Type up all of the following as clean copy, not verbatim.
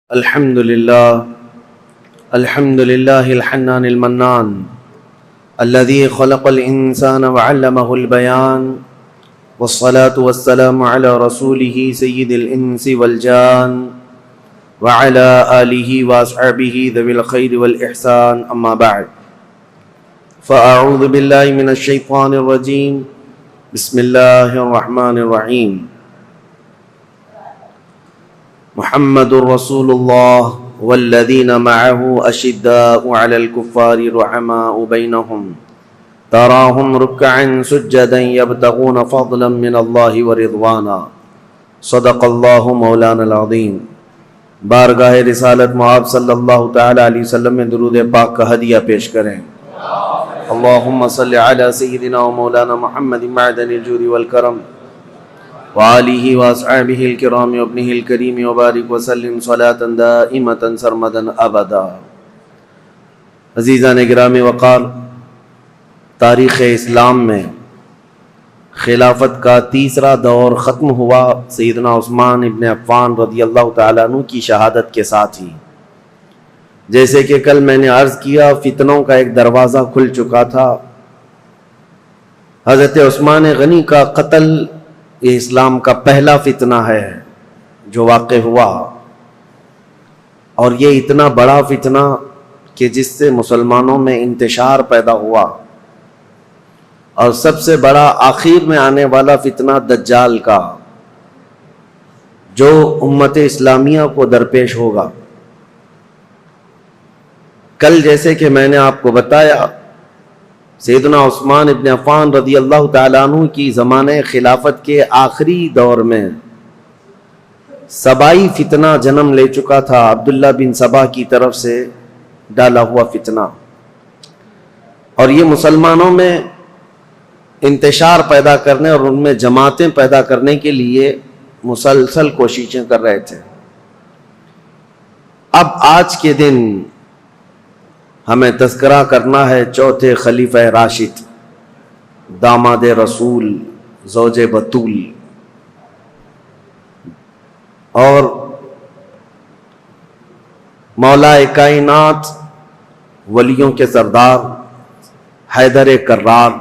الحمد لله الحنان المنان الذي خلق الإنسان وعلمه البيان والصلاة والسلام على رسوله سيد الإنس والجان وعلى آله وأصحابه ذوي الخير والإحسان أما بعد فأعوذ بالله من الشيطان الرجيم بسم الله الرحمن الرحيم محمد رسول الله والذين معه أشداء على الكفار رحماء بينهم تراهم ركعا سجدا يبتغون فضلا من الله ورضوانا صدق الله مولانا العظيم۔ بارگاہ رسالت معاب صلی اللہ تعالی علیہ وسلم میں درود پاک کا ہدیہ پیش کریں۔ اللہم صلی علی سیدنا و مولانا محمد معدن الجود والکرم وآلہ واصحابہ الکرام وابنہ الکریم وبارک وسلم صلاة دائمة سرمدا ابدا۔ عزیزان گرامی وقار، تاریخ اسلام میں خلافت کا تیسرا دور ختم ہوا سیدنا عثمان ابن عفان رضی اللہ تعالیٰ عنہ کی شہادت کے ساتھ ہی۔ جیسے کہ کل میں نے عرض کیا، فتنوں کا ایک دروازہ کھل چکا تھا۔ حضرت عثمان غنی کا قتل یہ اسلام کا پہلا فتنہ ہے جو واقع ہوا، اور یہ اتنا بڑا فتنہ کہ جس سے مسلمانوں میں انتشار پیدا ہوا، اور سب سے بڑا آخر میں آنے والا فتنہ دجال کا جو امت اسلامیہ کو درپیش ہوگا۔ کل جیسے کہ میں نے آپ کو بتایا، سیدنا عثمان ابن عفان رضی اللہ تعالیٰ عنہ کی زمانہ خلافت کے آخری دور میں سبائی فتنہ جنم لے چکا تھا، عبداللہ بن سبا کی طرف سے ڈالا ہوا فتنہ، اور یہ مسلمانوں میں انتشار پیدا کرنے اور ان میں جماعتیں پیدا کرنے کے لیے مسلسل کوششیں کر رہے تھے۔ اب آج کے دن ہمیں تذکرہ کرنا ہے چوتھے خلیفہ راشد، داماد رسول، زوج بطول، اور مولا کائنات، ولیوں کے سردار، حیدر کرار،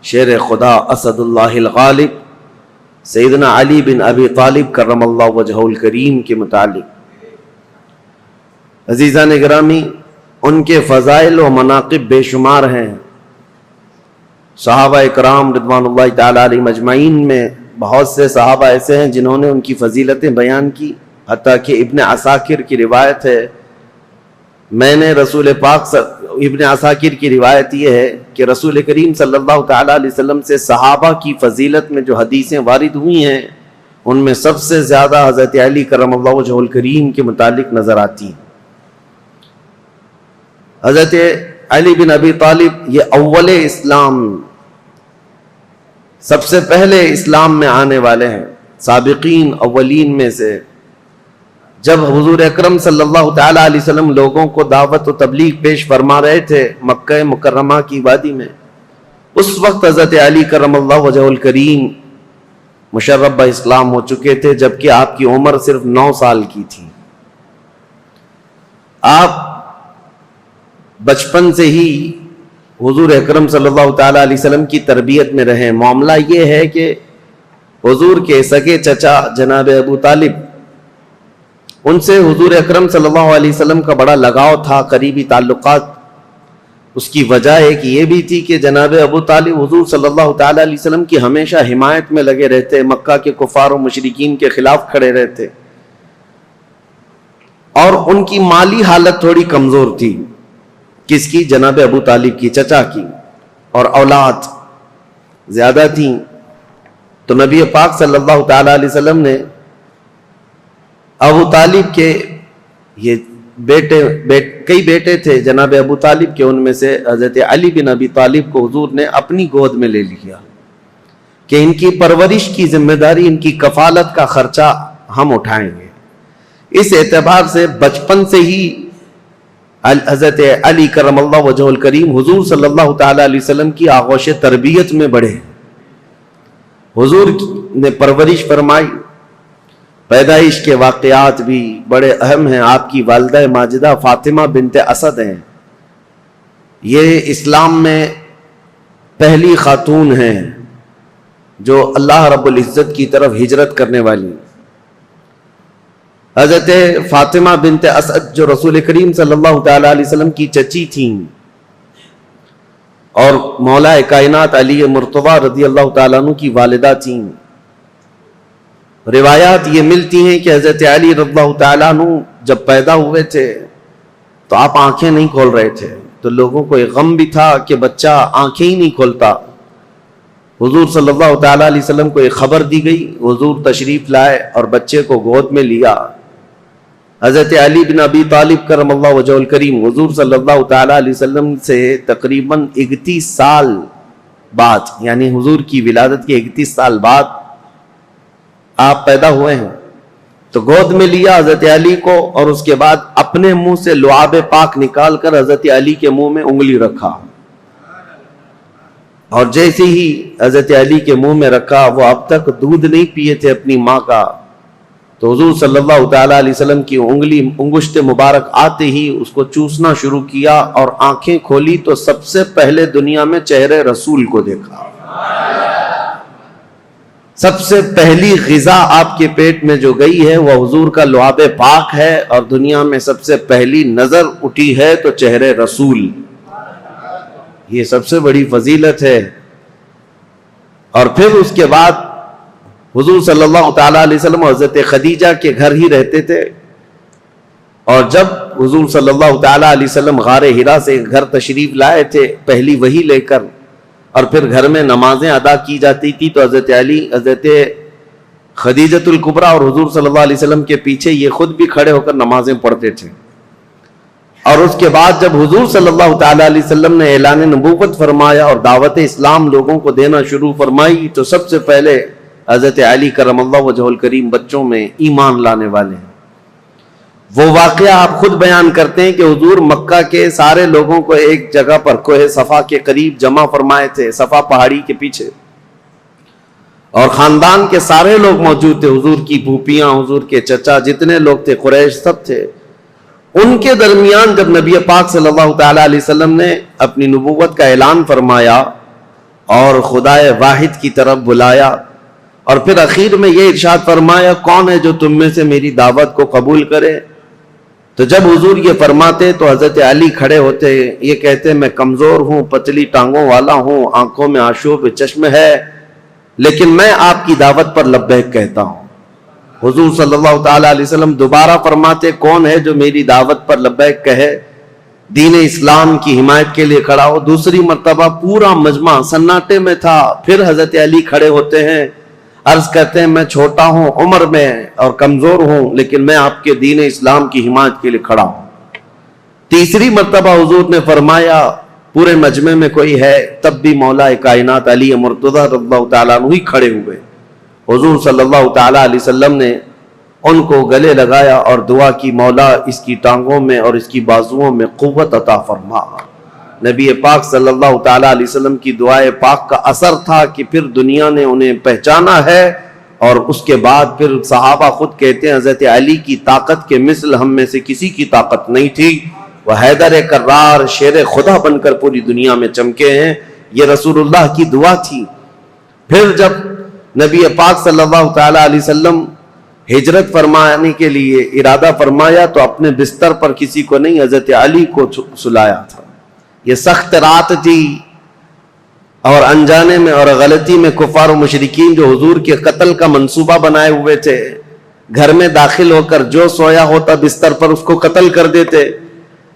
شیر خدا، اسد اللہ الغالب، سیدنا علی بن ابی طالب کرم اللہ وجہہ الکریم کے متعلق۔ عزیزان گرامی، ان کے فضائل و مناقب بے شمار ہیں۔ صحابہ اکرام رضوان اللہ تعالی علیہم اجمعین میں بہت سے صحابہ ایسے ہیں جنہوں نے ان کی فضیلتیں بیان کی، حتیٰ کہ ابن عساکر کی روایت ہے، میں نے ابن عساکر کی روایت یہ ہے کہ رسول کریم صلی اللہ تعالی علیہ وسلم سے صحابہ کی فضیلت میں جو حدیثیں وارد ہوئی ہیں، ان میں سب سے زیادہ حضرت علی کرم اللہ وجہہ الکریم کے متعلق نظر آتی ہیں۔ حضرت علی بن ابی طالب یہ اول اسلام، سب سے پہلے اسلام میں آنے والے ہیں، سابقین اولین میں سے۔ جب حضور اکرم صلی اللہ تعالی علیہ وسلم لوگوں کو دعوت و تبلیغ پیش فرما رہے تھے مکہ مکرمہ کی وادی میں، اس وقت حضرت علی کرم اللہ وجہہ الکریم مشرف اسلام ہو چکے تھے، جبکہ آپ کی عمر صرف 9 سال کی تھی۔ آپ بچپن سے ہی حضور اکرم صلی اللہ تعالی علیہ وسلم کی تربیت میں رہے۔ معاملہ یہ ہے کہ حضور کے سگے چچا جناب ابو طالب، ان سے حضور اکرم صلی اللہ علیہ وسلم کا بڑا لگاؤ تھا، قریبی تعلقات۔ اس کی وجہ ایک یہ بھی تھی کہ جناب ابو طالب حضور صلی اللہ تعالی علیہ وسلم کی ہمیشہ حمایت میں لگے رہتے، مکہ کے کفار و مشرکین کے خلاف کھڑے رہتے، اور ان کی مالی حالت تھوڑی کمزور تھی۔ کس کی؟ جناب ابو طالب کی، چچا کی، اور اولاد زیادہ تھیں۔ تو نبی پاک صلی اللہ تعالی علیہ وسلم نے ابو طالب کے یہ کئی بیٹے تھے جناب ابو طالب کے، ان میں سے حضرت علی بن ابی طالب کو حضور نے اپنی گود میں لے لیا کہ ان کی پرورش کی ذمہ داری، ان کی کفالت کا خرچہ ہم اٹھائیں گے۔ اس اعتبار سے بچپن سے ہی حضرت علی کرم اللہ وجہہ الکریم حضور صلی اللہ تعالی علیہ وسلم کی آغوش تربیت میں بڑھے، حضور نے پرورش فرمائی، پیدائش کے واقعات بھی بڑے اہم ہیں. آپ کی والدہ ماجدہ فاطمہ بنت اسد ہیں. یہ اسلام میں پہلی خاتون ہیں جو اللہ رب العزت کی طرف ہجرت کرنے والی. حضرت فاطمہ بنت اسد جو رسول کریم صلی اللہ تعالی علیہ وسلم کی چچی تھیں اور مولا کائنات علی مرتضیٰ رضی اللہ تعالیٰ عنہ کی والدہ تھیں. روایات یہ ملتی ہیں کہ حضرت علی رضی اللہ تعالیٰ عنہ جب پیدا ہوئے تھے تو آپ آنکھیں نہیں کھول رہے تھے, تو لوگوں کو ایک غم بھی تھا کہ بچہ آنکھیں ہی نہیں کھولتا. حضور صلی اللہ تعالیٰ علیہ وسلم کو ایک خبر دی گئی, حضور تشریف لائے اور بچے کو گود میں لیا. حضرت علی بن ابی طالب کرم اللہ وجہہ الکریم حضور صلی اللہ تعالیٰ علیہ وسلم سے تقریباً 31 سال بعد, یعنی حضور کی ولادت کے 31 سال بعد آپ پیدا ہوئے ہیں, تو گود میں لیا حضرت علی کو اور اس کے بعد اپنے منہ سے لعاب پاک نکال کر حضرت علی کے منہ میں انگلی رکھا, اور جیسے ہی حضرت علی کے منہ میں رکھا, وہ اب تک دودھ نہیں پیے تھے اپنی ماں کا, تو حضور صلی اللہ تعالیٰ علیہ وسلم کی انگشت مبارک آتے ہی اس کو چوسنا شروع کیا اور آنکھیں کھولی تو سب سے پہلے دنیا میں چہرے رسول کو دیکھا. سب سے پہلی غذا آپ کے پیٹ میں جو گئی ہے وہ حضور کا لعاب پاک ہے, اور دنیا میں سب سے پہلی نظر اٹھی ہے تو چہرے رسول. یہ سب سے بڑی فضیلت ہے. اور پھر اس کے بعد حضور صلی اللہ تعالیٰ علیہ وسلم حضرت خدیجہ کے گھر ہی رہتے تھے, اور جب حضور صلی اللہ تعالیٰ علیہ وسلم غار حرا سے گھر تشریف لائے تھے پہلی وحی لے کر, اور پھر گھر میں نمازیں ادا کی جاتی تھی, تو حضرت علی, حضرت خدیجۃ الکبریٰ اور حضور صلی اللہ علیہ وسلم کے پیچھے یہ خود بھی کھڑے ہو کر نمازیں پڑھتے تھے. اور اس کے بعد جب حضور صلی اللہ تعالیٰ علیہ وسلم نے اعلان نبوت فرمایا اور دعوت اسلام لوگوں کو دینا شروع فرمائی, تو سب سے پہلے حضرت علی کرم اللہ وجہہ الکریم بچوں میں ایمان لانے والے ہیں. وہ واقعہ آپ خود بیان کرتے ہیں کہ حضور مکہ کے سارے لوگوں کو ایک جگہ پر کوہ صفا کے قریب جمع فرمائے تھے, صفا پہاڑی کے پیچھے, اور خاندان کے سارے لوگ موجود تھے, حضور کی پھوپھیاں, حضور کے چچا, جتنے لوگ تھے, قریش سب تھے. ان کے درمیان جب نبی پاک صلی اللہ تعالیٰ علیہ وسلم نے اپنی نبوت کا اعلان فرمایا اور خدائے واحد کی طرف بلایا, اور پھر اخیر میں یہ ارشاد فرمایا کون ہے جو تم میں سے میری دعوت کو قبول کرے, تو جب حضور یہ فرماتے تو حضرت علی کھڑے ہوتے, یہ کہتے میں کمزور ہوں, پتلی ٹانگوں والا ہوں, آنکھوں میں آشوب چشم ہے, لیکن میں آپ کی دعوت پر لبیک کہتا ہوں. حضور صلی اللہ تعالیٰ علیہ وسلم دوبارہ فرماتے کون ہے جو میری دعوت پر لبیک کہے, دین اسلام کی حمایت کے لیے کھڑا ہو. دوسری مرتبہ پورا مجمع سناٹے میں تھا, پھر حضرت علی کھڑے ہوتے ہیں, عرض کرتے ہیں میں چھوٹا ہوں عمر میں اور کمزور ہوں, لیکن میں آپ کے دین اسلام کی حمایت کے لیے کھڑا ہوں. تیسری مرتبہ حضور نے فرمایا پورے مجمع میں کوئی ہے, تب بھی مولا کائنات علی مرتضیٰ رضی اللہ تعالیٰ عنہ ہی کھڑے ہوئے. حضور صلی اللہ تعالیٰ علیہ وسلم نے ان کو گلے لگایا اور دعا کی مولا اس کی ٹانگوں میں اور اس کی بازوؤں میں قوت عطا فرما. نبی پاک صلی اللہ تعالیٰ علیہ وسلم کی دعائے پاک کا اثر تھا کہ پھر دنیا نے انہیں پہچانا ہے, اور اس کے بعد پھر صحابہ خود کہتے ہیں حضرت علی کی طاقت کے مثل ہم میں سے کسی کی طاقت نہیں تھی, وہ حیدر کرار شیر خدا بن کر پوری دنیا میں چمکے ہیں. یہ رسول اللہ کی دعا تھی. پھر جب نبی پاک صلی اللہ تعالیٰ علیہ وسلم ہجرت فرمانے کے لیے ارادہ فرمایا تو اپنے بستر پر کسی کو نہیں, حضرت علی کو سلایا تھا. یہ سخت رات تھی, اور انجانے میں اور غلطی میں کفار و مشرکین جو حضور کے قتل کا منصوبہ بنائے ہوئے تھے, گھر میں داخل ہو کر جو سویا ہوتا بستر پر اس کو قتل کر دیتے.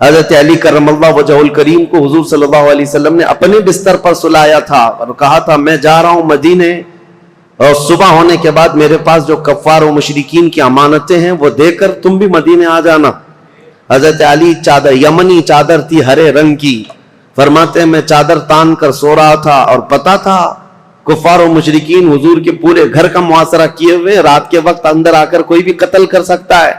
حضرت علی کرم اللہ وجہہ الکریم کو حضور صلی اللہ علیہ وسلم نے اپنے بستر پر سلایا تھا اور کہا تھا میں جا رہا ہوں مدینے, اور صبح ہونے کے بعد میرے پاس جو کفار و مشرکین کی امانتیں ہیں وہ دے کر تم بھی مدینے آ جانا. حضرت علی چادر, یمنی چادر تھی ہرے رنگ کی, فرماتے ہیں میں چادر تان کر سو رہا تھا اور پتا تھا کفار و مشرکین حضور کے پورے گھر کا محاصرہ کیے ہوئے, رات کے وقت اندر آ کر کوئی بھی قتل کر سکتا ہے.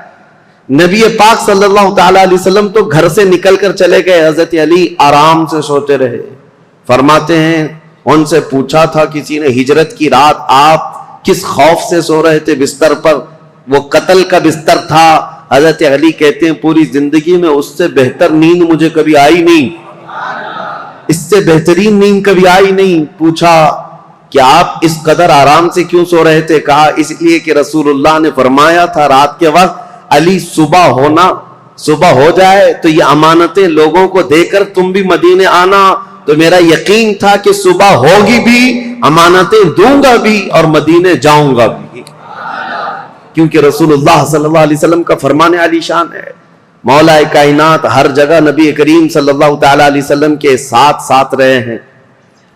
نبی پاک صلی اللہ تعالیٰ علیہ وسلم تو گھر سے نکل کر چلے گئے, حضرت علی آرام سے سوتے رہے. فرماتے ہیں ان سے پوچھا تھا کسی نے ہجرت کی رات آپ کس خوف سے سو رہے تھے بستر پر, وہ قتل کا بستر تھا. حضرت علی کہتے ہیں پوری زندگی میں اس سے بہتر نیند مجھے کبھی آئی نہیں, اس سے بہترین نیند کبھی آئی نہیں. پوچھا کہ آپ اس قدر آرام سے کیوں سو رہے تھے؟ کہا اس لیے کہ رسول اللہ نے فرمایا تھا رات کے وقت علی صبح ہو جائے تو یہ امانتیں لوگوں کو دے کر تم بھی مدینے آنا. تو میرا یقین تھا کہ صبح ہوگی بھی, امانتیں دوں گا بھی اور مدینے جاؤں گا بھی, کیونکہ رسول اللہ صلی اللہ علیہ وسلم کا فرمان علی شان ہے. مولا کائنات ہر جگہ نبی کریم صلی اللہ تعالی علیہ وسلم کے ساتھ رہے ہیں.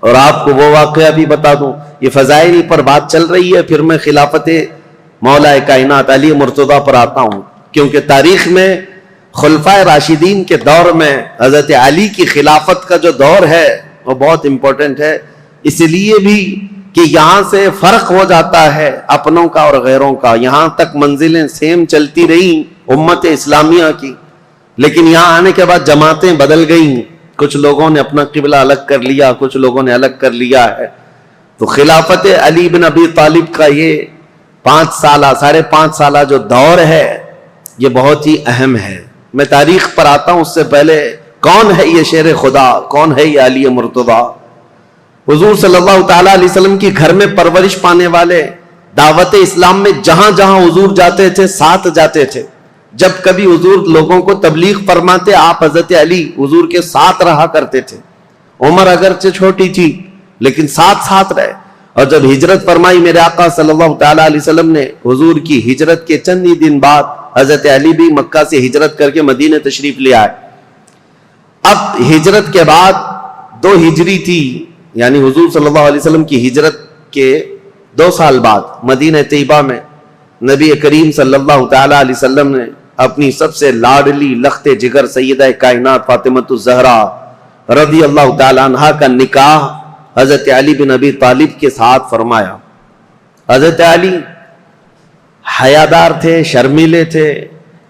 اور آپ کو وہ واقعہ بھی بتا دوں, یہ فضائل پر بات چل رہی ہے, پھر میں خلافت مولا کائنات علی مرتضیٰ پر آتا ہوں, کیونکہ تاریخ میں خلفائے راشدین کے دور میں حضرت علی کی خلافت کا جو دور ہے وہ بہت امپورٹنٹ ہے, اس لیے بھی کہ یہاں سے فرق ہو جاتا ہے اپنوں کا اور غیروں کا. یہاں تک منزلیں سیم چلتی رہیں امت اسلامیہ کی, لیکن یہاں آنے کے بعد جماعتیں بدل گئیں, کچھ لوگوں نے اپنا قبلہ الگ کر لیا, کچھ لوگوں نے الگ کر لیا ہے. تو خلافت علی بن ابی طالب کا یہ 5.5 سالہ جو دور ہے یہ بہت ہی اہم ہے. میں تاریخ پر آتا ہوں, اس سے پہلے کون ہے یہ شیر خدا, کون ہے یہ علی مرتضیٰ؟ حضور صلی اللہ تعالیٰ علیہ وسلم کی گھر میں پرورش پانے والے, دعوت اسلام میں جہاں جہاں حضور جاتے تھے ساتھ جاتے تھے. جب کبھی حضور لوگوں کو تبلیغ فرماتے آپ حضرت علی حضور کے ساتھ رہا کرتے تھے. عمر اگرچہ چھوٹی تھی لیکن ساتھ رہے. اور جب ہجرت فرمائی میرے آقا صلی اللہ تعالیٰ علیہ وسلم نے, حضور کی ہجرت کے چند ہی دن بعد حضرت علی بھی مکہ سے ہجرت کر کے مدینہ تشریف لے آئے. اب ہجرت کے بعد 2 ہجری تھی, یعنی حضور صلی اللہ علیہ وسلم کی ہجرت کے 2 سال بعد مدینہ طیبہ میں نبی کریم صلی اللہ تعالیٰ علیہ وسلم نے اپنی سب سے لاڈلی لخت جگر سیدہ کائنات فاطمۃ الزہرا رضی اللہ تعالیٰ عنہا کا نکاح حضرت علی بن ابی طالب کے ساتھ فرمایا. حضرت علی حیادار تھے, شرمیلے تھے.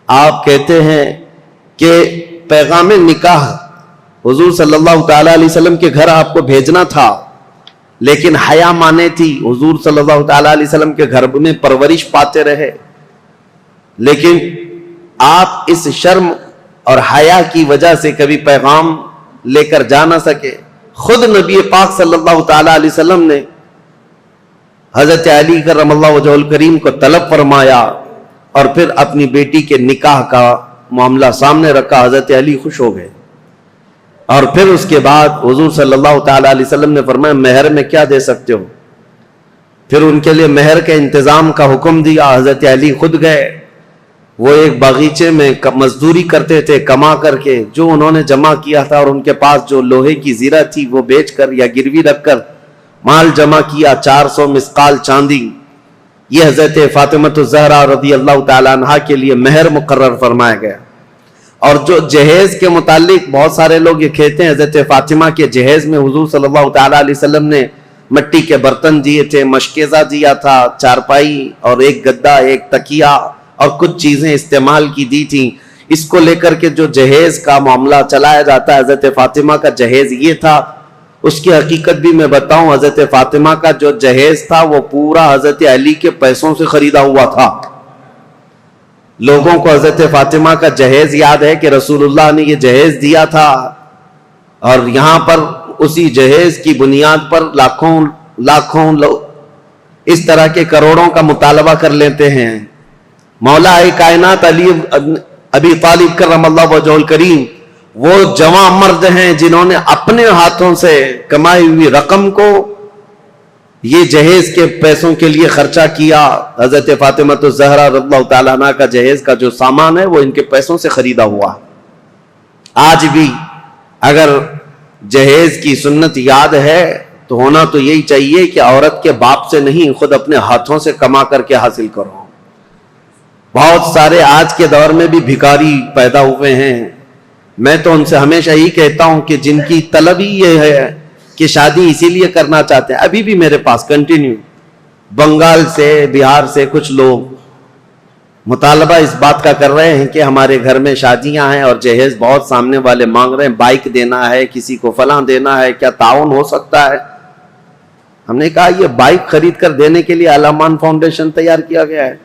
آپ کہتے ہیں کہ پیغام نکاح حضور صلی اللہ تعالیٰ علیہ وسلم کے گھر آپ کو بھیجنا تھا, لیکن حیا مانے تھی. حضور صلی اللہ تعالیٰ علیہ وسلم کے گھر میں پرورش پاتے رہے, لیکن آپ اس شرم اور حیا کی وجہ سے کبھی پیغام لے کر جا نہ سکے. خود نبی پاک صلی اللہ تعالیٰ علیہ وسلم نے حضرت علی کرم اللہ وجہہ الکریم کو طلب فرمایا اور پھر اپنی بیٹی کے نکاح کا معاملہ سامنے رکھا. حضرت علی خوش ہو گئے اور پھر اس کے بعد حضور صلی اللہ تعالیٰ علیہ وسلم نے فرمایا مہر میں کیا دے سکتے ہو؟ پھر ان کے لیے مہر کے انتظام کا حکم دیا. حضرت علی خود گئے, وہ ایک باغیچے میں مزدوری کرتے تھے, کما کر کے جو انہوں نے جمع کیا تھا اور ان کے پاس جو لوہے کی زیرہ تھی وہ بیچ کر یا گروی رکھ کر مال جمع کیا. 400 مسقال چاندی, یہ حضرت فاطمۃ الزہرا رضی اللہ تعالیٰ عنہا کے لیے مہر مقرر فرمایا گیا. اور جو جہیز کے متعلق بہت سارے لوگ یہ کہتے ہیں حضرت فاطمہ کے جہیز میں حضور صلی اللہ تعالیٰ علیہ وسلم نے مٹی کے برتن دیے تھے, مشکیزہ دیا تھا, چارپائی اور ایک گدا, ایک تکیہ اور کچھ چیزیں استعمال کی دی تھیں. اس کو لے کر کے جو جہیز کا معاملہ چلایا جاتا ہے, حضرت فاطمہ کا جہیز یہ تھا. اس کی حقیقت بھی میں بتاؤں, حضرت فاطمہ کا جو جہیز تھا وہ پورا حضرت علی کے پیسوں سے خریدا ہوا تھا. لوگوں کو حضرت فاطمہ کا جہیز یاد ہے کہ رسول اللہ نے یہ جہیز دیا تھا, اور یہاں پر اسی جہیز کی بنیاد پر لاکھوں لوگ اس طرح کے کروڑوں کا مطالبہ کر لیتے ہیں. مولا کائنات علی ابی طالب کرم اللہ وجہہ الکریم وہ جوان مرد ہیں جنہوں نے اپنے ہاتھوں سے کمائی ہوئی رقم کو یہ جہیز کے پیسوں کے لیے خرچہ کیا. حضرت فاطمۃ الزہرا رضی اللہ تعالیٰ عنہ کا جہیز کا جو سامان ہے وہ ان کے پیسوں سے خریدا ہوا. آج بھی اگر جہیز کی سنت یاد ہے تو ہونا تو یہی چاہیے کہ عورت کے باپ سے نہیں, خود اپنے ہاتھوں سے کما کر کے حاصل کرو. بہت سارے آج کے دور میں بھی بھکاری پیدا ہوئے ہیں. میں تو ان سے ہمیشہ ہی کہتا ہوں کہ جن کی طلب ہی یہ ہے کہ شادی اسی لیے کرنا چاہتے ہیں, ابھی بھی میرے پاس کنٹینیو بنگال سے, بہار سے کچھ لوگ مطالبہ اس بات کا کر رہے ہیں کہ ہمارے گھر میں شادیاں ہیں اور جہیز بہت سامنے والے مانگ رہے ہیں, بائک دینا ہے, کسی کو فلاں دینا ہے, کیا تعاون ہو سکتا ہے؟ ہم نے کہا یہ بائک خرید کر دینے کے لیے علامان فاؤنڈیشن تیار کیا گیا ہے.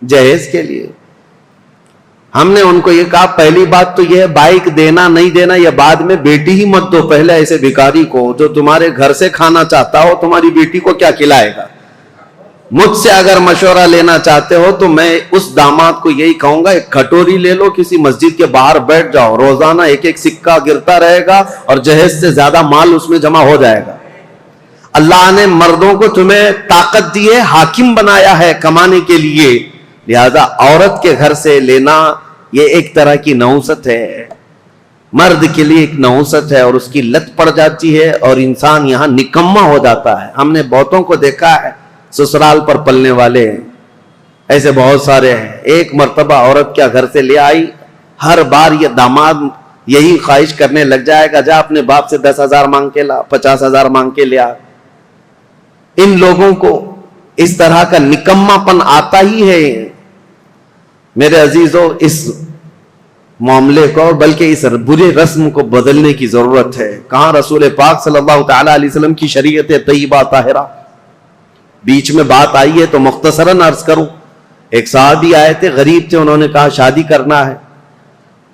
جہیز کے لیے. ہم نے ان کو یہ کہا پہلی بات تو یہ ہے بائک دینا نہیں دینا یہ بعد میں, بیٹی ہی مت دو پہلے ایسے بھکاری کو جو تمہارے گھر سے کھانا چاہتا ہو, تمہاری بیٹی کو کیا کھلائے گا. مجھ سے اگر مشورہ لینا چاہتے ہو تو میں اس داماد کو یہی کہوں گا ایک کھٹوری لے لو, کسی مسجد کے باہر بیٹھ جاؤ, روزانہ ایک ایک سکہ گرتا رہے گا اور جہیز سے زیادہ مال اس میں جمع ہو جائے گا. اللہ نے مردوں کو تمہیں طاقت دی ہے, حاکم بنایا ہے کمانے کے لیے, لہذا عورت کے گھر سے لینا یہ ایک طرح کی نحوست ہے, مرد کے لیے ایک نحوست ہے اور اس کی لت پڑ جاتی ہے اور انسان یہاں نکما ہو جاتا ہے. ہم نے بہتوں کو دیکھا ہے سسرال پر پلنے والے ہیں, ایسے بہت سارے ہیں. ایک مرتبہ عورت کیا گھر سے لے آئی, ہر بار یہ داماد یہی خواہش کرنے لگ جائے گا جا اپنے باپ سے 10,000 مانگ کے لا, 50,000 مانگ کے لیا. ان لوگوں کو اس طرح کا نکما پن آتا ہی ہے. میرے عزیزوں, اس معاملے کو بلکہ اس برے رسم کو بدلنے کی ضرورت ہے. کہاں رسول پاک صلی اللہ تعالی علیہ وسلم کی شریعت طیبہ طاہرہ. بیچ میں بات آئی ہے تو مختصراً عرض کروں. ایک صحابی آئے تھے, غریب تھے, انہوں نے کہا شادی کرنا ہے.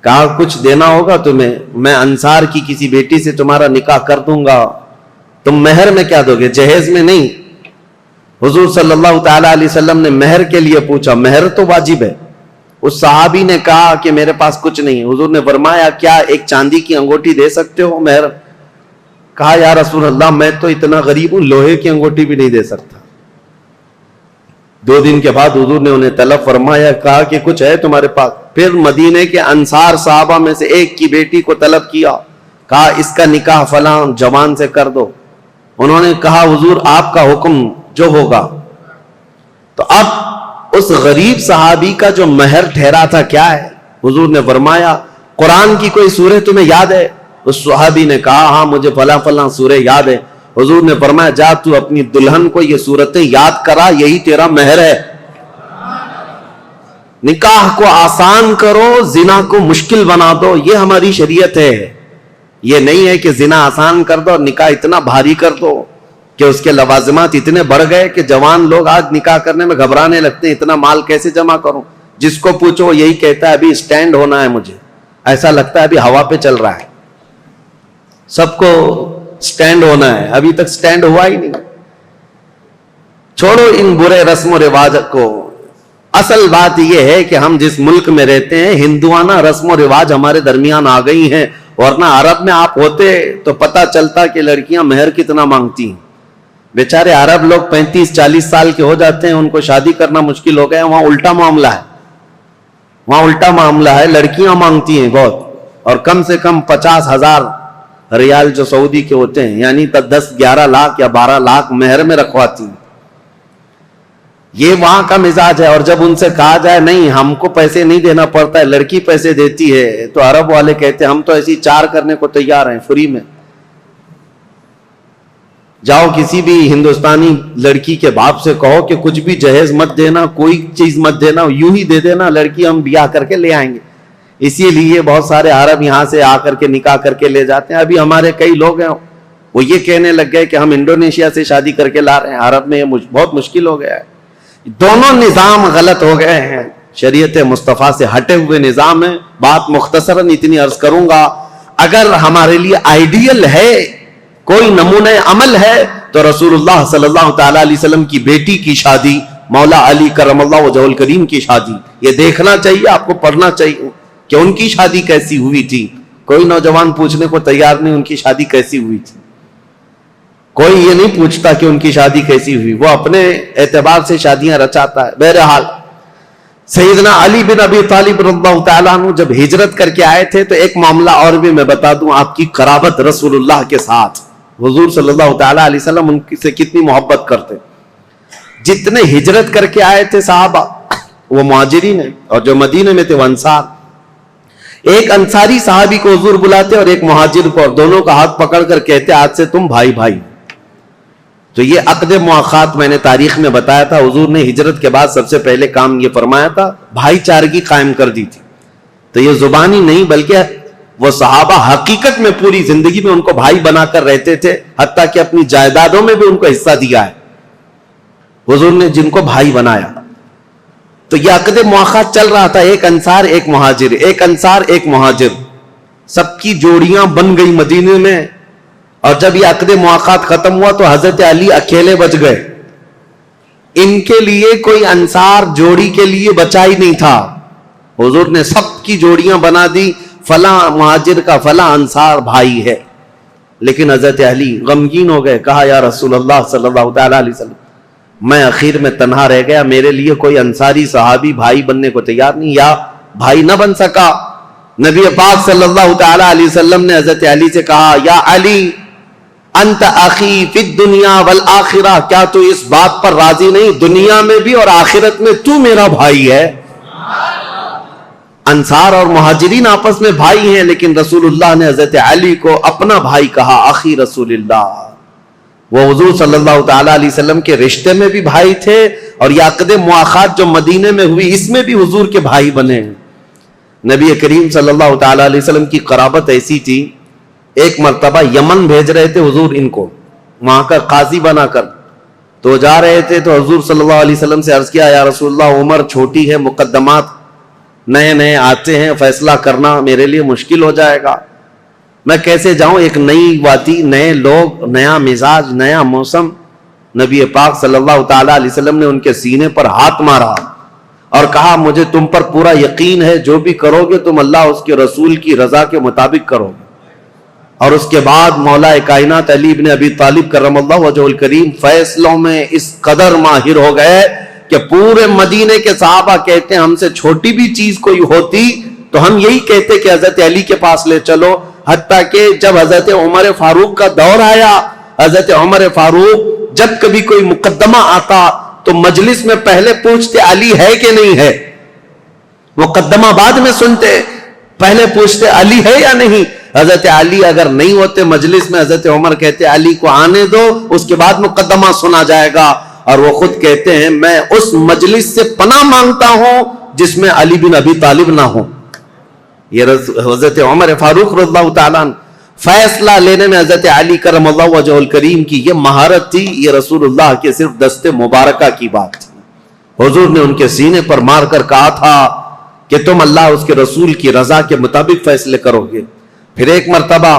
کہا کچھ دینا ہوگا تمہیں, میں انصار کی کسی بیٹی سے تمہارا نکاح کر دوں گا, تم مہر میں کیا دو گے, جہیز میں نہیں. حضور صلی اللہ تعالی علیہ وسلم نے مہر کے لیے پوچھا, مہر تو واجب ہے. اس صحابی نے کہا کہ میرے پاس کچھ نہیں. حضور نے فرمایا کیا ایک چاندی کی انگوٹھی دے سکتے ہو مہر. کہا یا رسول اللہ میں تو اتنا غریب ہوں لوہے کی انگوٹھی بھی نہیں دے سکتا. 2 دن کے بعد حضور نے انہیں طلب فرمایا, کہا کہ کچھ ہے تمہارے پاس. پھر مدینے کے انصار صحابہ میں سے ایک کی بیٹی کو طلب کیا, کہا اس کا نکاح فلاں جوان سے کر دو. انہوں نے کہا حضور آپ کا حکم جو ہوگا. تو اب اس غریب صحابی کا جو مہر ٹھہرا تھا کیا ہے, حضور نے فرمایا قرآن کی کوئی سورہ تمہیں یاد ہے. اس صحابی نے کہا ہاں مجھے فلاں فلاں سورہ یاد ہے. حضور نے فرمایا جا تو اپنی دلہن کو یہ سورتیں یاد کرا, یہی تیرا مہر ہے. نکاح کو آسان کرو, زنا کو مشکل بنا دو, یہ ہماری شریعت ہے. یہ نہیں ہے کہ زنا آسان کر دو اور نکاح اتنا بھاری کر دو کہ اس کے لوازمات اتنے بڑھ گئے کہ جوان لوگ آج نکاح کرنے میں گھبرانے لگتے ہیں, اتنا مال کیسے جمع کروں. جس کو پوچھو وہ یہی کہتا ہے ابھی سٹینڈ ہونا ہے, مجھے ایسا لگتا ہے ابھی ہوا پہ چل رہا ہے. سب کو سٹینڈ ہونا ہے, ابھی تک سٹینڈ ہوا ہی نہیں. چھوڑو ان برے رسم و رواج کو. اصل بات یہ ہے کہ ہم جس ملک میں رہتے ہیں ہندوانہ رسم و رواج ہمارے درمیان آ گئی ہیں, ورنہ عرب میں آپ ہوتے تو پتہ چلتا کہ لڑکیاں مہر کتنا مانگتی ہیں. بیچارے عرب لوگ 35-40 سال کے ہو جاتے ہیں, ان کو شادی کرنا مشکل ہو گیا. وہاں الٹا معاملہ ہے, وہاں الٹا معاملہ ہے, لڑکیاں مانگتی ہیں بہت, اور کم سے کم 50,000 ریال جو سعودی کے ہوتے ہیں, یعنی 10-11 لاکھ یا 12 لاکھ مہر میں رکھواتی ہیں. یہ وہاں کا مزاج ہے. اور جب ان سے کہا جائے نہیں ہم کو پیسے نہیں دینا پڑتا ہے, لڑکی پیسے دیتی ہے, تو عرب والے کہتے ہیں ہم تو ایسی 4 کرنے کو تیار ہیں فری میں. جاؤ کسی بھی ہندوستانی لڑکی کے باپ سے کہو کہ کچھ بھی جہیز مت دینا, کوئی چیز مت دینا, یوں ہی دے دینا, لڑکی ہم بیاہ کر کے لے آئیں گے. اسی لیے بہت سارے عرب یہاں سے آ کر کے نکاح کر کے لے جاتے ہیں. ابھی ہمارے کئی لوگ ہیں وہ یہ کہنے لگ گئے کہ ہم انڈونیشیا سے شادی کر کے لا رہے ہیں. عرب میں یہ بہت مشکل ہو گیا ہے. دونوں نظام غلط ہو گئے ہیں, شریعت مصطفیٰ سے ہٹے ہوئے نظام ہے. بات مختصراً اتنی عرض کروں گا, اگر ہمارے لیے آئیڈیل ہے, کوئی نمونہ عمل ہے, تو رسول اللہ صلی اللہ تعالی علیہ وسلم کی بیٹی کی شادی, مولا علی کرم اللہ وجہہ الکریم کی شادی, یہ دیکھنا چاہیے, آپ کو پڑھنا چاہیے کہ ان کی شادی کیسی ہوئی تھی. کوئی نوجوان پوچھنے کو تیار نہیں ان کی شادی کیسی ہوئی تھی. کوئی یہ نہیں پوچھتا کہ ان کی شادی کیسی ہوئی, وہ اپنے اعتبار سے شادیاں رچاتا ہے. بہرحال سیدنا علی بن ابی طالب رضی اللہ تعالیٰ عنہ جب ہجرت کر کے آئے تھے, تو ایک معاملہ اور بھی میں بتا دوں, آپ کی قرابت رسول اللہ کے ساتھ. حضور صلی اللہ تعالیٰ علیہ وسلم ان سے کتنی محبت کرتے. جتنے ہجرت کر کے آئے تھے صحابہ وہ مہاجرین ہیں, اور جو مدینے میں تھے وہ انصار. ایک انصاری صحابی کو حضور بلاتے اور ایک مہاجر کو, اور دونوں کا ہاتھ پکڑ کر کہتے آج سے تم بھائی بھائی. تو یہ عقد مؤاخات میں نے تاریخ میں بتایا تھا, حضور نے ہجرت کے بعد سب سے پہلے کام یہ فرمایا تھا, بھائی چارگی قائم کر دی تھی. تو یہ زبانی نہیں بلکہ وہ صحابہ حقیقت میں پوری زندگی میں ان کو بھائی بنا کر رہتے تھے, حتیٰ کہ اپنی جائیدادوں میں بھی ان کو حصہ دیا ہے حضور نے, جن کو بھائی بنایا. تو یہ عقد مواخات چل رہا تھا، ایک انصار ایک مہاجر، ایک انصار ایک مہاجر، سب کی جوڑیاں بن گئی مدینے میں. اور جب یہ عقد مواخات ختم ہوا تو حضرت علی اکیلے بچ گئے. ان کے لیے کوئی انصار جوڑی کے لیے بچا ہی نہیں تھا. حضور نے سب کی جوڑیاں بنا دی، فلاں مہاجر کا فلاں انصار بھائی ہے. لیکن حضرت علی غمگین ہو گئے. کہا یا رسول اللہ صلی اللہ تعالی علیہ وسلم، میں اخیر میں تنہا رہ گیا، میرے لیے کوئی انصاری صحابی بھائی بننے کو تیار نہیں، یا بھائی نہ بن سکا. نبی پاک صلی اللہ تعالی علیہ وسلم نے حضرت علی سے کہا یا علی انت اخی فی الدنیا والآخرہ، کیا تو اس بات پر راضی نہیں دنیا میں بھی اور آخرت میں تو میرا بھائی ہے؟ انصار اور مہاجرین آپس میں بھائی ہیں، لیکن رسول اللہ نے حضرت علی کو اپنا بھائی کہا، اخی رسول اللہ. وہ حضور صلی اللہ تعالی علیہ وسلم کے رشتے میں بھی بھائی تھے، اور یہ عقد مواخات جو مدینے میں ہوئی اس میں بھی حضور کے بھائی بنے. نبی کریم صلی اللہ تعالی علیہ وسلم کی قرابت ایسی تھی، ایک مرتبہ یمن بھیج رہے تھے حضور ان کو وہاں کا قاضی بنا کر. تو جا رہے تھے تو حضور صلی اللہ علیہ وسلم سے عرض کیا یا رسول اللہ عمر چھوٹی ہے، مقدمات نئے نئے آتے ہیں، فیصلہ کرنا میرے لیے مشکل ہو جائے گا، میں کیسے جاؤں؟ ایک نئی واتی، نئے لوگ، نیا مزاج، نیا موسم. نبی پاک صلی اللہ تعالی علیہ وسلم نے ان کے سینے پر ہاتھ مارا اور کہا مجھے تم پر پورا یقین ہے، جو بھی کرو گے تم اللہ اس کے رسول کی رضا کے مطابق کرو گے. اور اس کے بعد مولا کائنات علی بن ابی طالب کرم اللہ وجہہ الکریم فیصلوں میں اس قدر ماہر ہو گئے کہ پورے مدینے کے صحابہ کہتے ہیں ہم سے چھوٹی بھی چیز کوئی ہوتی تو ہم یہی کہتے کہ حضرت علی کے پاس لے چلو. حتیٰ کہ جب حضرت عمر فاروق کا دور آیا، حضرت عمر فاروق جب کبھی کوئی مقدمہ آتا تو مجلس میں پہلے پوچھتے علی ہے کہ نہیں ہے، مقدمہ بعد میں سنتے، پہلے پوچھتے علی ہے یا نہیں. حضرت علی اگر نہیں ہوتے مجلس میں، حضرت عمر کہتے علی کو آنے دو، اس کے بعد مقدمہ سنا جائے گا. اور وہ خود کہتے ہیں میں اس مجلس سے پناہ مانگتا ہوں جس میں علی بن ابی طالب نہ ہو. یہ حضرت عمر فاروق رضی اللہ تعالیٰ فیصلہ لینے میں حضرت علی کرم اللہ وجہہ الکریم کی یہ مہارت تھی. یہ رسول اللہ کے صرف دست مبارکہ کی بات تھی. حضور نے ان کے سینے پر مار کر کہا تھا کہ تم اللہ اس کے رسول کی رضا کے مطابق فیصلے کرو گے. پھر ایک مرتبہ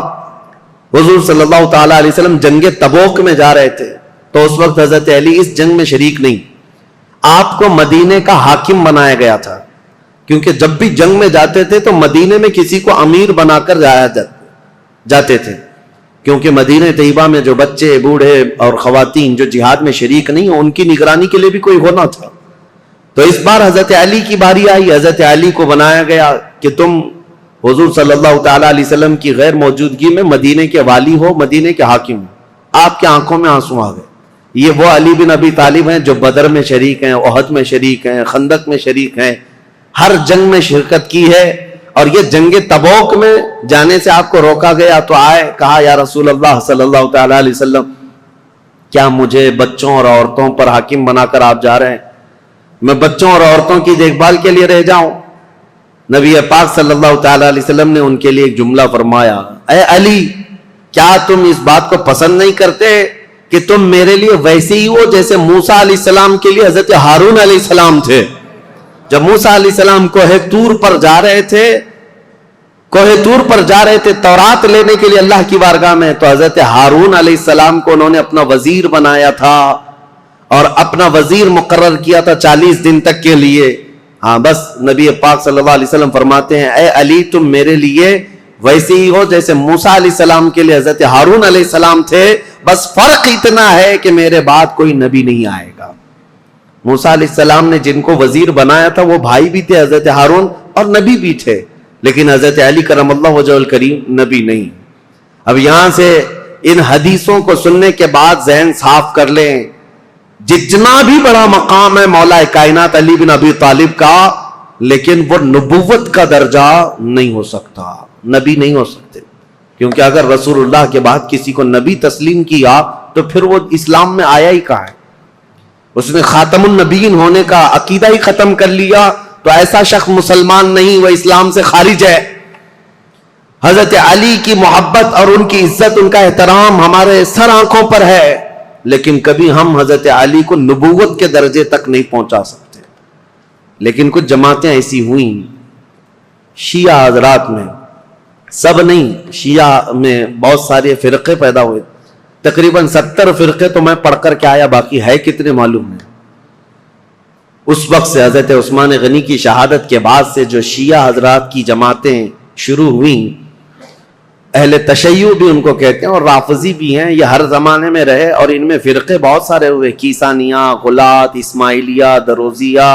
حضور صلی اللہ تعالی علیہ وسلم جنگ تبوک میں جا رہے تھے تو اس وقت حضرت علی اس جنگ میں شریک نہیں. آپ کو مدینے کا حاکم بنایا گیا تھا، کیونکہ جب بھی جنگ میں جاتے تھے تو مدینے میں کسی کو امیر بنا کر جاتے تھے، کیونکہ مدینہ طیبہ میں جو بچے، بوڑھے اور خواتین جو جہاد میں شریک نہیں ہیں ان کی نگرانی کے لیے بھی کوئی ہونا تھا. تو اس بار حضرت علی کی باری آئی. حضرت علی کو بنایا گیا کہ تم حضور صلی اللہ تعالی علیہ وسلم کی غیر موجودگی میں مدینے کے والی ہو، مدینے کے حاکم ہو. آپ کے آنکھوں میں آنسو آ گئے. یہ وہ علی بن ابی طالب ہیں جو بدر میں شریک ہیں، احد میں شریک ہیں، خندق میں شریک ہیں، ہر جنگ میں شرکت کی ہے. اور یہ جنگ تبوک میں جانے سے آپ کو روکا گیا تو آئے، کہا یا رسول اللہ صلی اللہ تعالی علیہ وسلم کیا مجھے بچوں اور عورتوں پر حاکم بنا کر آپ جا رہے ہیں؟ میں بچوں اور عورتوں کی دیکھ بھال کے لیے رہ جاؤں؟ نبی پاک صلی اللہ تعالی علیہ وسلم نے ان کے لیے ایک جملہ فرمایا، اے علی کیا تم اس بات کو پسند نہیں کرتے کہ تم میرے لیے ویسے ہی ہو جیسے موسیٰ علیہ السلام کے لیے حضرت ہارون علیہ السلام تھے؟ جب موسیٰ علیہ السلام کوہ طور پر جا رہے تھے تورات لینے کے لیے اللہ کی بارگاہ میں، تو حضرت ہارون علیہ السلام کو انہوں نے اپنا وزیر بنایا تھا اور اپنا وزیر مقرر کیا تھا 40 دن تک کے لیے. ہاں بس نبی پاک صلی اللہ علیہ وسلم فرماتے ہیں اے علی تم میرے لیے ویسے ہی ہو جیسے موسیٰ علیہ السلام کے لیے حضرت ہارون علیہ السلام تھے، بس فرق اتنا ہے کہ میرے بعد کوئی نبی نہیں آئے گا. موسیٰ علیہ السلام نے جن کو وزیر بنایا تھا وہ بھائی بھی تھے حضرت ہارون اور نبی بھی تھے، لیکن حضرت علی کرم اللہ وجہہ الکریم نبی نہیں. اب یہاں سے ان حدیثوں کو سننے کے بعد ذہن صاف کر لیں، جتنا بھی بڑا مقام ہے مولا کائنات علی بن ابی طالب کا، لیکن وہ نبوت کا درجہ نہیں ہو سکتا، نبی نہیں ہو سکتے. کیونکہ اگر رسول اللہ کے بعد کسی کو نبی تسلیم کیا تو پھر وہ اسلام میں آیا ہی کہاں ہے؟ اس نے خاتم النبیین ہونے کا عقیدہ ہی ختم کر لیا تو ایسا شخص مسلمان نہیں، وہ اسلام سے خارج ہے. حضرت علی کی محبت اور ان کی عزت، ان کا احترام ہمارے سر آنکھوں پر ہے، لیکن کبھی ہم حضرت علی کو نبوت کے درجے تک نہیں پہنچا سکتے. لیکن کچھ جماعتیں ایسی ہوئیں شیعہ حضرات میں، سب نہیں، شیعہ میں بہت سارے فرقے پیدا ہوئے، تقریباً 70 فرقے تو میں پڑھ کر کے آیا، باقی ہے کتنے معلوم ہے۔ اس وقت سے حضرت عثمان غنی کی شہادت کے بعد سے جو شیعہ حضرات کی جماعتیں شروع ہوئیں، اہل تشیع بھی ان کو کہتے ہیں اور رافضی بھی ہیں، یہ ہر زمانے میں رہے اور ان میں فرقے بہت سارے ہوئے، کیسانیہ، غلات، اسماعیلیہ، دروزیہ،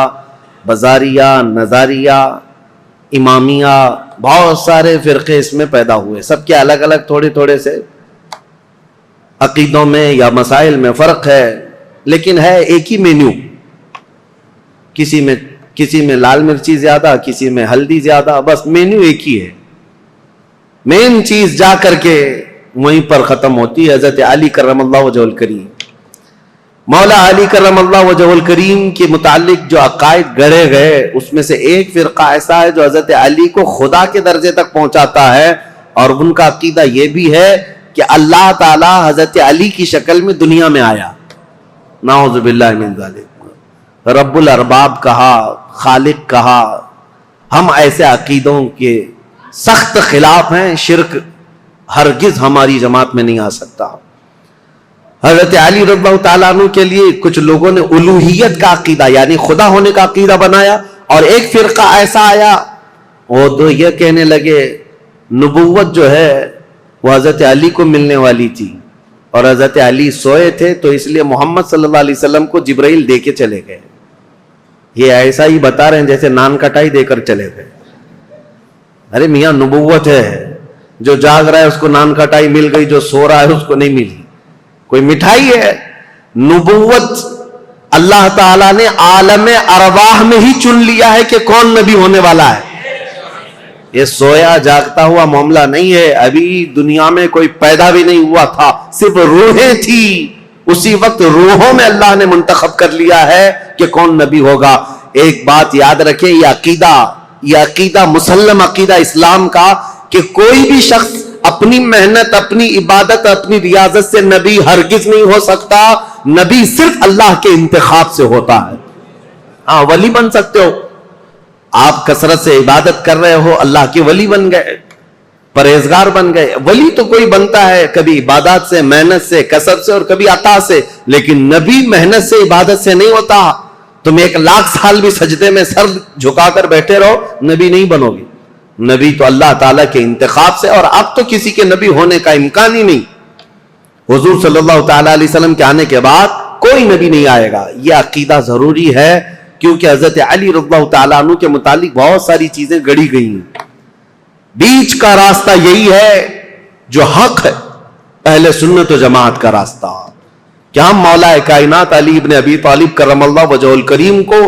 بزاریہ، نظاریہ، امامیہ، بہت سارے فرقے اس میں پیدا ہوئے، سب کے الگ الگ تھوڑے تھوڑے سے عقیدوں میں یا مسائل میں فرق ہے، لیکن ہے ایک ہی مینیو، کسی میں لال مرچی زیادہ، کسی میں ہلدی زیادہ، بس مینیو ایک ہی ہے، مین چیز جا کر کے وہیں پر ختم ہوتی ہے۔ حضرت علی کرم اللہ وجہ الکریم، مولا علی کرم اللہ وجہ الکریم کے متعلق جو عقائد گڑھے گئے، اس میں سے ایک فرقہ ایسا ہے جو حضرت علی کو خدا کے درجے تک پہنچاتا ہے، اور ان کا عقیدہ یہ بھی ہے کہ اللہ تعالی حضرت علی کی شکل میں دنیا میں آیا، نعوذ باللہ من ذالک، رب الارباب کہا، خالق کہا۔ ہم ایسے عقیدوں کے سخت خلاف ہیں، شرک ہرگز ہماری جماعت میں نہیں آ سکتا۔ حضرت علی رضی اللہ تعالیٰ عنہ کے لیے کچھ لوگوں نے الوہیت کا عقیدہ یعنی خدا ہونے کا عقیدہ بنایا، اور ایک فرقہ ایسا آیا وہ تو یہ کہنے لگے نبوت جو ہے وہ حضرت علی کو ملنے والی تھی، اور حضرت علی سوئے تھے تو اس لیے محمد صلی اللہ علیہ وسلم کو جبرائیل دے کے چلے گئے۔ یہ ایسا ہی بتا رہے ہیں جیسے نان کٹائی دے کر چلے گئے۔ ارے میاں نبوت ہے، جو جاگ رہا ہے اس کو نان کٹائی مل گئی، جو سو رہا ہے اس کو نہیں ملی، کوئی مٹھائی ہے؟ نبوت اللہ تعالیٰ نے عالم ارواح میں ہی چن لیا ہے کہ کون نبی ہونے والا ہے۔ یہ سویا جاگتا ہوا معاملہ نہیں ہے، ابھی دنیا میں کوئی پیدا بھی نہیں ہوا تھا، صرف روحیں تھی، اسی وقت روحوں میں اللہ نے منتخب کر لیا ہے کہ کون نبی ہوگا۔ ایک بات یاد رکھیں، یہ عقیدہ مسلم عقیدہ اسلام کا کہ کوئی بھی شخص اپنی محنت، اپنی عبادت، اپنی ریاضت سے نبی ہرگز نہیں ہو سکتا، نبی صرف اللہ کے انتخاب سے ہوتا ہے۔ ہاں ولی بن سکتے ہو، آپ کثرت سے عبادت کر رہے ہو، اللہ کے ولی بن گئے، پرہیزگار بن گئے۔ ولی تو کوئی بنتا ہے کبھی عبادات سے، محنت سے، کثرت سے، اور کبھی عطا سے، لیکن نبی محنت سے، عبادت سے نہیں ہوتا۔ تم 1,00,000 سال بھی سجدے میں سر جھکا کر بیٹھے رہو، نبی نہیں بنو گے۔ نبی تو اللہ تعالیٰ کے انتخاب سے، اور اب تو کسی کے نبی ہونے کا امکان ہی نہیں۔ حضور صلی اللہ تعالیٰ علیہ وسلم کے آنے کے بعد کوئی نبی نہیں آئے گا، یہ عقیدہ ضروری ہے، کیونکہ حضرت علی رضی اللہ تعالیٰ عنہ کے متعلق بہت ساری چیزیں گڑی گئی ہیں۔ بیچ کا راستہ یہی ہے جو حق ہے، اہل سنت و جماعت کا راستہ، کہ ہم مولا کائنات علی ابن ابی طالب کرم اللہ وجہ الکریم کو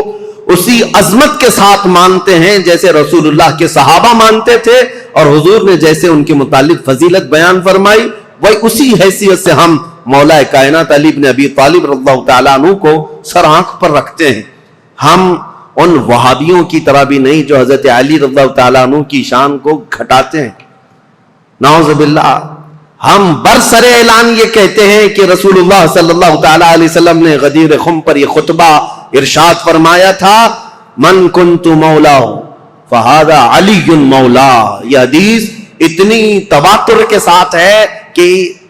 اسی عظمت کے ساتھ مانتے ہیں جیسے رسول اللہ کے صحابہ مانتے تھے، اور حضور نے جیسے ان کے متعلق فضیلت بیان فرمائی، وہی اسی حیثیت سے ہم مولا کائنات علی ابن ابی طالب رضی اللہ تعالیٰ عنہ کو سر آنکھ پر رکھتے ہیں۔ ہم ان وہابیوں کی طرح بھی نہیں جو حضرت علی رضی اللہ تعالیٰ عنہ کی شان کو گھٹاتے ہیں، نعوذ باللہ۔ ہم برسر اعلان یہ کہتے ہیں کہ رسول اللہ صلی اللہ تعالیٰ علیہ وسلم نے غدیر خم پر یہ خطبہ ارشاد فرمایا تھا، من کنت مولا فہذا علی مولا۔ یہ حدیث اتنی تواتر کے ساتھ ہے کہ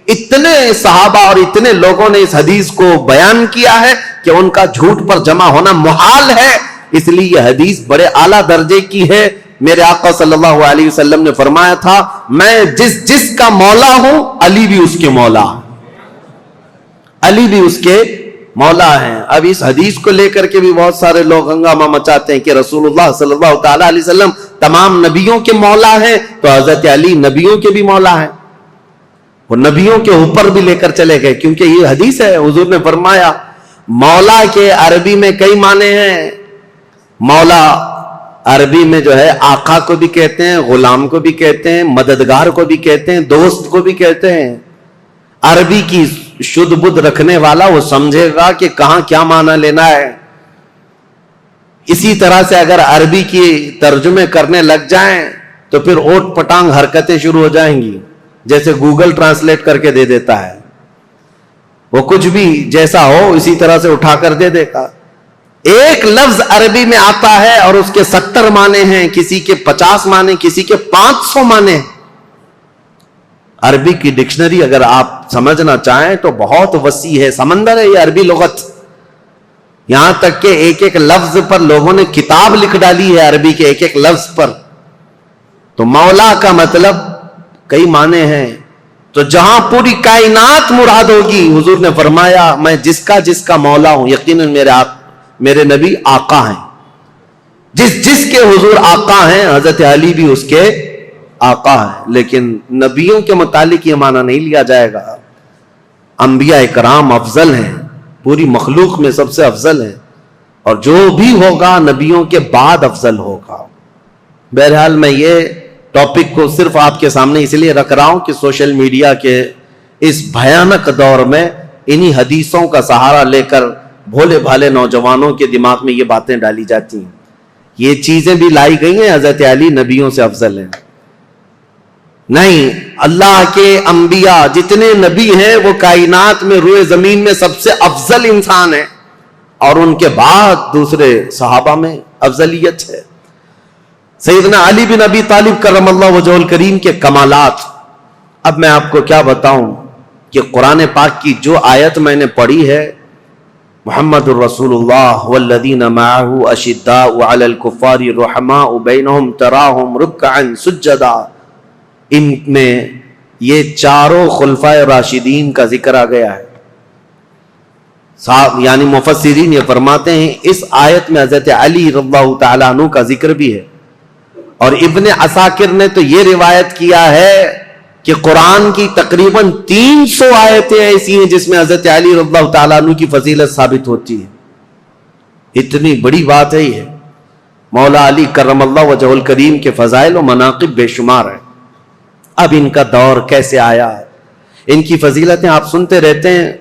اتنے صحابہ اور اتنے لوگوں نے اس حدیث کو بیان کیا ہے کہ ان کا جھوٹ پر جمع ہونا محال ہے، اس لیے یہ حدیث بڑے اعلیٰ درجے کی ہے۔ میرے آقا صلی اللہ علیہ وسلم نے فرمایا تھا، میں جس کا مولا ہوں علی بھی اس کے مولا، علی بھی اس کے مولا ہیں۔ اب اس حدیث کو لے کر کے بھی بہت سارے لوگ ہنگامہ مچاتے ہیں کہ رسول اللہ صلی اللہ تعالیٰ علیہ وسلم تمام نبیوں کے مولا ہیں، تو حضرت علی نبیوں کے بھی مولا ہیں، وہ نبیوں کے اوپر بھی لے کر چلے گئے، کیونکہ یہ حدیث ہے۔ حضور نے فرمایا مولا کے عربی میں کئی معنی ہیں۔ مولا عربی میں جو ہے آقا کو بھی کہتے ہیں، غلام کو بھی کہتے ہیں، مددگار کو بھی کہتے ہیں، دوست کو بھی کہتے ہیں۔ عربی کی شدھ بدھ رکھنے والا وہ سمجھے گا کہ کہاں کیا معنی لینا ہے۔ اسی طرح سے اگر عربی کی ترجمے کرنے لگ جائیں تو پھر اوٹ پٹانگ حرکتیں شروع ہو جائیں گی، جیسے گوگل ٹرانسلیٹ کر کے دے دیتا ہے، وہ کچھ بھی جیسا ہو اسی طرح سے اٹھا کر دے دے گا۔ ایک لفظ عربی میں آتا ہے اور اس کے 70 معنی ہیں، کسی کے 50 معنی، کسی کے 500 معنی. عربی کی ڈکشنری اگر آپ سمجھنا چاہیں تو بہت وسیع ہے، سمندر ہے یہ عربی لغت. یہاں تک کہ ایک ایک لفظ پر لوگوں نے کتاب لکھ ڈالی ہے عربی کے ایک ایک لفظ پر. تو مولا کا مطلب کئی معنی ہیں. تو جہاں پوری کائنات مراد ہوگی، حضور نے فرمایا میں جس کا مولا ہوں، یقیناً میرے نبی آقا ہیں. جس کے حضور آقا ہیں، حضرت علی بھی اس کے آقا ہے. لیکن نبیوں کے متعلق یہ معنی نہیں لیا جائے گا. انبیاء کرام افضل ہیں، پوری مخلوق میں سب سے افضل ہیں، اور جو بھی ہوگا نبیوں کے بعد افضل ہوگا. بہرحال میں یہ ٹاپک کو صرف آپ کے سامنے اس لیے رکھ رہا ہوں کہ سوشل میڈیا کے اس بھیانک دور میں انہی حدیثوں کا سہارا لے کر بھولے بھالے نوجوانوں کے دماغ میں یہ باتیں ڈالی جاتی ہیں. یہ چیزیں بھی لائی گئی ہیں حضرت علی نبیوں سے افضل ہیں. نہیں، اللہ کے انبیاء جتنے نبی ہیں وہ کائنات میں روئے زمین میں سب سے افضل انسان ہیں، اور ان کے بعد دوسرے صحابہ میں افضلیت ہے. سیدنا علی بن ابی طالب کرم اللہ وجہہ الکریم کے کمالات. اب میں آپ کو کیا بتاؤں کہ قرآن پاک کی جو آیت میں نے پڑھی ہے، محمد الرسول اللہ والذین معہ اشداء علی الکفار رحماء بینہم تراہم رکعا سجدا، ان میں یہ چاروں خلفائے راشدین کا ذکر آ گیا ہے. یعنی مفسرین یہ فرماتے ہیں اس آیت میں حضرت علی رضی اللہ تعالیٰ عنہ کا ذکر بھی ہے. اور ابن عساکر نے تو یہ روایت کیا ہے کہ قرآن کی تقریباً 300 آیتیں ایسی ہیں جس میں حضرت علی رضی اللہ تعالیٰ عنہ کی فضیلت ثابت ہوتی ہے. اتنی بڑی بات ہے یہ. مولا علی کرم اللہ وجہ الکریم کے فضائل و مناقب بے شمار ہیں. اب ان کا دور کیسے آیا، ان کی فضیلتیں آپ سنتے رہتے ہیں،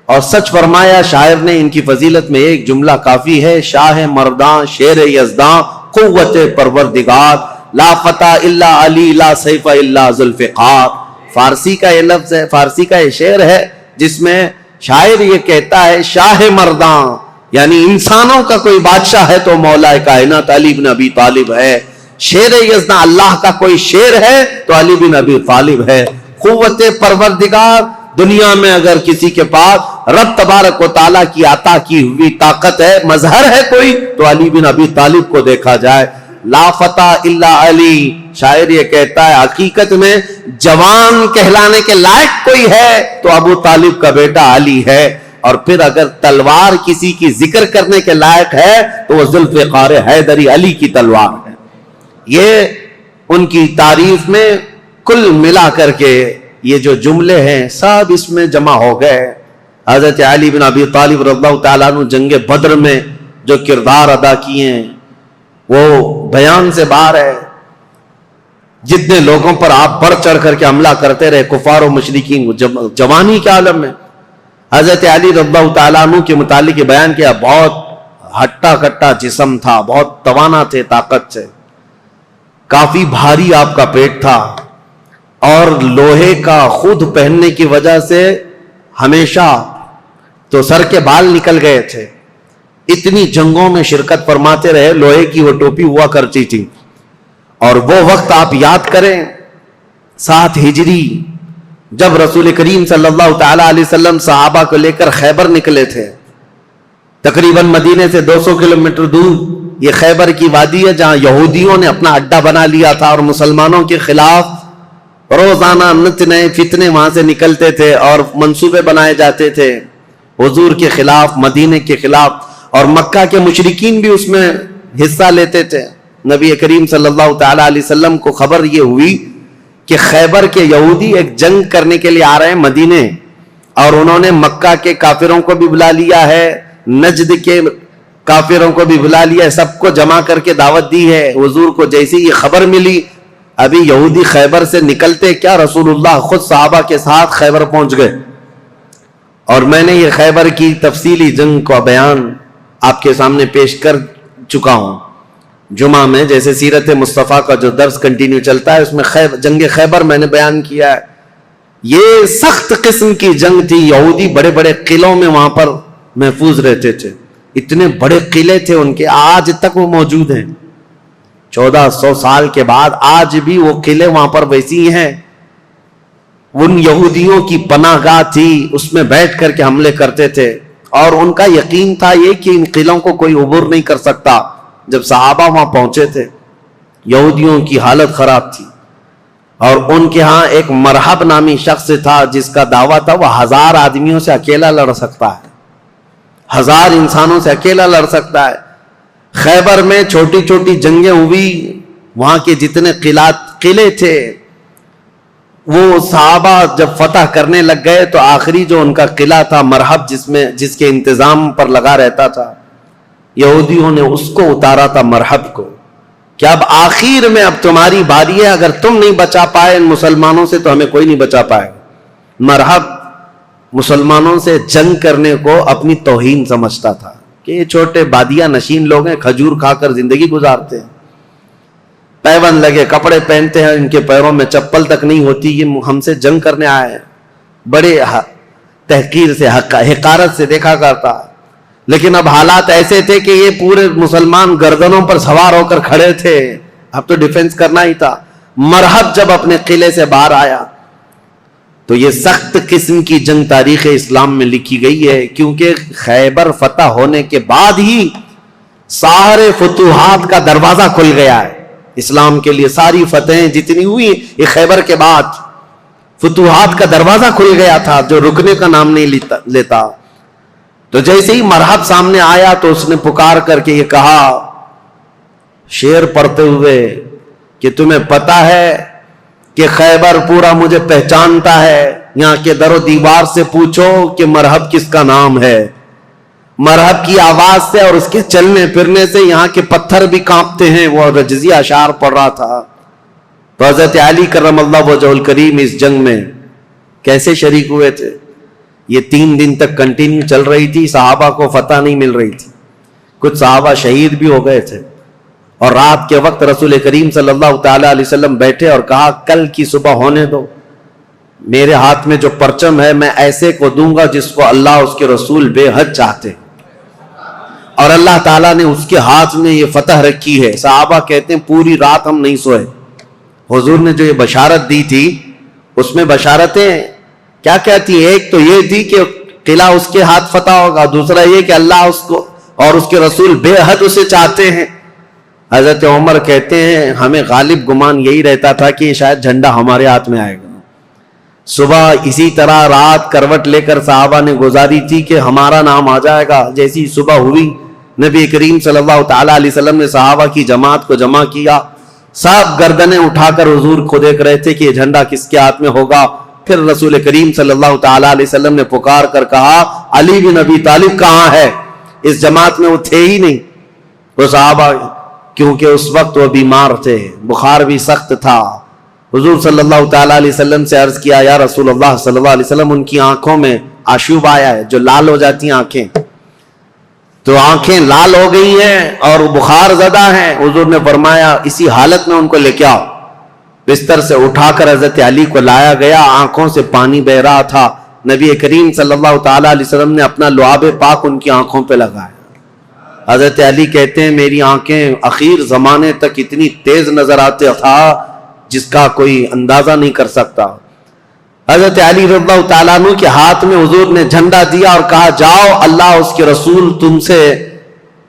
اور سچ فرمایا شاعر نے ان کی فضیلت میں ایک جملہ کافی ہے: شاہ مرداں شیر یزداں قوت پروردگار، لا فتح الا علی لا سیف الا ذوالفقار. فارسی کا یہ لفظ ہے، فارسی کا یہ شعر ہے جس میں شاعر یہ کہتا ہے شاہ مرداں یعنی انسانوں کا کوئی بادشاہ ہے تو مولا کائنات علی بن ابی طالب ہے. شیر یزداں اللہ کا کوئی شیر ہے تو علی بن ابی طالب ہے. قوت پروردگار، دنیا میں اگر کسی کے پاس رب تبارک و تعالیٰ کی عطا کی ہوئی طاقت ہے، مظہر ہے کوئی، تو علی بن ابی طالب کو دیکھا جائے. لا فتح الا علی، شاعر یہ کہتا ہے حقیقت میں جوان کہلانے کے لائق کوئی ہے تو ابو طالب کا بیٹا علی ہے. اور پھر اگر تلوار کسی کی ذکر کرنے کے لائق ہے تو وہ ذوالفقار حیدری علی کی تلوار ہے. یہ ان کی تعریف میں کل ملا کر کے یہ جو جملے ہیں سب اس میں جمع ہو گئے. حضرت علی بن ابی طالب رضی اللہ تعالیٰ عنہ جنگ بدر میں جو کردار ادا کیے ہیں وہ بیان سے باہر ہے. جتنے لوگوں پر آپ بڑھ چڑھ کر کے حملہ کرتے رہے کفار و مشرکین جوانی کے عالم میں، حضرت علی رضی اللہ تعالیٰ عنہ کے متعلق یہ بیان کیا بہت ہٹا کٹا جسم تھا، بہت توانا تھے طاقت سے، کافی بھاری آپ کا پیٹ تھا، اور لوہے کا خود پہننے کی وجہ سے ہمیشہ تو سر کے بال نکل گئے تھے. اتنی جنگوں میں شرکت فرماتے رہے، لوہے کی وہ ٹوپی ہوا کرتی تھی. اور وہ وقت آپ یاد کریں 7 ہجری جب رسول کریم صلی اللہ تعالی علیہ وسلم صحابہ کو لے کر خیبر نکلے تھے. تقریباً مدینے سے 200 کلومیٹر دور یہ خیبر کی وادی ہے جہاں یہودیوں نے اپنا اڈا بنا لیا تھا، اور مسلمانوں کے خلاف روزانہ نت نئے فتنے وہاں سے نکلتے تھے اور منصوبے بنائے جاتے تھے حضور کے خلاف، مدینے کے خلاف، اور مکہ کے مشرکین بھی اس میں حصہ لیتے تھے. نبی کریم صلی اللہ تعالی علیہ وسلم کو خبر یہ ہوئی کہ خیبر کے یہودی ایک جنگ کرنے کے لیے آ رہے ہیں مدینے، اور انہوں نے مکہ کے کافروں کو بھی بلا لیا ہے، نجد کے کافروں کو بھی بلا لیا ہے، سب کو جمع کر کے دعوت دی ہے. حضور کو جیسی یہ خبر ملی، ابھی یہودی خیبر سے نکلتے کیا رسول اللہ خود صحابہ کے ساتھ خیبر پہنچ گئے. اور میں نے یہ خیبر کی تفصیلی جنگ کا بیان آپ کے سامنے پیش کر چکا ہوں جمعہ میں، جیسے سیرت مصطفیٰ کا جو درس کنٹینیو چلتا ہے اس میں جنگ خیبر میں نے بیان کیا ہے. یہ سخت قسم کی جنگ تھی، یہودی بڑے بڑے قلعوں میں وہاں پر محفوظ رہتے تھے. اتنے بڑے قلعے تھے ان کے، آج تک وہ موجود ہیں 1400 سال کے بعد آج بھی وہ قلعے وہاں پر ویسی ہیں. ان یہودیوں کی پناہ گاہ تھی، اس میں بیٹھ کر کے حملے کرتے تھے، اور ان کا یقین تھا یہ کہ ان قلعوں کو کوئی عبور نہیں کر سکتا. جب صحابہ وہاں پہنچے تھے یہودیوں کی حالت خراب تھی، اور ان کے ہاں ایک مرحب نامی شخص تھا جس کا دعویٰ تھا وہ 1000 آدمیوں سے اکیلا لڑ سکتا ہے، 1000 انسانوں سے اکیلا لڑ سکتا ہے. خیبر میں چھوٹی چھوٹی جنگیں ہوئی، وہاں کے جتنے قلعے تھے وہ صحابہ جب فتح کرنے لگ گئے تو آخری جو ان کا قلعہ تھا مرحب، جس کے انتظام پر لگا رہتا تھا، یہودیوں نے اس کو اتارا تھا مرحب کو، کہ اب آخر میں اب تمہاری باری ہے، اگر تم نہیں بچا پائے ان مسلمانوں سے تو ہمیں کوئی نہیں بچا پائے گا. مرحب مسلمانوں سے جنگ کرنے کو اپنی توہین سمجھتا تھا کہ یہ چھوٹے بادیہ نشین لوگ ہیں، کھجور کھا کر زندگی گزارتے ہیں، پیبند لگے کپڑے پہنتے ہیں، ان کے پیروں میں چپل تک نہیں ہوتی، یہ ہم سے جنگ کرنے آئے ہیں. بڑے تحقیر سے حقارت سے دیکھا کرتا. لیکن اب حالات ایسے تھے کہ یہ پورے مسلمان گردنوں پر سوار ہو کر کھڑے تھے، اب تو ڈیفنس کرنا ہی تھا. مرحب جب اپنے قلعے سے باہر آیا تو یہ سخت قسم کی جنگ تاریخ اسلام میں لکھی گئی ہے، کیونکہ خیبر فتح ہونے کے بعد ہی سارے فتوحات کا دروازہ کھل گیا ہے اسلام کے لیے. ساری فتحیں جتنی ہوئی یہ خیبر کے بعد فتوحات کا دروازہ کھل گیا تھا جو رکنے کا نام نہیں لیتا. تو جیسے ہی مرحب سامنے آیا تو اس نے پکار کر کے یہ کہا شعر پڑھتے ہوئے کہ تمہیں پتا ہے کہ خیبر پورا مجھے پہچانتا ہے، یہاں کے در و دیوار سے پوچھو کہ مرحب کس کا نام ہے. مرحب کی آواز سے اور اس کے چلنے پھرنے سے یہاں کے پتھر بھی کانپتے ہیں. وہ رجزی اشعار پڑھ رہا تھا. تو حضرت علی کرم اللہ وجہہ الکریم اس جنگ میں کیسے شریک ہوئے تھے؟ یہ 3 دن تک کنٹینیو چل رہی تھی، صحابہ کو فتح نہیں مل رہی تھی، کچھ صحابہ شہید بھی ہو گئے تھے. اور رات کے وقت رسول کریم صلی اللہ تعالی علیہ وسلم بیٹھے اور کہا کل کی صبح ہونے دو، میرے ہاتھ میں جو پرچم ہے میں ایسے کو دوں گا جس کو اللہ اس کے رسول بے حد چاہتے، اور اللہ تعالیٰ نے اس کے ہاتھ میں یہ فتح رکھی ہے. صحابہ کہتے ہیں پوری رات ہم نہیں سوئے. حضور نے جو یہ بشارت دی تھی اس میں بشارتیں کیا کہتی؟ ایک تو یہ تھی کہ قلعہ اس کے ہاتھ فتح ہوگا، دوسرا یہ کہ اللہ اس کو اور اس کے رسول بے حد اسے چاہتے ہیں. حضرت عمر کہتے ہیں ہمیں غالب گمان یہی رہتا تھا کہ شاید جھنڈا ہمارے ہاتھ میں آئے گا. صبح اسی طرح رات کروٹ لے کر صحابہ نے گزاری تھی کہ ہمارا نام آ جائے گا. جیسی صبح ہوئی نبی کریم صلی اللہ تعالی علیہ وسلم نے صحابہ کی جماعت کو جمع کیا، سب گردنیں اٹھا کر حضور کو دیکھ رہے تھے کہ یہ جھنڈا کس کے ہاتھ میں ہوگا. پھر رسول کریم صلی اللہ تعالی علیہ وسلم نے پکار کر کہا علی بن ابی طالب کہاں ہے؟ اس جماعت میں وہ تھے ہی نہیں. وہ صحابہ کیونکہ اس وقت وہ بیمار تھے، بخار بھی سخت تھا. حضور صلی اللہ تعالی علیہ وسلم سے عرض کیا یا رسول اللہ صلی اللہ علیہ وسلم ان کی آنکھوں میں آشوب آیا ہے، جو لال ہو جاتی ہیں آنکھیں، تو آنکھیں لال ہو گئی ہیں اور بخار زدہ ہیں. حضور نے فرمایا اسی حالت میں ان کو لے کے آؤ. بستر سے اٹھا کر حضرت علی کو لایا گیا، آنکھوں سے پانی بہ رہا تھا. نبی کریم صلی اللہ تعالی علیہ وسلم نے اپنا لعاب پاک ان کی آنکھوں پہ لگایا. حضرت علی کہتے ہیں میری آنکھیں اخیر زمانے تک اتنی تیز نظر آتے تھا جس کا کوئی اندازہ نہیں کر سکتا. حضرت علی رضی اللہ تعالیٰ عنہ کے ہاتھ میں حضور نے جھنڈا دیا اور کہا جاؤ اللہ اس کے رسول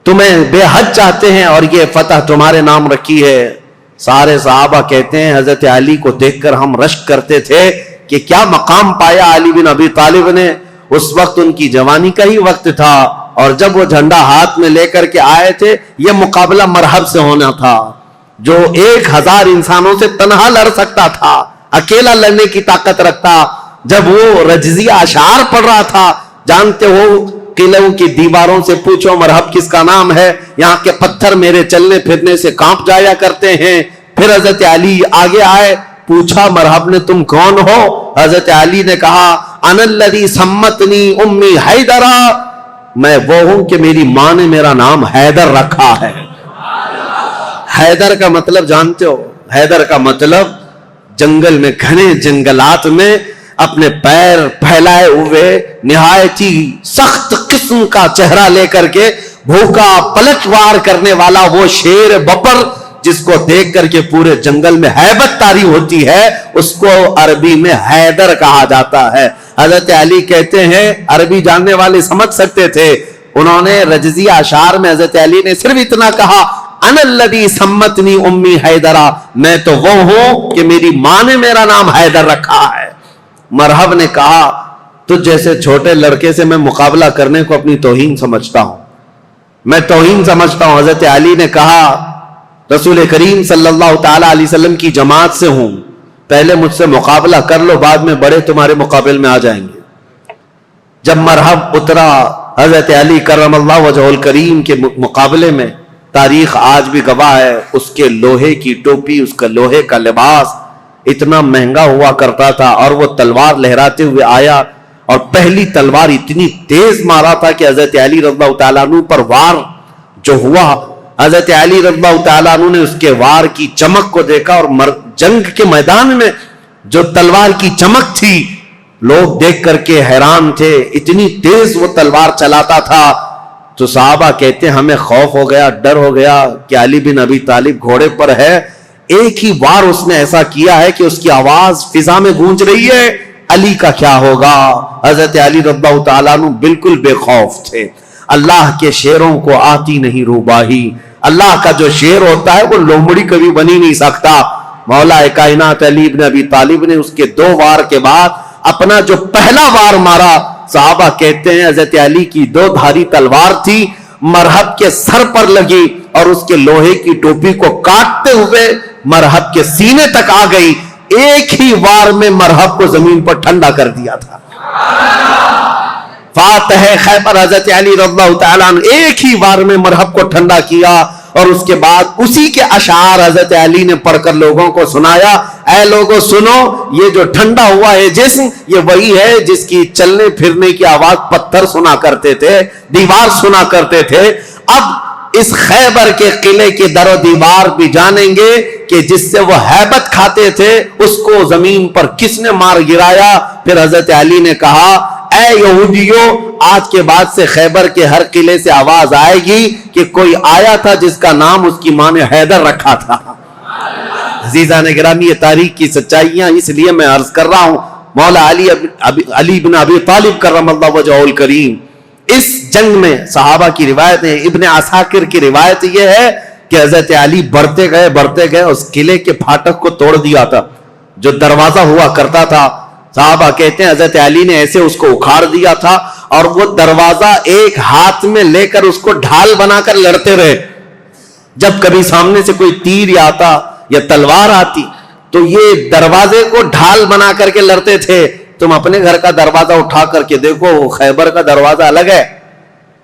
تمہیں بے حد چاہتے ہیں اور یہ فتح تمہارے نام رکھی ہے. سارے صحابہ کہتے ہیں حضرت علی کو دیکھ کر ہم رشک کرتے تھے کہ کیا مقام پایا علی بن ابی طالب نے. اس وقت ان کی جوانی کا ہی وقت تھا اور جب وہ جھنڈا ہاتھ میں لے کر کے آئے تھے یہ مقابلہ مرحب سے ہونا تھا جو 1000 انسانوں سے تنہا لڑ سکتا تھا، اکیلا لڑنے کی طاقت رکھتا. جب وہ رجزیہ اشعار پڑھ رہا تھا، جانتے ہو قلعوں کی دیواروں سے پوچھو مرحب کس کا نام ہے، یہاں کے پتھر میرے چلنے پھرنے سے کانپ جایا کرتے ہیں. پھر حضرت علی آگے آئے، پوچھا مرحب نے تم کون ہو؟ حضرت علی نے کہا انا الذی سمتنی امی حیدرا، میں وہ ہوں کہ میری ماں نے میرا نام حیدر رکھا ہے. حیدر کا مطلب جانتے ہو؟ حیدر کا مطلب جنگل میں، گھنے جنگلات میں اپنے پیر پھیلائے ہوئے نہایت ہی سخت قسم کا چہرہ لے کر کے بھوکا پلٹ وار کرنے والا وہ شیر بپر جس کو دیکھ کر کے پورے جنگل میں ہیبت طاری ہوتی ہے، اس کو عربی میں حیدر کہا جاتا ہے۔ حضرت علی کہتے ہیں، عربی جاننے والے سمجھ سکتے تھے، انہوں نے رجزی اشعار میں حضرت علی نے صرف اتنا کہا، انا الذی سمتنی امی حیدرہ، میں تو وہ ہوں کہ میری ماں نے میرا نام حیدر رکھا ہے۔ مرحب نے کہا، تو جیسے چھوٹے لڑکے سے میں مقابلہ کرنے کو اپنی توہین سمجھتا ہوں، میں توہین سمجھتا ہوں۔ حضرت علی نے کہا، رسول کریم صلی اللہ تعالی علیہ وسلم کی جماعت سے ہوں، پہلے مجھ سے مقابلہ کر لو، بعد میں بڑے تمہارے مقابل میں آ جائیں گے۔ جب مرحب اترا حضرت علی کرم اللہ وجہ الکریم کے مقابلے میں، تاریخ آج بھی گواہ ہے، اس کے لوہے کی ٹوپی، اس کا لوہے کا لباس اتنا مہنگا ہوا کرتا تھا، اور وہ تلوار لہراتے ہوئے آیا، اور پہلی تلوار اتنی تیز مارا تھا کہ حضرت علی رضی اللہ تعالیٰ عنہ پر وار جو ہوا، حضرت علی رضی اللہ تعالیٰ عنہ نے اس کے وار کی چمک کو دیکھا، اور جنگ کے میدان میں جو تلوار کی چمک تھی، لوگ دیکھ کر کے حیران تھے، اتنی تیز وہ تلوار چلاتا تھا۔ تو صحابہ کہتے ہیں ہمیں خوف ہو گیا، ڈر ہو گیا کہ علی بن ابی طالب گھوڑے پر ہے، ایک ہی وار اس نے ایسا کیا ہے کہ اس کی آواز فضا میں گونج رہی ہے، علی کا کیا ہوگا؟ حضرت علی رضی اللہ تعالیٰ عنہ بالکل بے خوف تھے۔ اللہ کے شیروں کو آتی نہیں روباہی، اللہ کا جو شیر ہوتا ہے وہ لومڑی کبھی بنی نہیں سکتا۔ مولا کائنات علی بن ابی طالب نے اس کے 2 وار کے بعد اپنا جو پہلا وار مارا، صحابہ کہتے ہیں حضرت علی کی 2 دھاری تلوار تھی، مرحب کے سر پر لگی اور اس کے لوہے کی ٹوپی کو کاٹتے ہوئے مرحب کے سینے تک آ گئی، ایک ہی وار میں مرحب کو زمین پر ٹھنڈا کر دیا تھا۔ فاتح خیبر حضرت علی رضی اللہ تعالیٰ عنہ ایک ہی وار میں مرحب کو ٹھنڈا کیا، اور اس کے بعد اسی کے اشعار حضرت علی نے پڑھ کر لوگوں کو سنایا، اے لوگوں سنو، یہ جو ٹھنڈا ہوا ہے جسم، یہ وہی ہے جس کی چلنے پھرنے کی آواز پتھر سنا کرتے تھے، دیوار سنا کرتے تھے۔ اب اس خیبر کے قلعے کی در و دیوار بھی جانیں گے کہ جس سے وہ ہیبت کھاتے تھے، اس کو زمین پر کس نے مار گرایا۔ پھر حضرت علی نے کہا، اے یہودیوں، آج کے بعد سے خیبر کے ہر قلعے سے آواز آئے گی کہ کوئی آیا تھا جس کا نام اس کی ماں نے حیدر رکھا تھا۔ عزیزان گرامی، یہ تاریخ کی سچائیاں اس لیے میں عرض کر رہا ہوں۔ مولا علی بن ابی طالب کرم اللہ وجہ الکریم، اس جنگ میں صحابہ کی روایت ہے، ابن عساکر کی روایت یہ ہے کہ حضرت علی بڑھتے گئے اس قلعے کے پھاٹک کو توڑ دیا تھا، جو دروازہ ہوا کرتا تھا۔ صحابہ کہتے ہیں حضرت علی نے ایسے اس کو اکھاڑ دیا تھا، اور وہ دروازہ ایک ہاتھ میں لے کر اس کو ڈھال بنا کر لڑتے رہے۔ جب کبھی سامنے سے کوئی تیر آتا یا تلوار آتی تو یہ دروازے کو ڈھال بنا کر کے لڑتے تھے۔ تم اپنے گھر کا دروازہ اٹھا کر کے دیکھو، خیبر کا دروازہ الگ ہے،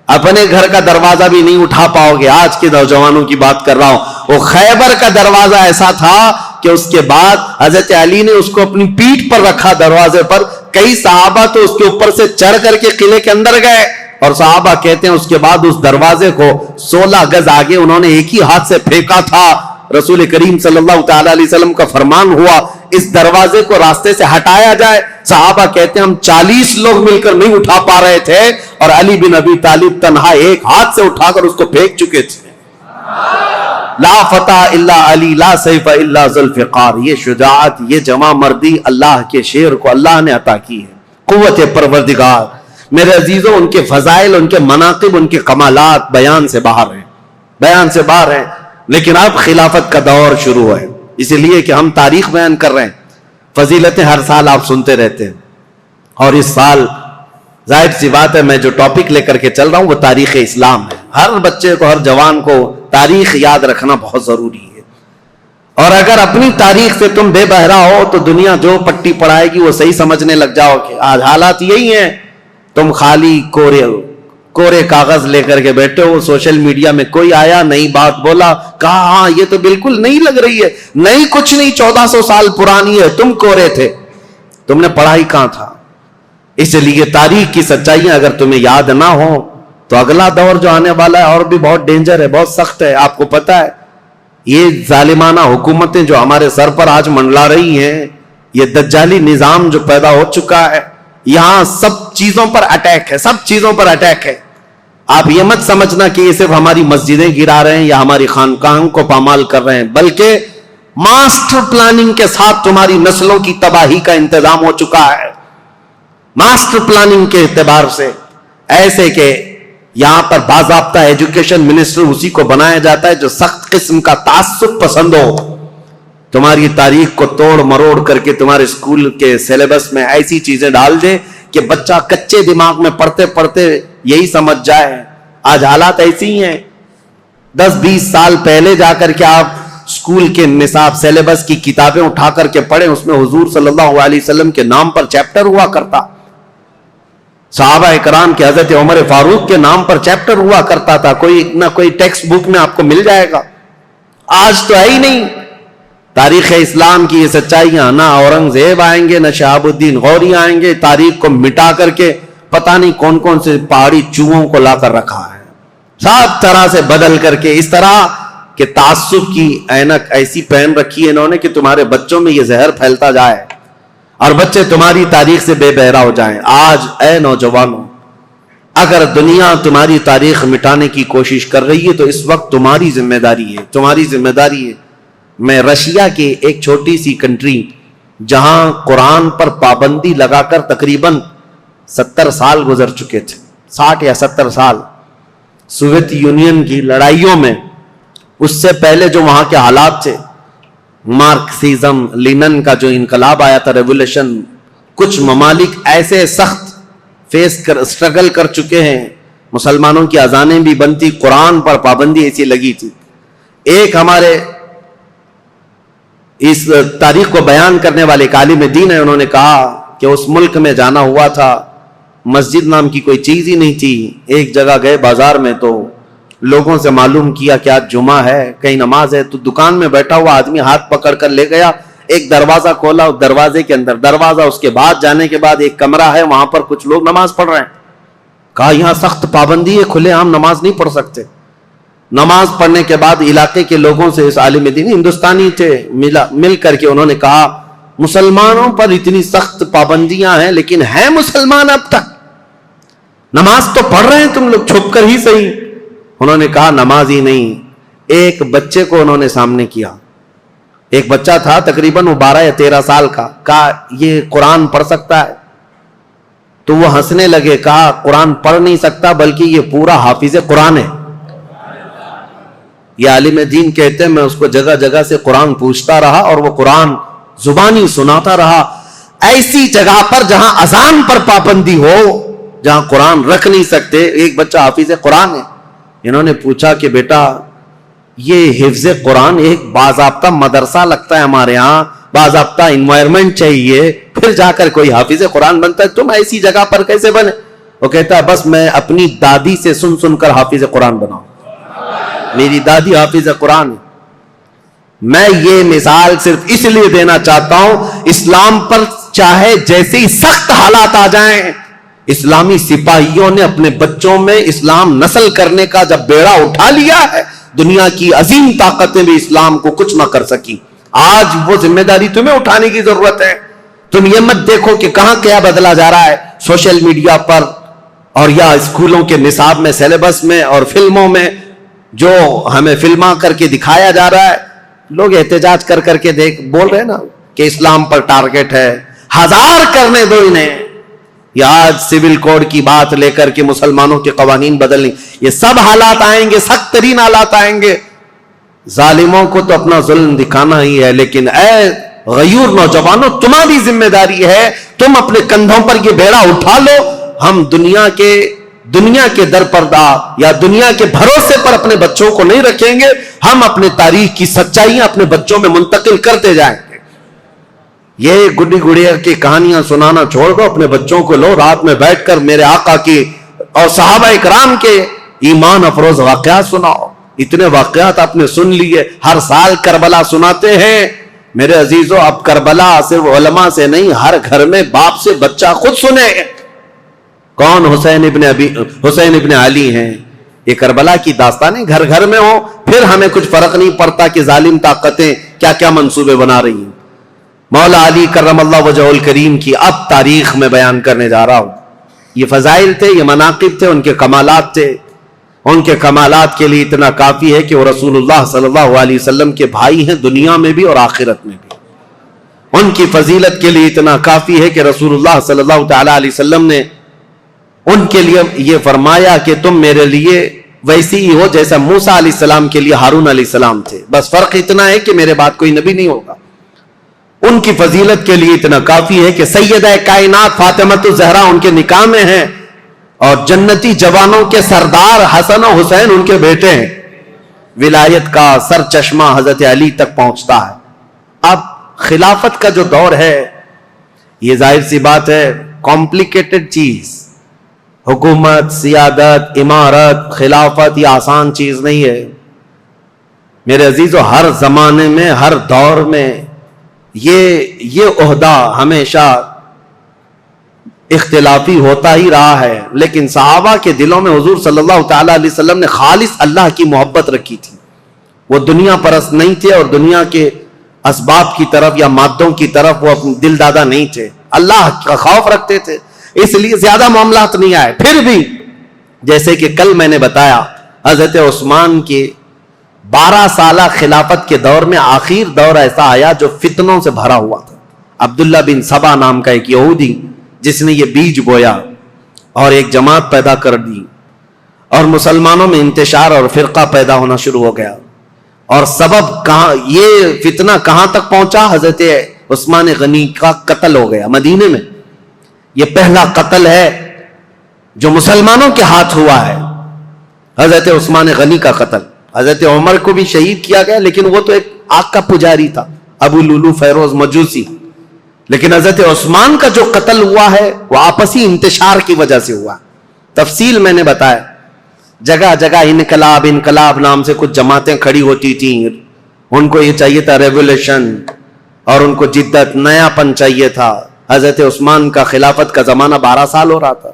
اپنے گھر کا دروازہ بھی نہیں اٹھا پاؤ گے۔ آج کے نوجوانوں کی بات کر رہا ہوں، وہ خیبر کا دروازہ ایسا تھا کہ اس کے بعد حضرت علی نے اس کو اپنی پیٹھ پر رکھا دروازے پر، کئی صحابہ تو اس کے اوپر سے چڑھ کر کے قلعے کے اندر گئے، اور صحابہ کہتے ہیں اس کے بعد اس دروازے کو 16 گز آگے انہوں نے ایک ہی ہاتھ سے پھینکا تھا۔ رسول کریم صلی اللہ تعالی علیہ وسلم کا فرمان ہوا اس دروازے کو راستے سے ہٹایا جائے۔ صحابہ کہتے ہیں ہم 40 لوگ مل کر نہیں اٹھا پا رہے تھے، اور علی بن ابی طالب تنہا ایک ہاتھ سے اٹھا کر اس کو پھینک چکے تھے۔ لا فتح الا علی، لا سیف الا ذوالفقار، یہ شجاعت، یہ جمع مردی اللہ کے شیر کو اللہ نے عطا کی ہے۔ قوت پروردگار، میرے عزیزوں، ان کے فضائل، ان کے مناقب، ان کے کمالات بیان سے باہر ہیں، لیکن اب خلافت کا دور شروع ہے، اسی لیے کہ ہم تاریخ بیان کر رہے ہیں، فضیلتیں ہر سال آپ سنتے رہتے ہیں، اور اس سال ظاہر سی بات ہے میں جو ٹاپک لے کر کے چل رہا ہوں وہ تاریخ اسلام ہے۔ ہر بچے کو، ہر جوان کو تاریخ یاد رکھنا بہت ضروری ہے، اور اگر اپنی تاریخ سے تم بے بہرا ہو تو دنیا جو پٹی پڑھائے گی وہ صحیح سمجھنے لگ جاؤ کہ آج حالات یہی ہیں، تم خالی کورے کاغذ لے کر کے بیٹھے ہو، سوشل میڈیا میں کوئی آیا نئی بات بولا، کہا ہاں یہ تو بالکل نہیں لگ رہی ہے، نہیں کچھ نہیں، 1400 سال پرانی ہے، تم کورے تھے، تم نے پڑھائی کہاں تھا؟ اس لیے تاریخ کی سچائیاں اگر تمہیں یاد نہ ہو تو اگلا دور جو آنے والا ہے اور بھی بہت ڈینجر ہے، بہت سخت ہے۔ آپ کو پتا ہے یہ ظالمانہ حکومتیں جو ہمارے سر پر آج منڈلا رہی ہیں، یہ دجالی نظام جو پیدا ہو چکا ہے، یہاں سب چیزوں پر اٹیک ہے، سب چیزوں پر اٹیک ہے، آپ یہ مت سمجھنا کہ یہ صرف ہماری مسجدیں گرا رہے ہیں یا ہماری خانقاہوں کو پامال کر رہے ہیں، بلکہ ماسٹر پلاننگ کے ساتھ تمہاری نسلوں کی تباہی کا انتظام ہو چکا ہے، ماسٹر پلاننگ کے اعتبار سے، ایسے کہ یہاں پر باضابطہ ایجوکیشن منسٹر اسی کو بنایا جاتا ہے جو سخت قسم کا تعصب پسند ہو، تمہاری تاریخ کو توڑ مروڑ کر کے تمہارے اسکول کے سلیبس میں ایسی چیزیں ڈال دے کہ بچہ کچے دماغ میں پڑھتے پڑھتے یہی سمجھ جائے۔ آج حالات ایسی ہی ہیں، 10-20 سال پہلے جا کر کے آپ اسکول کے نصاب سلیبس کی کتابیں اٹھا کر کے پڑھیں، اس میں حضور صلی اللہ علیہ وسلم کے نام پر چیپٹر ہوا کرتا، صحابہ اکرام کے حضرت عمر فاروق کے نام پر چیپٹر ہوا کرتا تھا، کوئی نہ کوئی ٹیکسٹ بک میں آپ کو مل جائے گا۔ آج تو ہے ہی نہیں۔ تاریخ اسلام کی یہ سچائیاں، نہ اورنگزیب آئیں گے، نہ شہاب الدین غوری آئیں گے، تاریخ کو مٹا کر کے پتہ نہیں کون کون سے پہاڑی چوہوں کو لا کر رکھا ہے، سب طرح سے بدل کر کے، اس طرح کہ تعصب کی اینک ایسی پہن رکھی ہے انہوں نے کہ تمہارے بچوں میں یہ زہر پھیلتا جائے اور بچے تمہاری تاریخ سے بے بہرا ہو جائیں۔ آج اے نوجوانوں، اگر دنیا تمہاری تاریخ مٹانے کی کوشش کر رہی ہے تو اس وقت تمہاری ذمہ داری ہے، تمہاری ذمہ داری ہے۔ میں رشیا کی ایک چھوٹی سی کنٹری جہاں قرآن پر پابندی لگا کر تقریباً 70 سال گزر چکے تھے، 60 یا 70 سال، سوویت یونین کی لڑائیوں میں، اس سے پہلے جو وہاں کے حالات تھے، مارکسزم لینن کا جو انقلاب آیا تھا، ریولوشن، کچھ ممالک ایسے سخت اسٹرگل کر چکے ہیں، مسلمانوں کی اذانیں بھی بنتی، قرآن پر پابندی ایسی لگی تھی۔ ایک ہمارے اس تاریخ کو بیان کرنے والے ایک عالم دین ہے، انہوں نے کہا کہ اس ملک میں جانا ہوا تھا، مسجد نام کی کوئی چیز ہی نہیں تھی، ایک جگہ گئے بازار میں تو لوگوں سے معلوم کیا کہ آج جمعہ ہے، کہیں نماز ہے، تو دکان میں بیٹھا ہوا آدمی ہاتھ پکڑ کر لے گیا، ایک دروازہ کھولا، اس دروازے کے اندر دروازہ، اس کے بعد جانے کے بعد ایک کمرہ ہے، وہاں پر کچھ لوگ نماز پڑھ رہے ہیں۔ کہا یہاں سخت پابندی ہے، کھلے عام نماز نہیں پڑھ سکتے۔ نماز پڑھنے کے بعد علاقے کے لوگوں سے، اس عالم دین ہندوستانی تھے، مل کر کے انہوں نے کہا مسلمانوں پر اتنی سخت پابندیاں ہیں لیکن ہیں مسلمان اب تک، نماز تو پڑھ رہے ہیں تم لوگ چھپ کر ہی صحیح۔ انہوں نے کہا نماز ہی نہیں۔ ایک بچے کو انہوں نے سامنے کیا، ایک بچہ تھا تقریباً وہ 12 یا 13 سال کا، کہا یہ قرآن پڑھ سکتا ہے؟ تو وہ ہنسنے لگے، کہا قرآن پڑھ نہیں سکتا بلکہ یہ پورا حافظ قرآن ہے۔ یہ عالم دین کہتے ہیں میں اس کو جگہ جگہ سے قرآن پوچھتا رہا اور وہ قرآن زبانی سناتا رہا۔ ایسی جگہ پر جہاں اذان پر پابندی ہو، جہاں قرآن رکھ نہیں سکتے، ایک بچہ حافظ قرآن ہے۔ انہوں نے پوچھا کہ بیٹا یہ حفظ قرآن ایک باضابطہ مدرسہ لگتا ہے ہمارے ہاں، باضابطہ انوائرمنٹ چاہیے، پھر جا کر کوئی حافظ قرآن بنتا ہے، تم ایسی جگہ پر کیسے بنے؟ وہ کہتا ہے بس میں اپنی دادی سے سن سن کر حافظ قرآن بناؤں، میری دادی حافظ قرآن ہے۔ میں یہ مثال صرف اس لیے دینا چاہتا ہوں، اسلام پر چاہے جیسے ہی سخت حالات آ جائیں، اسلامی سپاہیوں نے اپنے بچوں میں اسلام نسل کرنے کا جب بیڑا اٹھا لیا ہے، دنیا کی عظیم طاقتیں بھی اسلام کو کچھ نہ کر سکی۔ آج وہ ذمہ داری تمہیں اٹھانے کی ضرورت ہے۔ تم یہ مت دیکھو کہ کہاں کیا بدلا جا رہا ہے سوشل میڈیا پر اور یا اسکولوں کے نصاب میں، سلیبس میں اور فلموں میں، جو ہمیں فلما کر کے دکھایا جا رہا ہے۔ لوگ احتجاج کر کر کے بول رہے ہیں نا کہ اسلام پر ٹارگٹ ہے، ہزار کرنے دو انہیں۔ یہ آج سول کوڈ کی بات لے کر کے مسلمانوں کے قوانین بدلنے، یہ سب حالات آئیں گے، سخت ترین حالات آئیں گے۔ ظالموں کو تو اپنا ظلم دکھانا ہی ہے، لیکن اے غیور نوجوانوں، تمہاری ذمہ داری ہے، تم اپنے کندھوں پر یہ بیڑا اٹھا لو۔ ہم دنیا کے درپردہ یا دنیا کے بھروسے پر اپنے بچوں کو نہیں رکھیں گے، ہم اپنے تاریخ کی سچائیاں اپنے بچوں میں منتقل کرتے جائیں گے۔ یہ گڈی گڑیا کی کہانیاں سنانا چھوڑ دو، اپنے بچوں کو لو، رات میں بیٹھ کر میرے آقا کی اور صحابہ اکرام کے ایمان افروز واقعات سناؤ۔ اتنے واقعات آپ نے سن لیے، ہر سال کربلا سناتے ہیں۔ میرے عزیزوں، اب کربلا صرف علماء سے نہیں، ہر گھر میں باپ سے بچہ خود سنے۔ کون؟ حسین ابن علی ہیں۔ یہ کربلا کی داستانیں گھر گھر میں ہو، پھر ہمیں کچھ فرق نہیں پڑتا کہ ظالم طاقتیں کیا کیا منصوبے بنا رہی ہیں۔ مولا علی کرم اللہ وجہہ الکریم کی اب تاریخ میں بیان کرنے جا رہا ہوں۔ یہ فضائل تھے، یہ مناقب تھے، ان کے کمالات تھے۔ ان کے کمالات کے لیے اتنا کافی ہے کہ وہ رسول اللہ صلی اللہ علیہ وسلم کے بھائی ہیں، دنیا میں بھی اور آخرت میں بھی۔ ان کی فضیلت کے لیے اتنا کافی ہے کہ رسول اللہ صلی اللہ تعالی علیہ وسلم نے ان کے لیے یہ فرمایا کہ تم میرے لیے ویسی ہی ہو جیسا موسیٰ علیہ السلام کے لیے ہارون علیہ السلام تھے، بس فرق اتنا ہے کہ میرے بعد کوئی نبی نہیں ہوگا۔ ان کی فضیلت کے لیے اتنا کافی ہے کہ سیدہ کائنات فاطمۃ الزہرا ان کے نکاح میں ہیں، اور جنتی جوانوں کے سردار حسن و حسین ان کے بیٹے ہیں۔ ولایت کا سر چشمہ حضرت علی تک پہنچتا ہے۔ اب خلافت کا جو دور ہے، یہ ظاہر سی بات ہے کمپلیکیٹڈ چیز، حکومت، سیادت، امارت، خلافت یہ آسان چیز نہیں ہے میرے عزیزو۔ ہر زمانے میں، ہر دور میں یہ عہدہ ہمیشہ اختلافی ہوتا ہی رہا ہے، لیکن صحابہ کے دلوں میں حضور صلی اللہ تعالی علیہ وسلم نے خالص اللہ کی محبت رکھی تھی۔ وہ دنیا پرست نہیں تھے اور دنیا کے اسباب کی طرف یا مادوں کی طرف وہ اپنے دل دادا نہیں تھے، اللہ کا خوف رکھتے تھے، اس لیے زیادہ معاملات نہیں آئے۔ پھر بھی جیسے کہ کل میں نے بتایا، حضرت عثمان کے 12 سالہ خلافت کے دور میں آخر دور ایسا آیا جو فتنوں سے بھرا ہوا تھا۔ عبداللہ بن سبا نام کا ایک یہودی جس نے یہ بیج بویا اور ایک جماعت پیدا کر دی، اور مسلمانوں میں انتشار اور فرقہ پیدا ہونا شروع ہو گیا۔ اور سبب کہاں، یہ فتنہ کہاں تک پہنچا؟ حضرت عثمان غنی کا قتل ہو گیا مدینے میں۔ یہ پہلا قتل ہے جو مسلمانوں کے ہاتھ ہوا ہے، حضرت عثمان غنی کا قتل۔ حضرت عمر کو بھی شہید کیا گیا، لیکن وہ تو ایک آگ کا پجاری تھا، ابو لولو فیروز مجوسی۔ لیکن حضرت عثمان کا جو قتل ہوا ہے وہ آپسی انتشار کی وجہ سے ہوا۔ تفصیل میں نے بتایا، جگہ جگہ انقلاب نام سے کچھ جماعتیں کھڑی ہوتی تھیں، ان کو یہ چاہیے تھا ریولیوشن، اور ان کو جدت، نیا پن چاہیے تھا۔ حضرت عثمان کا خلافت کا زمانہ 12 سال ہو رہا تھا،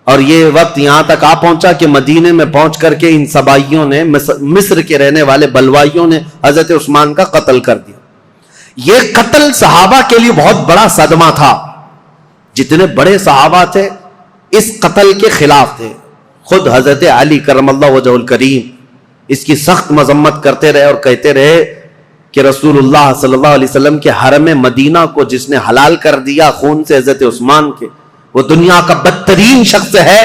اور یہ وقت یہاں تک آ پہنچا کہ مدینے میں پہنچ کر کے ان سبائیوں نے، مصر کے رہنے والے بلوائیوں نے حضرت عثمان کا قتل کر دیا۔ یہ قتل صحابہ کے لیے بہت بڑا صدمہ تھا۔ جتنے بڑے صحابہ تھے اس قتل کے خلاف تھے۔ خود حضرت علی کرم اللہ وجہ الکریم اس کی سخت مذمت کرتے رہے اور کہتے رہے کہ رسول اللہ صلی اللہ علیہ وسلم کے حرم مدینہ کو جس نے حلال کر دیا خون سے حضرت عثمان کے، وہ دنیا کا بدترین شخص ہے۔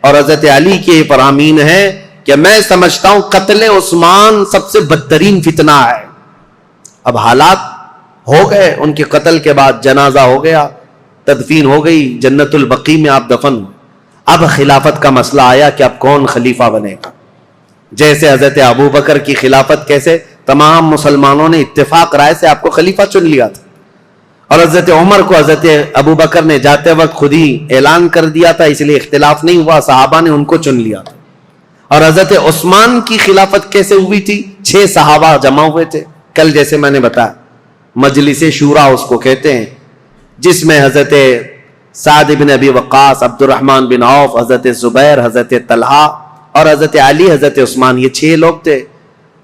اور حضرت علی کے فرامین ہے کہ میں سمجھتا ہوں قتل عثمان سب سے بدترین فتنہ ہے۔ اب حالات ہو گئے، ان کے قتل کے بعد جنازہ ہو گیا، تدفین ہو گئی، جنت البقیع میں آپ دفن ہوئے۔ اب خلافت کا مسئلہ آیا کہ اب کون خلیفہ بنے گا۔ جیسے حضرت ابو بکر کی خلافت، کیسے تمام مسلمانوں نے اتفاق رائے سے آپ کو خلیفہ چن لیا تھا، اور حضرت عمر کو حضرت ابو بکر نے جاتے وقت خود ہی اعلان کر دیا تھا، اس لیے اختلاف نہیں ہوا، صحابہ نے ان کو چن لیا تھا۔ اور حضرت عثمان کی خلافت کیسے ہوئی تھی؟ 6 صحابہ جمع ہوئے تھے، کل جیسے میں نے بتایا، مجلس شورا اس کو کہتے ہیں، جس میں حضرت سعد بن ابی وقاص، عبد الرحمن بن عوف، حضرت زبیر، حضرت طلحہ اور حضرت علی، حضرت عثمان، یہ 6 لوگ تھے۔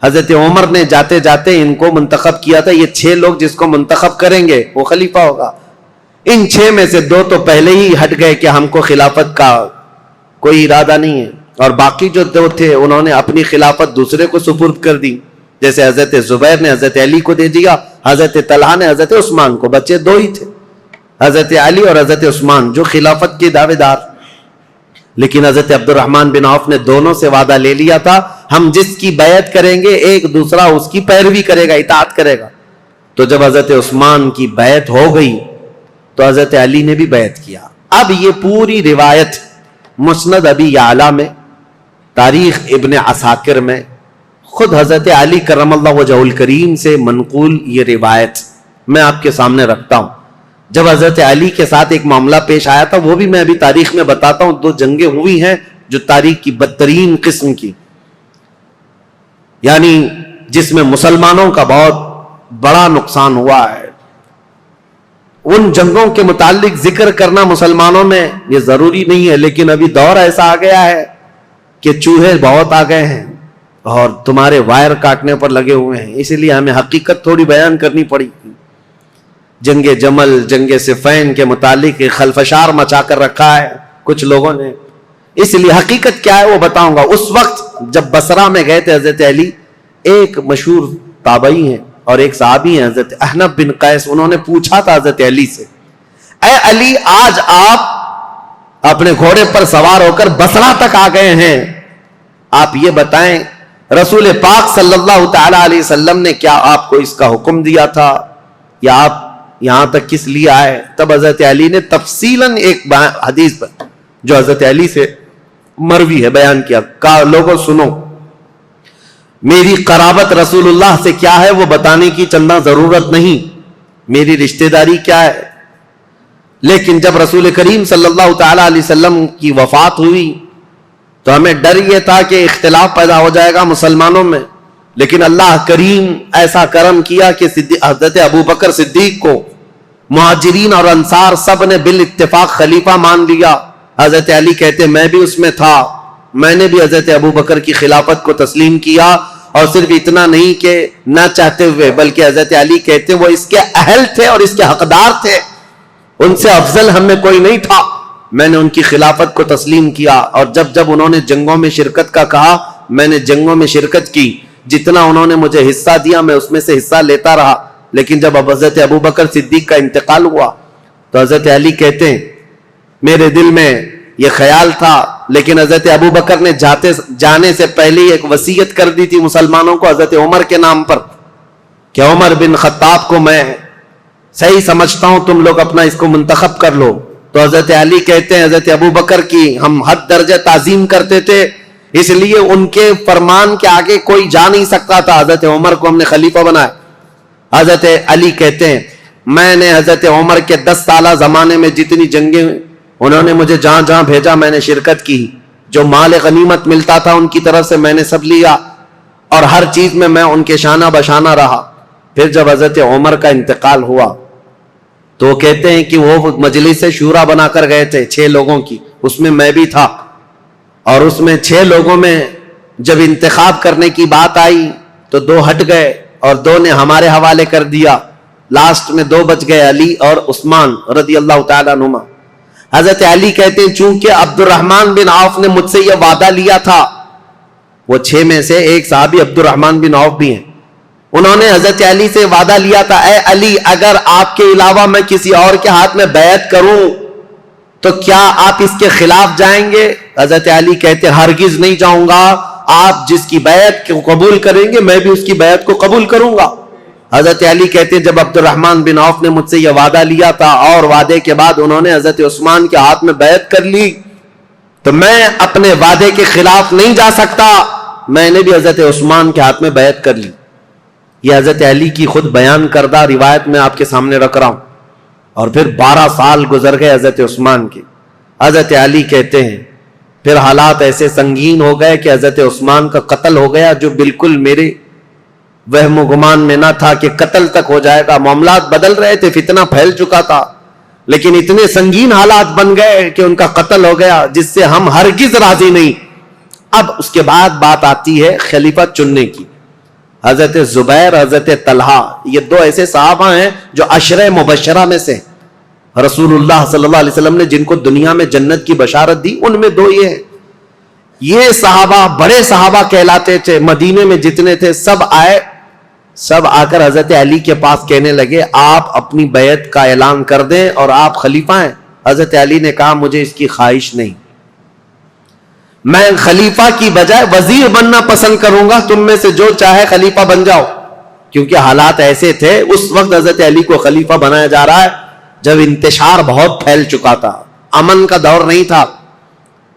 حضرت عمر نے جاتے جاتے ان کو منتخب کیا تھا، یہ 6 لوگ جس کو منتخب کریں گے وہ خلیفہ ہوگا۔ ان 6 میں سے 2 تو پہلے ہی ہٹ گئے کہ ہم کو خلافت کا کوئی ارادہ نہیں ہے، اور باقی جو 2 تھے انہوں نے اپنی خلافت دوسرے کو سپرد کر دی، جیسے حضرت زبیر نے حضرت علی کو دے دیا، حضرت طلحہ نے حضرت عثمان کو۔ بچے 2 ہی تھے، حضرت علی اور حضرت عثمان، جو خلافت کے دعوے دار۔ لیکن حضرت عبد الرحمن بن عوف نے دونوں سے وعدہ لے لیا تھا، ہم جس کی بیعت کریں گے ایک دوسرا اس کی پیروی کرے گا، اطاعت کرے گا۔ تو جب حضرت عثمان کی بیعت ہو گئی تو حضرت علی نے بھی بیعت کیا۔ اب یہ پوری روایت مسند ابی یعلا میں، تاریخ ابن عساکر میں، خود حضرت علی کرم اللہ وجہ الکریم سے منقول یہ روایت میں آپ کے سامنے رکھتا ہوں۔ جب حضرت علی کے ساتھ ایک معاملہ پیش آیا تھا، وہ بھی میں ابھی تاریخ میں بتاتا ہوں، 2 جنگیں ہوئی ہیں جو تاریخ کی بدترین قسم کی، یعنی جس میں مسلمانوں کا بہت بڑا نقصان ہوا ہے۔ ان جنگوں کے متعلق ذکر کرنا مسلمانوں میں یہ ضروری نہیں ہے، لیکن ابھی دور ایسا آ گیا ہے کہ چوہے بہت آ گئے ہیں اور تمہارے وائر کاٹنے پر لگے ہوئے ہیں، اس لیے ہمیں حقیقت تھوڑی بیان کرنی پڑی۔ جنگ جمل، جنگ صفین کے متعلق خلفشار مچا کر رکھا ہے کچھ لوگوں نے، اس لیے حقیقت کیا ہے وہ بتاؤں گا. اس وقت جب بصرہ میں گئے تھے حضرت علی، ایک مشہور تابعی ہیں اور ایک صحابی ہیں حضرت احنف بن قیس، انہوں نے پوچھا تھا حضرت علی سے، اے علی آج آپ اپنے گھوڑے پر سوار ہو کر بصرہ تک آ گئے ہیں، آپ یہ بتائیں رسول پاک صلی اللہ تعالی علیہ وسلم نے کیا آپ کو اس کا حکم دیا تھا، یا آپ یہاں تک کس لیے آئے؟ تب حضرت علی نے تفصیلاً ایک حدیث پر جو حضرت علی سے مروی ہے بیان کیا، کہا لوگوں سنو، میری قرابت رسول اللہ سے کیا ہے وہ بتانے کی چندہ ضرورت نہیں، میری رشتہ داری کیا ہے، لیکن جب رسول کریم صلی اللہ تعالی علیہ وسلم کی وفات ہوئی تو ہمیں ڈر یہ تھا کہ اختلاف پیدا ہو جائے گا مسلمانوں میں، لیکن اللہ کریم ایسا کرم کیا کہ حضرت ابو بکر صدیق کو مہاجرین اور انصار سب نے بالاتفاق خلیفہ مان لیا. حضرت علی کہتے میں بھی اس میں تھا، میں نے بھی حضرت ابو بکر کی خلافت کو تسلیم کیا، اور صرف اتنا نہیں کہ نہ چاہتے ہوئے، بلکہ حضرت علی کہتے وہ اس کے اہل تھے اور اس کے حقدار تھے، ان سے افضل ہم میں کوئی نہیں تھا، میں نے ان کی خلافت کو تسلیم کیا. اور جب انہوں نے جنگوں میں شرکت کا کہا، میں نے جنگوں میں شرکت کی، جتنا انہوں نے مجھے حصہ دیا میں اس میں سے حصہ لیتا رہا. لیکن جب حضرت ابو بکر صدیق کا انتقال ہوا تو حضرت علی کہتے ہیں میرے دل میں یہ خیال تھا، لیکن حضرت ابو بکر نے جانے سے پہلے ایک وصیت کر دی تھی مسلمانوں کو حضرت عمر کے نام پر کہ عمر بن خطاب کو میں صحیح سمجھتا ہوں، تم لوگ اپنا اس کو منتخب کر لو. تو حضرت علی کہتے ہیں حضرت ابو بکر کی ہم حد درجہ تعظیم کرتے تھے، اس لیے ان کے فرمان کے آگے کوئی جا نہیں سکتا تھا، حضرت عمر کو ہم نے خلیفہ بنایا. حضرت علی کہتے ہیں میں نے حضرت عمر کے 10 سالہ زمانے میں جتنی جنگیں انہوں نے مجھے جہاں جہاں بھیجا میں نے شرکت کی، جو مال غنیمت ملتا تھا ان کی طرف سے میں نے سب لیا، اور ہر چیز میں ان کے شانہ بشانہ رہا. پھر جب حضرت عمر کا انتقال ہوا تو وہ کہتے ہیں کہ وہ مجلس شورا بنا کر گئے تھے 6 لوگوں کی، اس میں میں بھی تھا، اور اس میں 6 لوگوں میں جب انتخاب کرنے کی بات آئی تو 2 ہٹ گئے اور 2 نے ہمارے حوالے کر دیا، لاسٹ میں 2 بچ گئے، علی اور عثمان رضی اللہ تعالیٰ عنہما. حضرت علی کہتے ہیں چونکہ عبد الرحمن بن عوف نے مجھ سے یہ وعدہ لیا تھا، وہ 6 میں سے ایک صحابی عبد الرحمن بن عوف بھی ہیں، انہوں نے حضرت علی سے وعدہ لیا تھا اے علی اگر آپ کے علاوہ میں کسی اور کے ہاتھ میں بیعت کروں تو کیا آپ اس کے خلاف جائیں گے؟ حضرت علی کہتے ہرگز نہیں جاؤں گا، آپ جس کی بیعت کو قبول کریں گے میں بھی اس کی بیعت کو قبول کروں گا. حضرت علی کہتے ہیں جب عبد الرحمن بن عوف نے مجھ سے یہ وعدہ لیا تھا اور وعدے کے بعد انہوں نے حضرت عثمان کے ہاتھ میں بیعت کر لی تو میں اپنے وعدے کے خلاف نہیں جا سکتا، میں نے بھی حضرت عثمان کے ہاتھ میں بیعت کر لی. یہ حضرت علی کی خود بیان کردہ روایت میں آپ کے سامنے رکھ رہا ہوں. اور پھر 12 سال گزر گئے حضرت عثمان کے. حضرت علی کہتے ہیں پھر حالات ایسے سنگین ہو گئے کہ حضرت عثمان کا قتل ہو گیا، جو بالکل میرے وہم و گمان میں نہ تھا کہ قتل تک ہو جائے گا. معاملات بدل رہے تھے، فتنہ پھیل چکا تھا، لیکن اتنے سنگین حالات بن گئے کہ ان کا قتل ہو گیا جس سے ہم ہرگز راضی نہیں. اب اس کے بعد بات آتی ہے خلیفہ چننے کی. حضرت زبیر، حضرت طلحہ، یہ 2 ایسے صحابہ ہیں جو عشرہ مبشرہ میں سے رسول اللہ صلی اللہ علیہ وسلم نے جن کو دنیا میں جنت کی بشارت دی، ان میں 2 یہ ہیں. یہ صحابہ بڑے صحابہ کہلاتے تھے، مدینے میں جتنے تھے سب آئے، سب آ کر حضرت علی کے پاس کہنے لگے آپ اپنی بیعت کا اعلان کر دیں اور آپ خلیفہ ہیں. حضرت علی نے کہا مجھے اس کی خواہش نہیں، میں خلیفہ کی بجائے وزیر بننا پسند کروں گا، تم میں سے جو چاہے خلیفہ بن جاؤ. کیونکہ حالات ایسے تھے اس وقت حضرت علی کو خلیفہ بنایا جا رہا ہے جب انتشار بہت پھیل چکا تھا، امن کا دور نہیں تھا،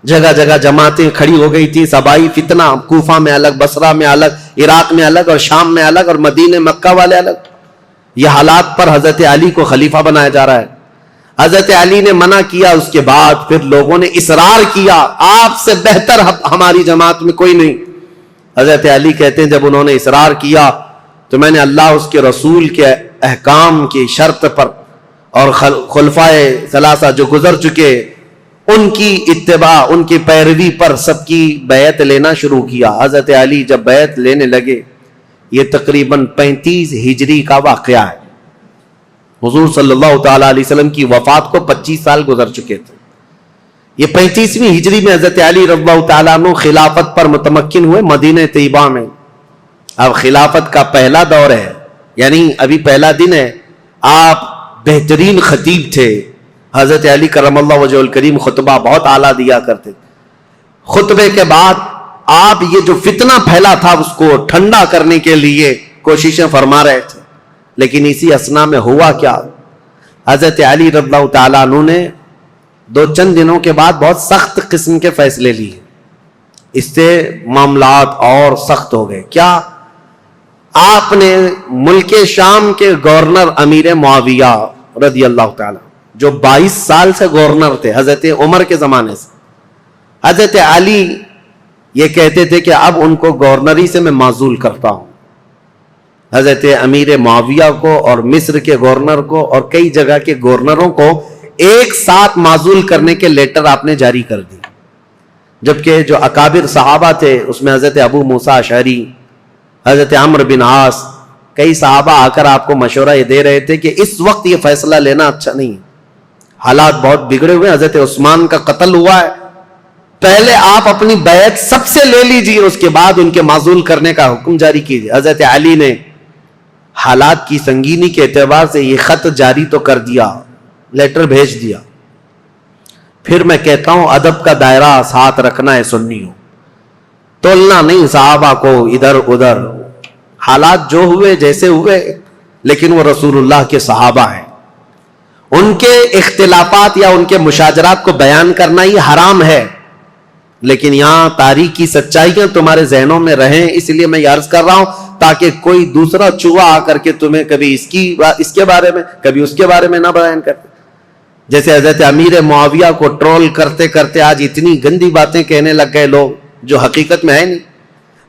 جگہ جگہ جماعتیں کھڑی ہو گئی تھی، سبائی فتنہ، کوفہ میں الگ، بصرہ میں الگ، عراق میں الگ اور شام میں الگ اور مدینہ مکہ والے الگ. یہ حالات پر حضرت علی کو خلیفہ بنایا جا رہا ہے. حضرت علی نے منع کیا، اس کے بعد پھر لوگوں نے اصرار کیا آپ سے بہتر ہماری جماعت میں کوئی نہیں. حضرت علی کہتے ہیں جب انہوں نے اصرار کیا تو میں نے اللہ اس کے رسول کے احکام کی شرط پر اور خلفائے ثلاثہ جو گزر چکے ان کی اتباع، ان کی پیروی پر سب کی بیعت لینا شروع کیا. حضرت علی جب بیعت لینے لگے، یہ تقریباً 35 ہجری کا واقعہ ہے. حضور صلی اللہ تعالی علیہ وسلم کی وفات کو 25 سال گزر چکے تھے. یہ 35ویں ہجری میں حضرت علی رضی اللہ تعالیٰ عنہ خلافت پر متمکن ہوئے مدینہ طیبہ میں. اب خلافت کا پہلا دور ہے، یعنی ابھی پہلا دن ہے. آپ بہترین خطیب تھے. حضرت علی کرم اللہ وجہ الکریم خطبہ بہت اعلیٰ دیا کرتے. خطبے کے بعد آپ یہ جو فتنہ پھیلا تھا اس کو ٹھنڈا کرنے کے لیے کوششیں فرما رہے تھے. لیکن اسی اثنا میں ہوا کیا، حضرت علی رضی اللہ تعالیٰ عنہ نے چند دنوں کے بعد بہت سخت قسم کے فیصلے لیے. اس سے معاملات اور سخت ہو گئے. کیا؟ آپ نے ملک شام کے گورنر امیر معاویہ رضی اللہ تعالیٰ، جو 22 سال سے گورنر تھے حضرت عمر کے زمانے سے، حضرت علی یہ کہتے تھے کہ اب ان کو گورنری سے میں معزول کرتا ہوں. حضرت امیر معاویہ کو اور مصر کے گورنر کو اور کئی جگہ کے گورنروں کو ایک ساتھ معزول کرنے کے لیٹر آپ نے جاری کر دی. جبکہ جو اکابر صحابہ تھے اس میں حضرت ابو موسیٰ اشعری، حضرت عمرو بن عاص، کئی صحابہ آ کر آپ کو مشورہ یہ دے رہے تھے کہ اس وقت یہ فیصلہ لینا اچھا نہیں، حالات بہت بگڑے ہوئے. حضرت عثمان کا قتل ہوا ہے، پہلے آپ اپنی بیعت سب سے لے لیجیے، اس کے بعد ان کے معزول کرنے کا حکم جاری کیجیے. حضرت علی نے حالات کی سنگینی کے اعتبار سے یہ خط جاری تو کر دیا، لیٹر بھیج دیا. پھر میں کہتا ہوں ادب کا دائرہ ساتھ رکھنا ہے سنیوں، تولنا نہیں صحابہ کو ادھر ادھر. حالات جو ہوئے جیسے ہوئے، لیکن وہ رسول اللہ کے صحابہ ہیں. ان کے اختلافات یا ان کے مشاجرات کو بیان کرنا ہی حرام ہے، لیکن یہاں تاریخی سچائیاں تمہارے ذہنوں میں رہیں، اس لیے میں یہ عرض کر رہا ہوں تاکہ کوئی دوسرا چوہا آ کر کے تمہیں کبھی اس کے بارے میں کبھی اس کے بارے میں نہ بیان کرتے. جیسے حضرت امیر معاویہ کو ٹرول کرتے کرتے آج اتنی گندی باتیں کہنے لگ گئے لوگ جو حقیقت میں ہے نہیں.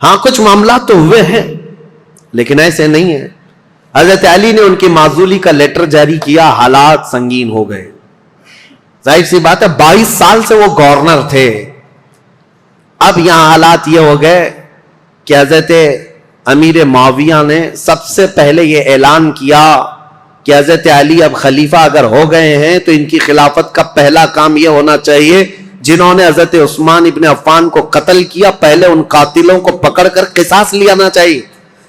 ہاں کچھ معاملات تو ہوئے ہیں لیکن ایسے نہیں ہیں. حضرت علی نے ان کی معزولی کا لیٹر جاری کیا، حالات سنگین ہو گئے. ظاہر سی بات ہے 22 سال سے وہ گورنر تھے. اب یہاں حالات یہ ہو گئے کہ حضرت امیر معاویہ نے سب سے پہلے یہ اعلان کیا کہ حضرت علی اب خلیفہ اگر ہو گئے ہیں تو ان کی خلافت کا پہلا کام یہ ہونا چاہیے جنہوں نے حضرت عثمان ابن عفان کو قتل کیا، پہلے ان قاتلوں کو پکڑ کر قصاص لینا چاہیے.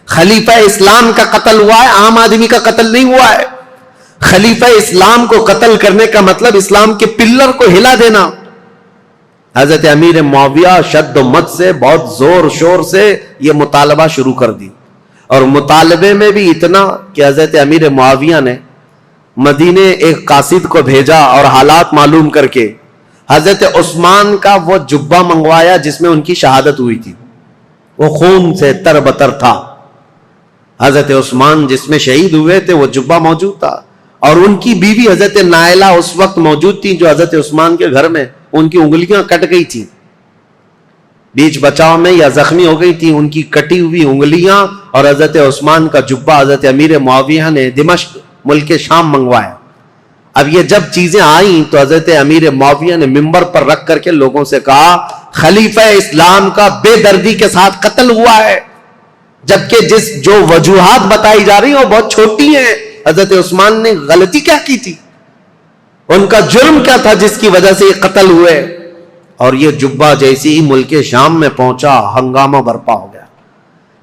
خلیفہ اسلام کا قتل ہوا ہے، عام آدمی کا قتل نہیں ہوا ہے. خلیفہ اسلام کو قتل کرنے کا مطلب اسلام کے پلر کو ہلا دینا. حضرت امیر معاویہ شد و مت سے بہت زور شور سے یہ مطالبہ شروع کر دی، اور مطالبے میں بھی اتنا کہ حضرت امیر معاویہ نے مدینے ایک قاصد کو بھیجا اور حالات معلوم کر کے حضرت عثمان کا وہ جبہ منگوایا جس میں ان کی شہادت ہوئی تھی. وہ خون سے تر بتر تھا. حضرت عثمان جس میں شہید ہوئے تھے وہ جبہ موجود تھا، اور ان کی بیوی حضرت نائلہ اس وقت موجود تھی جو حضرت عثمان کے گھر میں ان کی انگلیاں کٹ گئی تھی، بیچ بچاؤ میں یا زخمی ہو گئی تھی. ان کی کٹی ہوئی انگلیاں اور حضرت عثمان کا جبہ حضرت امیر معاویہ نے دمشق ملک شام منگوایا. اب یہ جب چیزیں آئیں تو حضرت امیر معاویہ نے منبر پر رکھ کر کے لوگوں سے کہا خلیفہ اسلام کا بے دردی کے ساتھ قتل ہوا ہے، جبکہ جو وجوہات بتائی جا رہی ہیں وہ بہت چھوٹی ہیں. حضرت عثمان نے غلطی کیا کی تھی، ان کا جرم کیا تھا جس کی وجہ سے یہ قتل ہوئے. اور یہ جبہ جیسی ہی ملک شام میں پہنچا ہنگامہ برپا ہو گیا.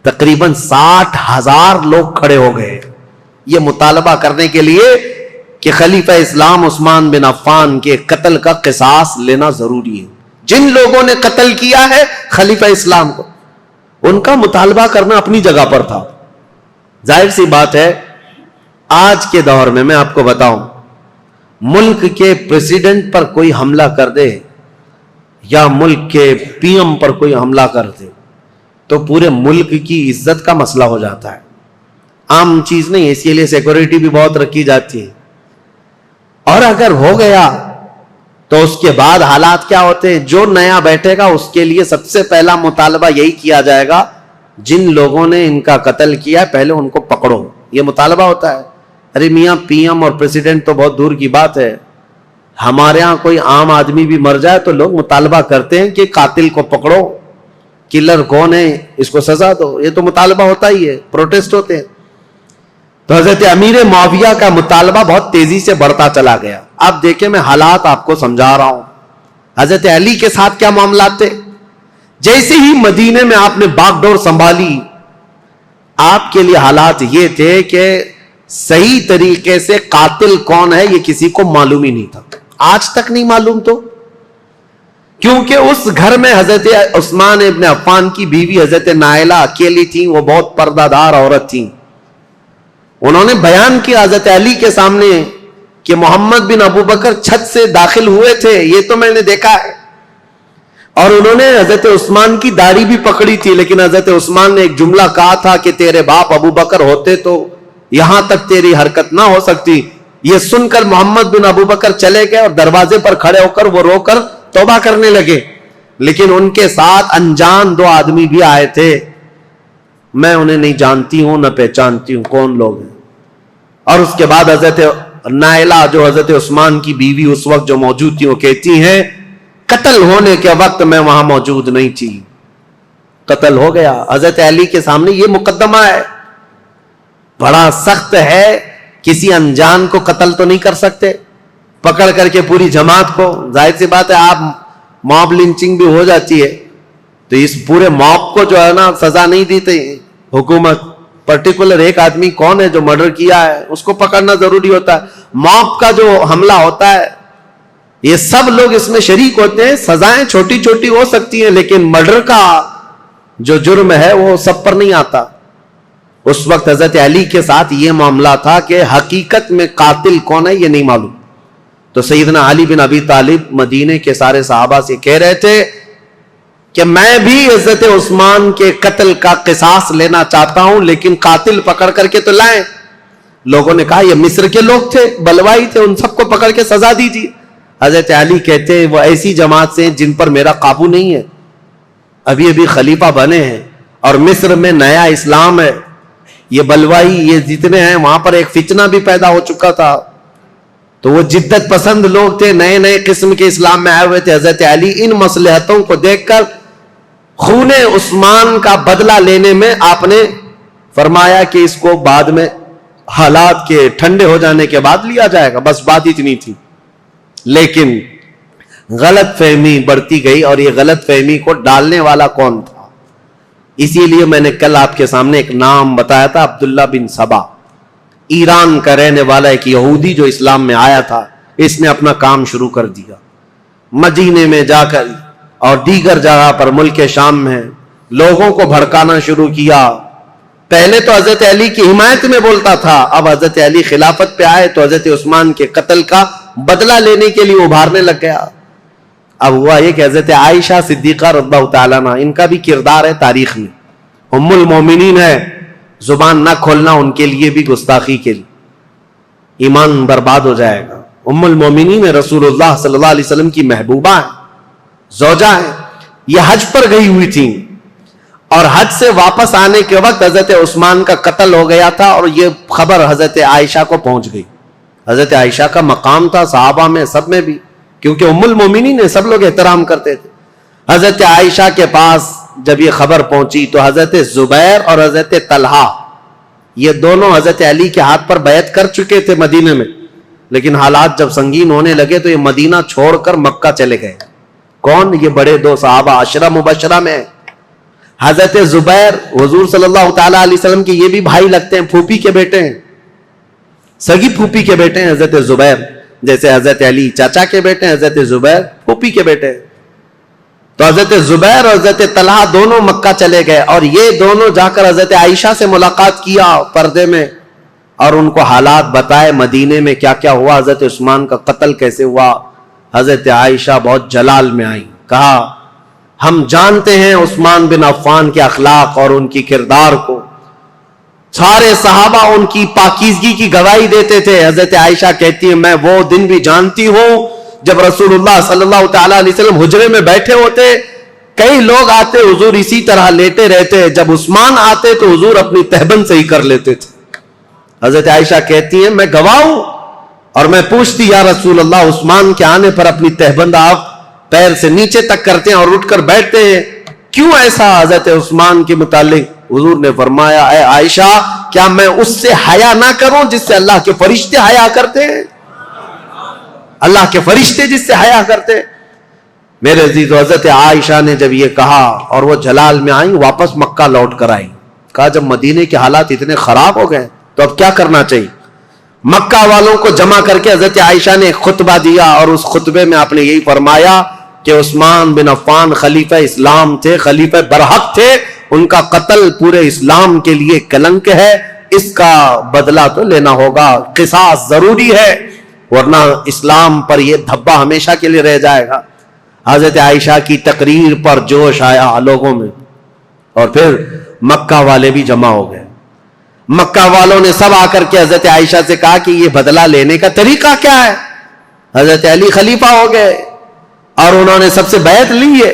تقریباً 60,000 لوگ کھڑے ہو گئے یہ مطالبہ کرنے کے لیے کہ خلیفہ اسلام عثمان بن عفان کے قتل کا قصاص لینا ضروری ہے. جن لوگوں نے قتل کیا ہے خلیفہ اسلام کو، ان کا مطالبہ کرنا اپنی جگہ پر تھا. ظاہر سی بات ہے آج کے دور میں آپ کو بتاؤں، ملک کے پریزیڈنٹ پر کوئی حملہ کر دے یا ملک کے پی ایم پر کوئی حملہ کر دے تو پورے ملک کی عزت کا مسئلہ ہو جاتا ہے. عام چیز نہیں، اسی لیے سیکورٹی بھی بہت رکھی جاتی ہے. اور اگر ہو گیا تو اس کے بعد حالات کیا ہوتے ہیں، جو نیا بیٹھے گا اس کے لیے سب سے پہلا مطالبہ یہی کیا جائے گا جن لوگوں نے ان کا قتل کیا ہے پہلے ان کو پکڑو. یہ مطالبہ ہوتا ہے. ارے میاں پی ایم اور پریزیڈنٹ تو بہت دور کی بات ہے، ہمارے ہاں کوئی عام آدمی بھی مر جائے تو لوگ مطالبہ کرتے ہیں کہ قاتل کو پکڑو، کلر کون ہے اس کو سزا دو. یہ تو مطالبہ ہوتا ہی ہے، پروٹیسٹ ہوتے ہیں. تو حضرت امیر معاویہ کا مطالبہ بہت تیزی سے بڑھتا چلا گیا. اب دیکھیں میں حالات آپ کو سمجھا رہا ہوں. حضرت علی کے ساتھ کیا معاملات تھے؟ جیسے ہی مدینے میں آپ نے باغ ڈور سنبھالی، آپ کے لیے حالات یہ تھے کہ صحیح طریقے سے قاتل کون ہے یہ کسی کو معلوم ہی نہیں تھا، آج تک نہیں معلوم. تو کیونکہ اس گھر میں حضرت عثمان ابن عفان کی بیوی حضرت نائلہ اکیلی تھیں، وہ بہت پردہ دار عورت تھیں. انہوں نے بیان کیا حضرت علی کے سامنے کہ محمد بن ابو بکر چھت سے داخل ہوئے تھے، یہ تو میں نے دیکھا ہے. اور انہوں نے حضرت عثمان کی داڑھی بھی پکڑی تھی، لیکن حضرت عثمان نے ایک جملہ کہا تھا کہ تیرے باپ ابو بکر ہوتے تو یہاں تک تیری حرکت نہ ہو سکتی. یہ سن کر محمد بن ابو بکر چلے گئے اور دروازے پر کھڑے ہو کر وہ رو کر توبہ کرنے لگے. لیکن ان کے ساتھ انجان 2 آدمی بھی آئے تھے، میں انہیں نہیں جانتی ہوں نہ پہچانتی ہوں کون لوگ ہیں. اور اس کے بعد حضرت نائلہ جو حضرت عثمان کی بیوی اس وقت جو موجود تھی وہ کہتی ہیں قتل ہونے کے وقت میں وہاں موجود نہیں تھی، قتل ہو گیا. حضرت علی کے سامنے یہ مقدمہ ہے، بڑا سخت ہے. کسی انجان کو قتل تو نہیں کر سکتے پکڑ کر کے پوری جماعت کو. ظاہر سی بات ہے آپ موب لنچنگ بھی ہو جاتی ہے تو اس پورے موب کو جو ہے نا سزا نہیں دیتے حکومت. پرٹیکولر ایک آدمی کون ہے جو مرڈر کیا ہے اس کو پکڑنا ضروری ہوتا ہے. موب کا جو حملہ ہوتا ہے یہ سب لوگ اس میں شریک ہوتے ہیں. سزائیں چھوٹی چھوٹی ہو سکتی ہیں لیکن مرڈر کا جو جرم ہے وہ سب پر نہیں آتا. اس وقت حضرت علی کے ساتھ یہ معاملہ تھا کہ حقیقت میں قاتل کون ہے یہ نہیں معلوم. تو سیدنا علی بن ابی طالب مدینے کے سارے صحابہ سے کہہ رہے تھے کہ میں بھی حضرت عثمان کے قتل کا قصاص لینا چاہتا ہوں، لیکن قاتل پکڑ کر کے تو لائیں. لوگوں نے کہا یہ مصر کے لوگ تھے، بلوائی تھے، ان سب کو پکڑ کے سزا دیجیے. حضرت علی کہتے ہیں وہ ایسی جماعت سے جن پر میرا قابو نہیں ہے، ابھی ابھی خلیفہ بنے ہیں اور مصر میں نیا اسلام ہے. یہ بلوائی یہ جتنے ہیں وہاں پر ایک فتنہ بھی پیدا ہو چکا تھا، تو وہ جدت پسند لوگ تھے، نئے نئے قسم کے اسلام میں آئے ہوئے تھے. حضرت علی ان مصلحتوں کو دیکھ کر خون عثمان کا بدلہ لینے میں آپ نے فرمایا کہ اس کو بعد میں حالات کے ٹھنڈے ہو جانے کے بعد لیا جائے گا، بس بات اتنی تھی. لیکن غلط فہمی بڑھتی گئی اور یہ غلط فہمی کو ڈالنے والا کون تھا؟ اسی لیے میں نے کل آپ کے سامنے ایک نام بتایا تھا، عبداللہ بن سبا، ایران کا رہنے والا ایک یہودی جو اسلام میں آیا تھا. اس نے اپنا کام شروع کر دیا مدینے میں جا کر اور دیگر جگہ پر ملک شام میں لوگوں کو بھڑکانا شروع کیا. پہلے تو حضرت علی کی حمایت میں بولتا تھا، اب حضرت علی خلافت پہ آئے تو حضرت عثمان کے قتل کا بدلہ لینے کے لیے ابھارنے لگ گیا. اب ہوا یہ کہ حضرت عائشہ صدیقہ رضی اللہ تعالیٰ عنہ، ان کا بھی کردار ہے تاریخ میں، ام المومنین ہے، زبان نہ کھولنا ان کے لیے بھی گستاخی کے لیے، ایمان برباد ہو جائے گا. ام المومنین رسول اللہ صلی اللہ علیہ وسلم کی محبوبہ ہیں، زوجہ ہیں. یہ حج پر گئی ہوئی تھیں اور حج سے واپس آنے کے وقت حضرت عثمان کا قتل ہو گیا تھا اور یہ خبر حضرت عائشہ کو پہنچ گئی. حضرت عائشہ کا مقام تھا صحابہ میں سب میں بھی، کیونکہ ام المومنین سب لوگ احترام کرتے تھے. حضرت عائشہ کے پاس جب یہ خبر پہنچی تو حضرت زبیر اور حضرت طلحہ یہ دونوں حضرت علی کے ہاتھ پر بیعت کر چکے تھے مدینے میں، لیکن حالات جب سنگین ہونے لگے تو یہ مدینہ چھوڑ کر مکہ چلے گئے. کون؟ یہ بڑے 2 صحابہ عشرہ مبشرہ میں. حضرت زبیر حضور صلی اللہ تعالیٰ علیہ وسلم کے یہ بھی بھائی لگتے ہیں، پھوپھی کے بیٹے ہیں، سگی پھوپھی کے بیٹے ہیں حضرت زبیر. جیسے حضرت علی چاچا کے بیٹے ہیں، حضرت زبیر پھوپھی کے بیٹے ہیں. تو حضرت زبیر اور حضرت طلحہ دونوں مکہ چلے گئے اور یہ دونوں جا کر حضرت عائشہ سے ملاقات کیا پردے میں اور ان کو حالات بتائے مدینے میں کیا کیا ہوا، حضرت عثمان کا قتل کیسے ہوا. حضرت عائشہ بہت جلال میں آئی، کہا ہم جانتے ہیں عثمان بن عفان کے اخلاق اور ان کی کردار کو، سارے صحابہ ان کی پاکیزگی کی گواہی دیتے تھے. حضرت عائشہ کہتی ہیں میں وہ دن بھی جانتی ہوں جب رسول اللہ صلی اللہ تعالیٰ علیہ وسلم حجرے میں بیٹھے ہوتے، کئی لوگ آتے حضور اسی طرح لیٹے رہتے، جب عثمان آتے تو حضور اپنی تہبند سے ہی کر لیتے تھے. حضرت عائشہ کہتی ہیں میں گواہ ہوں اور میں پوچھتی یا رسول اللہ عثمان کے آنے پر اپنی تہبند آپ پیر سے نیچے تک کرتے ہیں اور اٹھ کر بیٹھتے ہیں، کیوں ایسا؟ حضرت عثمان کے متعلق حضور نے فرمایا اے عائشہ کیا میں اس سے حیا نہ کروں جس سے اللہ کے فرشتے حیا کرتے ہیں؟ اللہ کے فرشتے جس سے حیا کرتے. میرے عزیز، حضرت عائشہ نے جب یہ کہا اور وہ جلال میں آئیں، واپس مکہ لوٹ کر آئیں، کہا جب مدینے کے حالات اتنے خراب ہو گئے تو اب کیا کرنا چاہیے؟ مکہ والوں کو جمع کر کے حضرت عائشہ نے خطبہ دیا، اور اس خطبے میں آپ نے یہی فرمایا کہ عثمان بن عفان خلیفہ اسلام تھے، خلیفہ برحق تھے، ان کا قتل پورے اسلام کے لیے کلنک ہے، اس کا بدلہ تو لینا ہوگا، قصاص ضروری ہے، ورنہ اسلام پر یہ دھبا ہمیشہ کے لیے رہ جائے گا۔ حضرت عائشہ کی تقریر پر جوش آیا لوگوں میں، اور پھر مکہ والے بھی جمع ہو گئے۔ مکہ والوں نے سب آ کر کے حضرت عائشہ سے کہا کہ یہ بدلہ لینے کا طریقہ کیا ہے؟ حضرت علی خلیفہ ہو گئے اور انہوں نے سب سے بیعت لی ہے،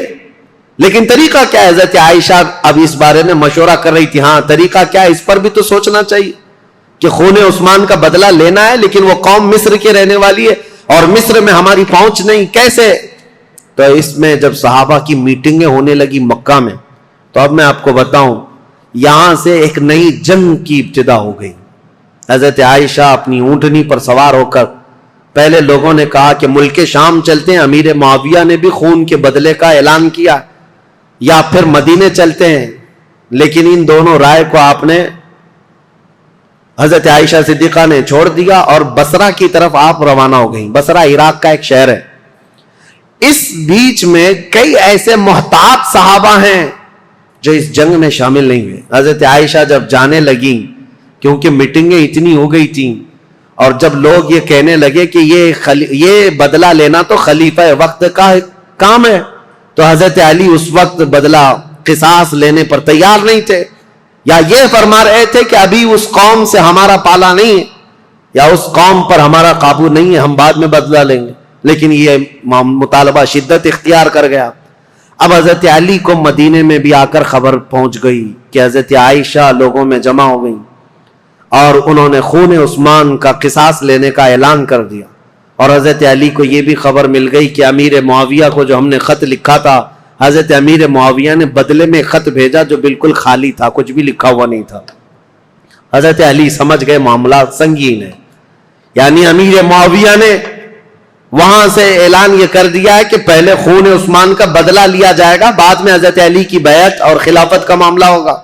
لیکن طریقہ کیا ہے؟ حضرت عائشہ اب اس بارے میں مشورہ کر رہی تھی، ہاں طریقہ کیا ہے، اس پر بھی تو سوچنا چاہیے کہ خون عثمان کا بدلہ لینا ہے، لیکن وہ قوم مصر کے رہنے والی ہے اور مصر میں ہماری پہنچ نہیں، کیسے؟ تو اس میں جب صحابہ کی میٹنگیں ہونے لگی مکہ میں، تو اب میں آپ کو بتاؤں، یہاں سے ایک نئی جنگ کی ابتدا ہو گئی۔ حضرت عائشہ اپنی اونٹنی پر سوار ہو کر، پہلے لوگوں نے کہا کہ ملک شام چلتے ہیں، امیر معاویہ نے بھی خون کے بدلے کا اعلان کیا، یا پھر مدینے چلتے ہیں، لیکن ان دونوں رائے کو آپ نے، حضرت عائشہ صدیقہ نے چھوڑ دیا اور بصرہ کی طرف آپ روانہ ہو گئیں۔ بصرہ عراق کا ایک شہر ہے۔ اس بیچ میں کئی ایسے محتاط صحابہ ہیں جو اس جنگ میں شامل نہیں ہوئے۔ حضرت عائشہ جب جانے لگیں، کیونکہ میٹنگیں اتنی ہو گئی تھیں، اور جب لوگ یہ کہنے لگے کہ یہ بدلہ لینا تو خلیفہ وقت کا کام ہے، تو حضرت علی اس وقت بدلہ قصاص لینے پر تیار نہیں تھے، یا یہ فرما رہے تھے کہ ابھی اس قوم سے ہمارا پالا نہیں ہے، یا اس قوم پر ہمارا قابو نہیں ہے، ہم بعد میں بدلہ لیں گے۔ لیکن یہ مطالبہ شدت اختیار کر گیا۔ اب حضرت علی کو مدینے میں بھی آ کر خبر پہنچ گئی کہ حضرت عائشہ لوگوں میں جمع ہو گئی، اور انہوں نے خون عثمان کا قصاص لینے کا اعلان کر دیا۔ اور حضرت علی کو یہ بھی خبر مل گئی کہ امیر معاویہ کو جو ہم نے خط لکھا تھا، حضرت امیر معاویہ نے بدلے میں خط بھیجا جو بالکل خالی تھا، کچھ بھی لکھا ہوا نہیں تھا۔ حضرت علی سمجھ گئے معاملات سنگین ہے، یعنی امیر معاویہ نے وہاں سے اعلان یہ کر دیا ہے کہ پہلے خون عثمان کا بدلہ لیا جائے گا، بعد میں حضرت علی کی بیعت اور خلافت کا معاملہ ہوگا۔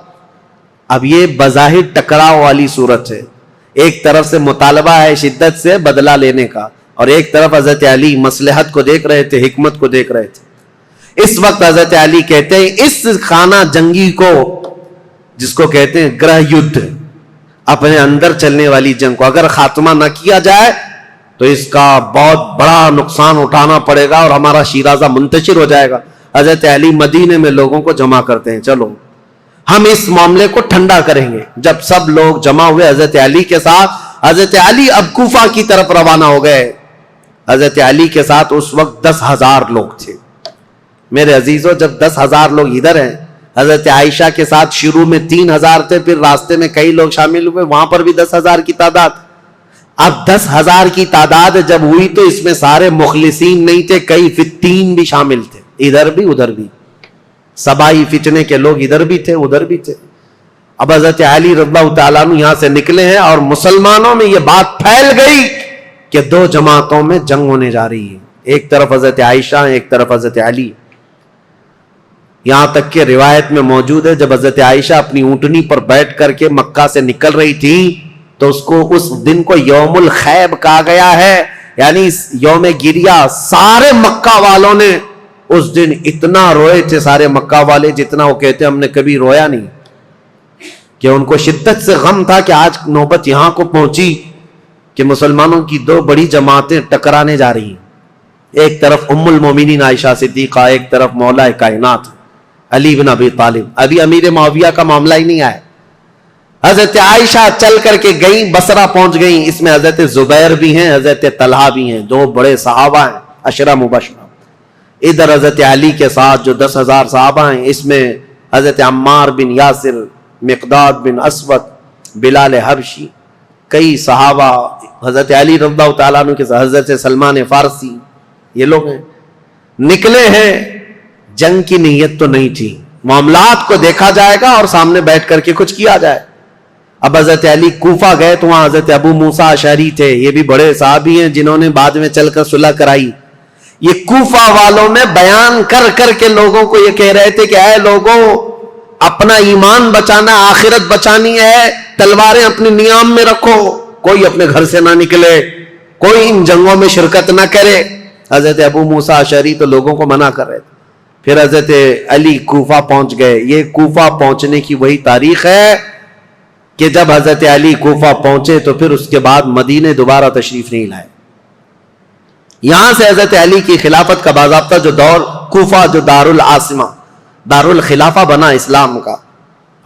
اب یہ بظاہر ٹکراؤ والی صورت ہے، ایک طرف سے مطالبہ ہے شدت سے بدلہ لینے کا، اور ایک طرف حضرت علی مصلحت کو دیکھ رہے تھے، حکمت کو دیکھ رہے تھے۔ اس وقت حضرت علی کہتے ہیں اس خانہ جنگی کو، جس کو کہتے ہیں گرہ یدھ، اپنے اندر چلنے والی جنگ کو اگر خاتمہ نہ کیا جائے تو اس کا بہت بڑا نقصان اٹھانا پڑے گا اور ہمارا شیرازہ منتشر ہو جائے گا۔ حضرت علی مدینے میں لوگوں کو جمع کرتے ہیں، چلو ہم اس معاملے کو ٹھنڈا کریں گے۔ جب سب لوگ جمع ہوئے حضرت علی کے ساتھ، حضرت علی اب کوفہ کی طرف روانہ ہو گئے۔ حضرت علی کے ساتھ اس وقت 10,000 لوگ تھے۔ میرے عزیزو، جب 10,000 لوگ ادھر ہیں، حضرت عائشہ کے ساتھ شروع میں 3,000 تھے، پھر راستے میں کئی لوگ شامل ہوئے، وہاں پر بھی 10,000 کی تعداد۔ اب 10,000 کی تعداد جب ہوئی تو اس میں سارے مخلصین نہیں تھے، کئی فتین بھی شامل تھے، ادھر بھی ادھر بھی، سبائی فتنے کے لوگ ادھر بھی تھے ادھر بھی تھے۔ اب حضرت علی رضی اللہ تعالیٰ عنہ یہاں سے نکلے ہیں اور مسلمانوں میں یہ بات پھیل گئی کہ 2 جماعتوں میں جنگ ہونے جا رہی ہے، ایک طرف حضرت عائشہ، ایک طرف حضرت علی۔ یہاں تک کہ روایت میں موجود ہے جب حضرت عائشہ اپنی اونٹنی پر بیٹھ کر کے مکہ سے نکل رہی تھی تو اس دن کو یوم الخیب کہا گیا ہے، یعنی یوم گریہ۔ سارے مکہ والوں نے اس دن اتنا روئے تھے، سارے مکہ والے، جتنا وہ کہتے ہم نے کبھی رویا نہیں، کہ ان کو شدت سے غم تھا کہ آج نوبت یہاں کو پہنچی کہ مسلمانوں کی 2 بڑی جماعتیں ٹکرانے جا رہی ہیں، ایک طرف ام المومنین عائشہ صدیقہ، ایک طرف مولا کائنات علی بن ابی طالب۔ ابھی امیر معاویہ کا معاملہ ہی نہیں آیا۔ حضرت عائشہ چل کر کے گئیں، بصرہ پہنچ گئیں، اس میں حضرت زبیر بھی ہیں، حضرت طلحہ بھی ہیں، 2 بڑے صحابہ ہیں، عشرہ مبشرہ۔ ادھر حضرت علی کے ساتھ جو 10,000 صحابہ ہیں، اس میں حضرت عمار بن یاسر، مقداد بن اسود، بلال حبشی، کئی صحابہ حضرت علی رضی اللہ تعالیٰ عنہ کے ساتھ، حضرت سلمان فارسی، یہ لوگ ہیں۔ نکلے ہیں، جنگ کی نیت تو نہیں تھی، معاملات کو دیکھا جائے گا اور سامنے بیٹھ کر کے کچھ کیا جائے۔ اب حضرت علی کوفہ گئے تو وہاں حضرت ابو موسیٰ اشعری تھے، یہ بھی بڑے صحابی ہیں جنہوں نے بعد میں چل کر صلح کرائی۔ یہ کوفہ والوں میں بیان کر کر کے لوگوں کو یہ کہہ رہے تھے کہ اے لوگوں، اپنا ایمان بچانا، آخرت بچانی ہے، تلواریں اپنی نیام میں رکھو، کوئی اپنے گھر سے نہ نکلے، کوئی ان جنگوں میں شرکت نہ کرے۔ حضرت ابو موسیٰ اشعری تو لوگوں کو منع کر رہے تھے۔ پھر حضرت علی کوفہ پہنچ گئے۔ یہ کوفہ پہنچنے کی وہی تاریخ ہے کہ جب حضرت علی کوفہ پہنچے تو پھر اس کے بعد مدینے دوبارہ تشریف نہیں لائے۔ یہاں سے حضرت علی کی خلافت کا باضابطہ جو دور، کوفہ جو دارالعاصمہ، دارالخلافہ بنا اسلام کا،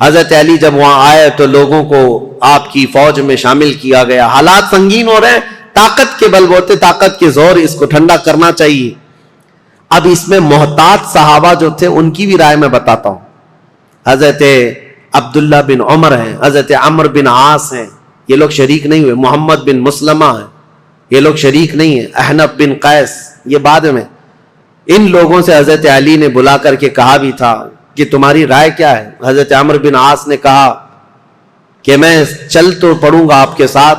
حضرت علی جب وہاں آئے تو لوگوں کو آپ کی فوج میں شامل کیا گیا۔ حالات سنگین ہو رہے ہیں، طاقت کے بل بوتے، طاقت کے زور، اس کو ٹھنڈا کرنا چاہیے۔ اب اس میں محتاط صحابہ جو تھے ان کی بھی رائے میں بتاتا ہوں۔ حضرت عبداللہ بن عمر ہیں، حضرت عمر بن عاص ہیں، یہ لوگ شریک نہیں ہوئے۔ محمد بن مسلمہ ہیں، یہ لوگ شریک نہیں ہیں۔ احنف بن قیس، یہ بعد میں۔ ان لوگوں سے حضرت علی نے بلا کر کے کہا بھی تھا کہ تمہاری رائے کیا ہے؟ حضرت عمر بن عاص نے کہا کہ میں چل تو پڑوں گا آپ کے ساتھ،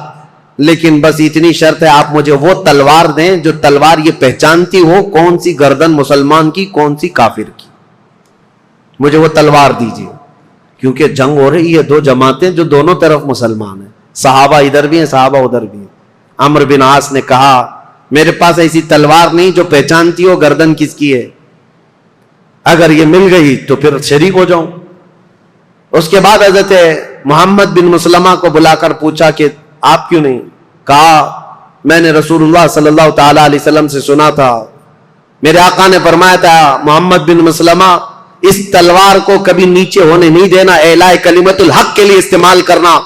لیکن بس اتنی شرط ہے، آپ مجھے وہ تلوار دیں جو تلوار یہ پہچانتی ہو کون سی گردن مسلمان کی کون سی کافر کی، مجھے وہ تلوار دیجیے، کیونکہ جنگ ہو رہی ہے، دو جماعتیں جو دونوں طرف مسلمان ہیں، صحابہ ادھر بھی ہیں، صحابہ ادھر بھی ہیں۔ عمر بن عاص نے کہا میرے پاس ایسی تلوار نہیں جو پہچانتی ہو گردن کس کی ہے، اگر یہ مل گئی تو پھر شریک ہو جاؤں۔ اس کے بعد حضرت محمد بن مسلمہ کو بلا کر پوچھا کہ آپ کیوں نہیں؟ کہا میں نے رسول اللہ صلی اللہ تعالی علیہ وسلم سے سنا تھا، میرے آقا نے فرمایا تھا محمد بن مسلمہ اس تلوار کو کبھی نیچے ہونے نہیں دینا، اعلاء کلمت الحق کے لیے استعمال کرنا،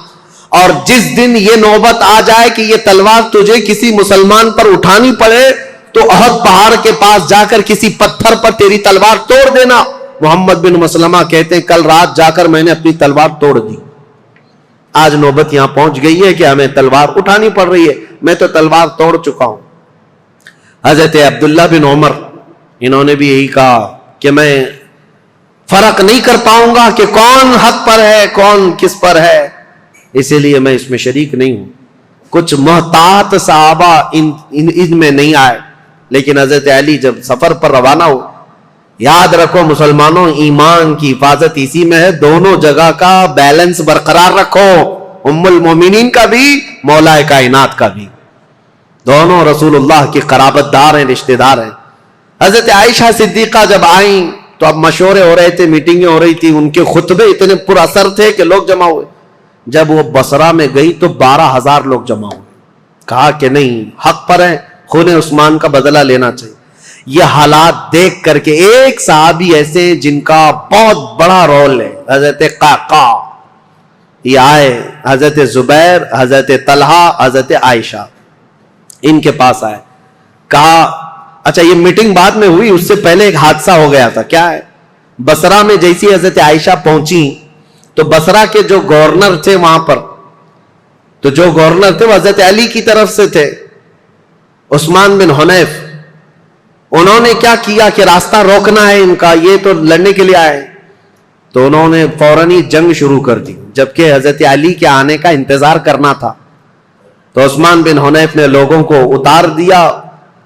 اور جس دن یہ نوبت آ جائے کہ یہ تلوار تجھے کسی مسلمان پر اٹھانی پڑے تو احد پہاڑ کے پاس جا کر کسی پتھر پر تیری تلوار توڑ دینا۔ محمد بن مسلمہ کہتے ہیں کل رات جا کر میں نے اپنی تلوار توڑ دی، آج نوبت یہاں پہنچ گئی ہے کہ ہمیں تلوار اٹھانی پڑ رہی ہے، میں تو تلوار توڑ چکا ہوں۔ حضرت عبداللہ بن عمر، انہوں نے بھی یہی کہا کہ میں فرق نہیں کر پاؤں گا کہ کون حق پر ہے کون کس پر ہے، اسی لیے میں اس میں شریک نہیں ہوں۔ کچھ محتاط صحابہ ان میں نہیں آئے، لیکن حضرت علی جب سفر پر روانہ ہو، یاد رکھو مسلمانوں، ایمان کی حفاظت اسی میں ہے، دونوں جگہ کا بیلنس برقرار رکھو، ام المومنین کا بھی، مولا کائنات کا بھی، دونوں رسول اللہ کی قرابت دار ہیں، رشتہ دار ہیں۔ حضرت عائشہ صدیقہ جب آئیں تو اب مشورے ہو رہے تھے، میٹنگیں ہو رہی تھی، ان کے خطبے اتنے پر اثر تھے کہ لوگ جمع ہوئے۔ جب وہ بصرہ میں گئی تو 12,000 لوگ جمع ہوئے، کہا کہ نہیں، حق پر ہے، خون عثمان کا بدلہ لینا چاہیے۔ یہ حالات دیکھ کر کے ایک صحابی ایسے جن کا بہت بڑا رول ہے، حضرت قعقاع، یہ آئے، حضرت زبیر، حضرت طلحہ، حضرت عائشہ، ان کے پاس آئے، کہا اچھا یہ میٹنگ بعد میں ہوئی، اس سے پہلے ایک حادثہ ہو گیا تھا، کیا ہے؟ بصرہ میں جیسی حضرت عائشہ پہنچی تو بصرہ کے جو گورنر تھے وہاں پر، تو جو گورنر تھے وہ حضرت علی کی طرف سے تھے، عثمان بن حنیف، انہوں نے کیا کیا کہ راستہ روکنا ہے ان کا، یہ تو لڑنے کے لیے آئے، تو انہوں نے فوراً ہی جنگ شروع کر دی، جبکہ حضرت علی کے آنے کا انتظار کرنا تھا۔ تو عثمان بن حنیف نے لوگوں کو اتار دیا،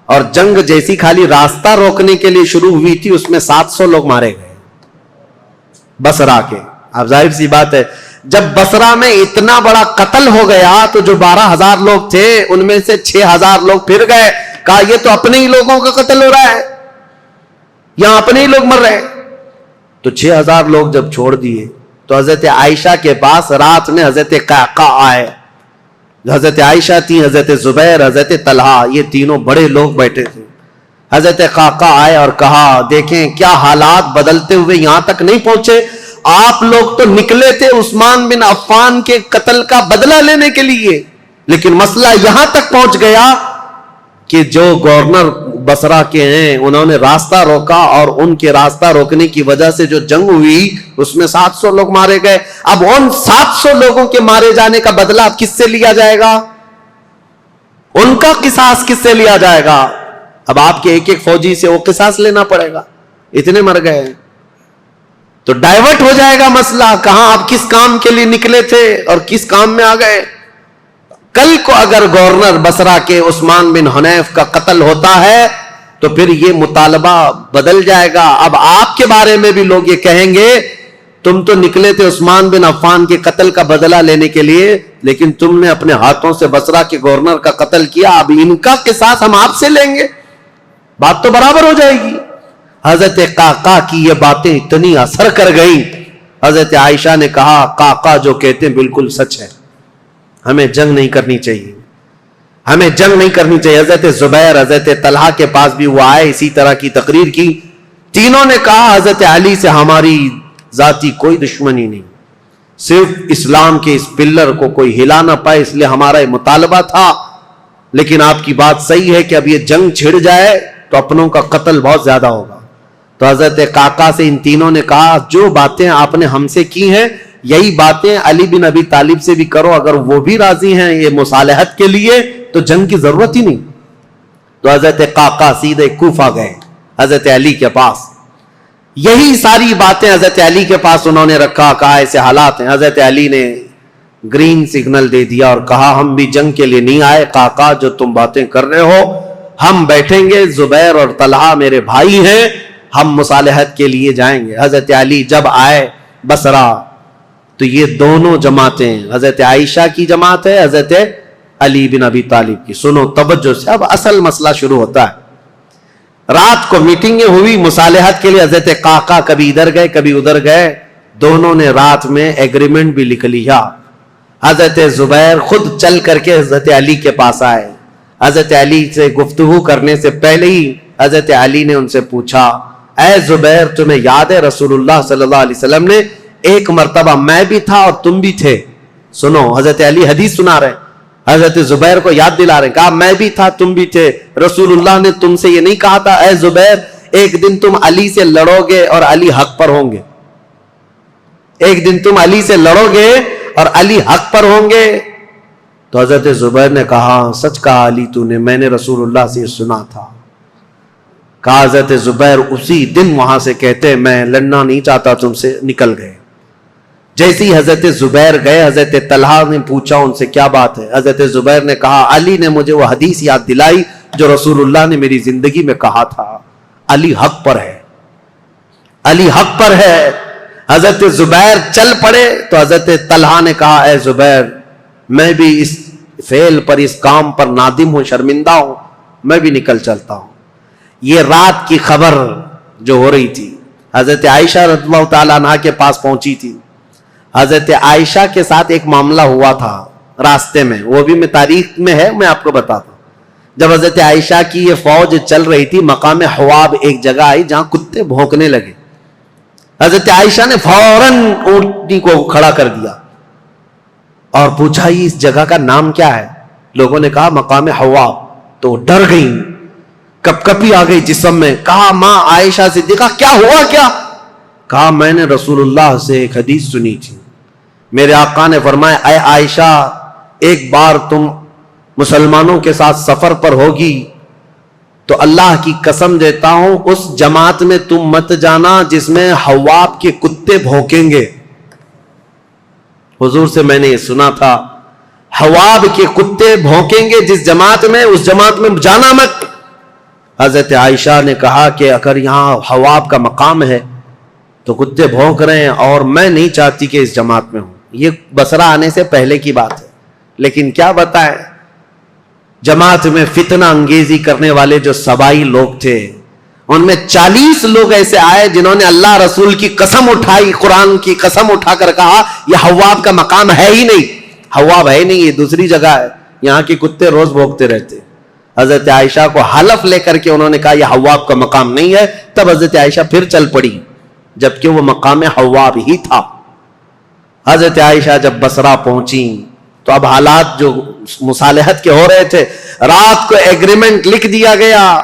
اور جنگ جیسی خالی راستہ روکنے کے لیے شروع ہوئی تھی، اس میں 700 لوگ مارے گئے بصرہ کے۔ اب ظاہر سی بات ہے جب بصرہ میں اتنا بڑا قتل ہو گیا تو جو 12,000 لوگ تھے ان میں سے 6,000 لوگ پھر گئے، کہا یہ تو اپنے ہی لوگوں کا قتل ہو رہا ہے، یہاں اپنے ہی لوگ مر رہے ہیں۔ تو 6,000 لوگ جب چھوڑ دیے تو حضرت عائشہ کے پاس رات میں حضرت قعقاع آئے، حضرت عائشہ تھی، حضرت زبیر، حضرت طلحہ، یہ تینوں بڑے لوگ بیٹھے تھے۔ حضرت قعقاع آئے اور کہا دیکھیں کیا حالات بدلتے ہوئے یہاں تک نہیں پہنچے، آپ لوگ تو نکلے تھے عثمان بن عفان کے قتل کا بدلہ لینے کے لیے، لیکن مسئلہ یہاں تک پہنچ گیا کہ جو گورنر بصرہ کے ہیں انہوں نے راستہ روکا، اور ان کے راستہ روکنے کی وجہ سے جو جنگ ہوئی اس میں 700 لوگ مارے گئے۔ اب ان 700 لوگوں کے مارے جانے کا بدلہ اب کس سے لیا جائے گا؟ ان کا قصاص کس سے لیا جائے گا؟ اب آپ کے ایک ایک فوجی سے وہ قصاص لینا پڑے گا، اتنے مر گئے، تو ڈائیورٹ ہو جائے گا مسئلہ، کہاں آپ کس کام کے لیے نکلے تھے اور کس کام میں آ گئے۔ کل کو اگر گورنر بصرہ کے عثمان بن حنیف کا قتل ہوتا ہے تو پھر یہ مطالبہ بدل جائے گا. اب آپ کے بارے میں بھی لوگ یہ کہیں گے تم تو نکلے تھے عثمان بن عفان کے قتل کا بدلہ لینے کے لیے, لیکن تم نے اپنے ہاتھوں سے بصرہ کے گورنر کا قتل کیا, اب ان کا قصاص ہم آپ سے لیں گے, بات تو برابر ہو جائے گی. حضرت قعقاع کی یہ باتیں اتنی اثر کر گئیں, حضرت عائشہ نے کہا قعقاع جو کہتے ہیں بالکل سچ ہے, ہمیں جنگ نہیں کرنی چاہیے, ہمیں جنگ نہیں کرنی چاہیے. حضرت زبیر, حضرت طلحہ کے پاس بھی وہ آئے, اسی طرح کی تقریر کی. تینوں نے کہا حضرت علی سے ہماری ذاتی کوئی دشمنی نہیں, صرف اسلام کے اس پلر کو کوئی ہلا نہ پائے اس لیے ہمارا یہ مطالبہ تھا, لیکن آپ کی بات صحیح ہے کہ اب یہ جنگ چھڑ جائے تو اپنوں کا قتل بہت زیادہ ہوگا. تو حضرت قعقاع سے ان تینوں نے کہا جو باتیں آپ نے ہم سے کی ہیں یہی باتیں علی بن ابی طالب سے بھی کرو, اگر وہ بھی راضی ہیں یہ مصالحت کے لیے تو جنگ کی ضرورت ہی نہیں. تو حضرت قعقاع سیدھے کوفہ گئے حضرت علی کے پاس, یہی ساری باتیں حضرت علی کے پاس انہوں نے رکھا, کہا ایسے حالات ہیں. حضرت علی نے گرین سگنل دے دیا اور کہا ہم بھی جنگ کے لیے نہیں آئے, قعقاع جو تم باتیں کر رہے ہو ہم بیٹھیں گے, زبیر اور طلحہ میرے بھائی ہیں, ہم مصالحت کے لیے جائیں گے. حضرت علی جب آئے بصرہ تو یہ دونوں جماعتیں, حضرت عائشہ کی جماعت ہے, حضرت علی بن ابی طالب کی. سنو توجہ سے, اب اصل مسئلہ شروع ہوتا ہے. رات کو میٹنگیں ہوئی مصالحت کے لیے, حضرت قعقاع کبھی ادھر گئے کبھی ادھر گئے, دونوں نے رات میں ایگریمنٹ بھی لکھ لیا. حضرت زبیر خود چل کر کے حضرت علی کے پاس آئے, حضرت علی سے گفتگو کرنے سے پہلے ہی حضرت علی نے ان سے پوچھا اے زبیر تمہیں یاد ہے رسول اللہ صلی اللہ علیہ وسلم نے ایک مرتبہ میں بھی تھا اور تم بھی تھے. سنو حضرت علی حدیث سنا رہے, حضرت زبیر کو یاد دلا رہے, کہا میں بھی تھا تم بھی تھے, رسول اللہ نے تم سے یہ نہیں کہا تھا اے زبیر ایک دن تم علی سے لڑو گے اور علی حق پر ہوں گے, ایک دن تم علی سے لڑو گے اور علی حق پر ہوں گے. تو حضرت زبیر نے کہا سچ کہا علی تو نے, میں نے رسول اللہ سے یہ سنا تھا. کہا حضرت زبیر اسی دن وہاں سے کہتے میں لڑنا نہیں چاہتا تم سے, نکل گئے. جیسے ہی حضرت زبیر گئے حضرت طلحہ نے پوچھا ان سے کیا بات ہے. حضرت زبیر نے کہا علی نے مجھے وہ حدیث یاد دلائی جو رسول اللہ نے میری زندگی میں کہا تھا, علی حق پر ہے, علی حق پر ہے. حضرت زبیر چل پڑے تو حضرت طلحہ نے کہا اے زبیر میں بھی اس فعل پر اس کام پر نادم ہوں, شرمندہ ہوں, میں بھی نکل چلتا ہوں. یہ رات کی خبر جو ہو رہی تھی حضرت عائشہ رضی اللہ تعالیٰ عنہ کے پاس پہنچی تھی. حضرت عائشہ کے ساتھ ایک معاملہ ہوا تھا راستے میں, وہ بھی میں تاریخ میں ہے میں آپ کو بتاتا ہوں. جب حضرت عائشہ کی یہ فوج چل رہی تھی مقام حواب ایک جگہ آئی جہاں کتے بھونکنے لگے. حضرت عائشہ نے فوراً اونٹنی کو کھڑا کر دیا اور پوچھا یہ اس جگہ کا نام کیا ہے. لوگوں نے کہا مقام حواب. تو ڈر گئی, کپ کپی آ گئی جسم میں. کہا ماں عائشہ صدیقہ کیا ہوا کیا؟ کہا میں نے رسول اللہ سے ایک حدیث سنی تھی, میرے آقا نے فرمایا اے عائشہ ایک بار تم مسلمانوں کے ساتھ سفر پر ہوگی تو اللہ کی قسم دیتا ہوں اس جماعت میں تم مت جانا جس میں حواب کے کتے بھونکیں گے. حضور سے میں نے یہ سنا تھا حواب کے کتے بھونکیں گے جس جماعت میں, اس جماعت میں جانا مت. حضرت عائشہ نے کہا کہ اگر یہاں حواب کا مقام ہے تو کتے بھونک رہے ہیں اور میں نہیں چاہتی کہ اس جماعت میں ہوں. یہ بصرہ آنے سے پہلے کی بات ہے, لیکن کیا بتائیں جماعت میں فتنہ انگیزی کرنے والے جو سبائی لوگ تھے ان میں 40 لوگ ایسے آئے جنہوں نے اللہ رسول کی قسم اٹھائی, قرآن کی قسم اٹھا کر کہا یہ حواب کا مقام ہے ہی نہیں, حواب ہے نہیں, یہ دوسری جگہ ہے, یہاں کے کتے روز بھونکتے رہتے. حضرت عائشہ کو حلف لے کر کے انہوں نے کہا یہ حواب کا مقام نہیں ہے. تب حضرت عائشہ پھر چل پڑی جبکہ وہ مقام حواب ہی تھا. حضرت عائشہ جب بصرہ پہنچی تو اب حالات جو مصالحت کے ہو رہے تھے, رات کو ایگریمنٹ لکھ دیا گیا,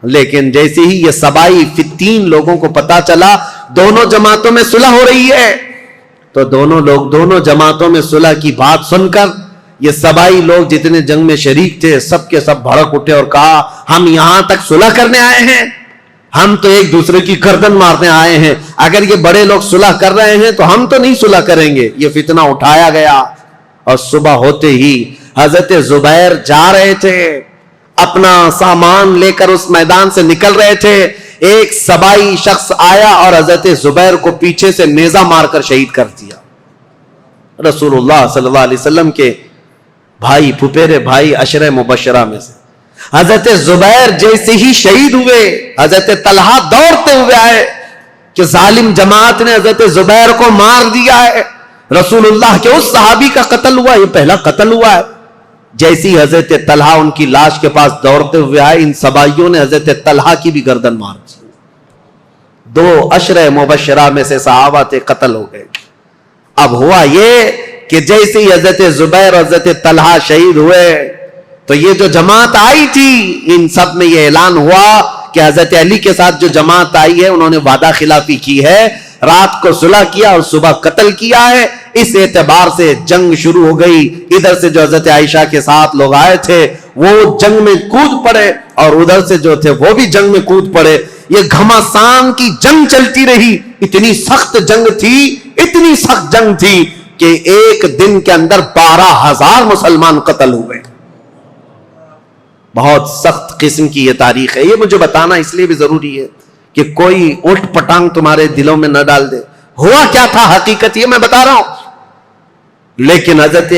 لیکن جیسے ہی یہ سبائی 3 لوگوں کو پتا چلا دونوں جماعتوں میں صلح ہو رہی ہے تو دونوں جماعتوں میں صلح کی بات سن کر یہ سبائی لوگ جتنے جنگ میں شریک تھے سب کے سب بھڑک اٹھے اور کہا ہم یہاں تک صلح کرنے آئے ہیں, ہم تو ایک دوسرے کی گردن مارنے آئے ہیں, اگر یہ بڑے لوگ صلح کر رہے ہیں تو ہم تو نہیں صلح کریں گے. یہ فتنہ اٹھایا گیا اور صبح ہوتے ہی حضرت زبیر جا رہے تھے, اپنا سامان لے کر اس میدان سے نکل رہے تھے، ایک سبائی شخص آیا اور حضرت زبیر کو پیچھے سے نیزہ مار کر شہید کر دیا۔ رسول اللہ صلی اللہ علیہ وسلم کے بھائی، پھپھیرے بھائی، عشرہ مبشرہ میں سے حضرت زبیر جیسے ہی شہید ہوئے، حضرت طلحہ دوڑتے ہوئے آئے کہ ظالم جماعت نے حضرت زبیر کو مار دیا ہے، رسول اللہ کے اس صحابی کا قتل ہوا، یہ پہلا قتل ہوا ہے۔ جیسی حضرت طلحہ ان کی لاش کے پاس دوڑتے ہوئے آئے، ان سبائیوں نے حضرت طلحہ کی بھی گردن مار دی۔ 2 عشرہ مبشرہ میں سے صحابہ تھے، قتل ہو گئے۔ اب ہوا یہ کہ جیسے ہی حضرت زبیر اور حضرت طلحہ شہید ہوئے تو یہ جو جماعت آئی تھی، ان سب میں یہ اعلان ہوا کہ حضرت علی کے ساتھ جو جماعت آئی ہے انہوں نے وعدہ خلافی کی ہے، رات کو صلح کیا اور صبح قتل کیا ہے۔ اس اعتبار سے جنگ شروع ہو گئی۔ ادھر سے جو حضرت عائشہ کے ساتھ لوگ آئے تھے وہ جنگ میں کود پڑے اور ادھر سے جو تھے وہ بھی جنگ میں کود پڑے۔ یہ گھمسان کی جنگ چلتی رہی، اتنی سخت جنگ تھی، اتنی سخت جنگ تھی کہ ایک دن کے اندر 12,000 مسلمان قتل ہوئے۔ بہت سخت قسم کی یہ تاریخ ہے۔ یہ مجھے بتانا اس لیے بھی ضروری ہے کہ کوئی اٹھ پٹانگ تمہارے دلوں میں نہ ڈال دے۔ ہوا کیا تھا حقیقت یہ میں بتا رہا ہوں، لیکن حضرت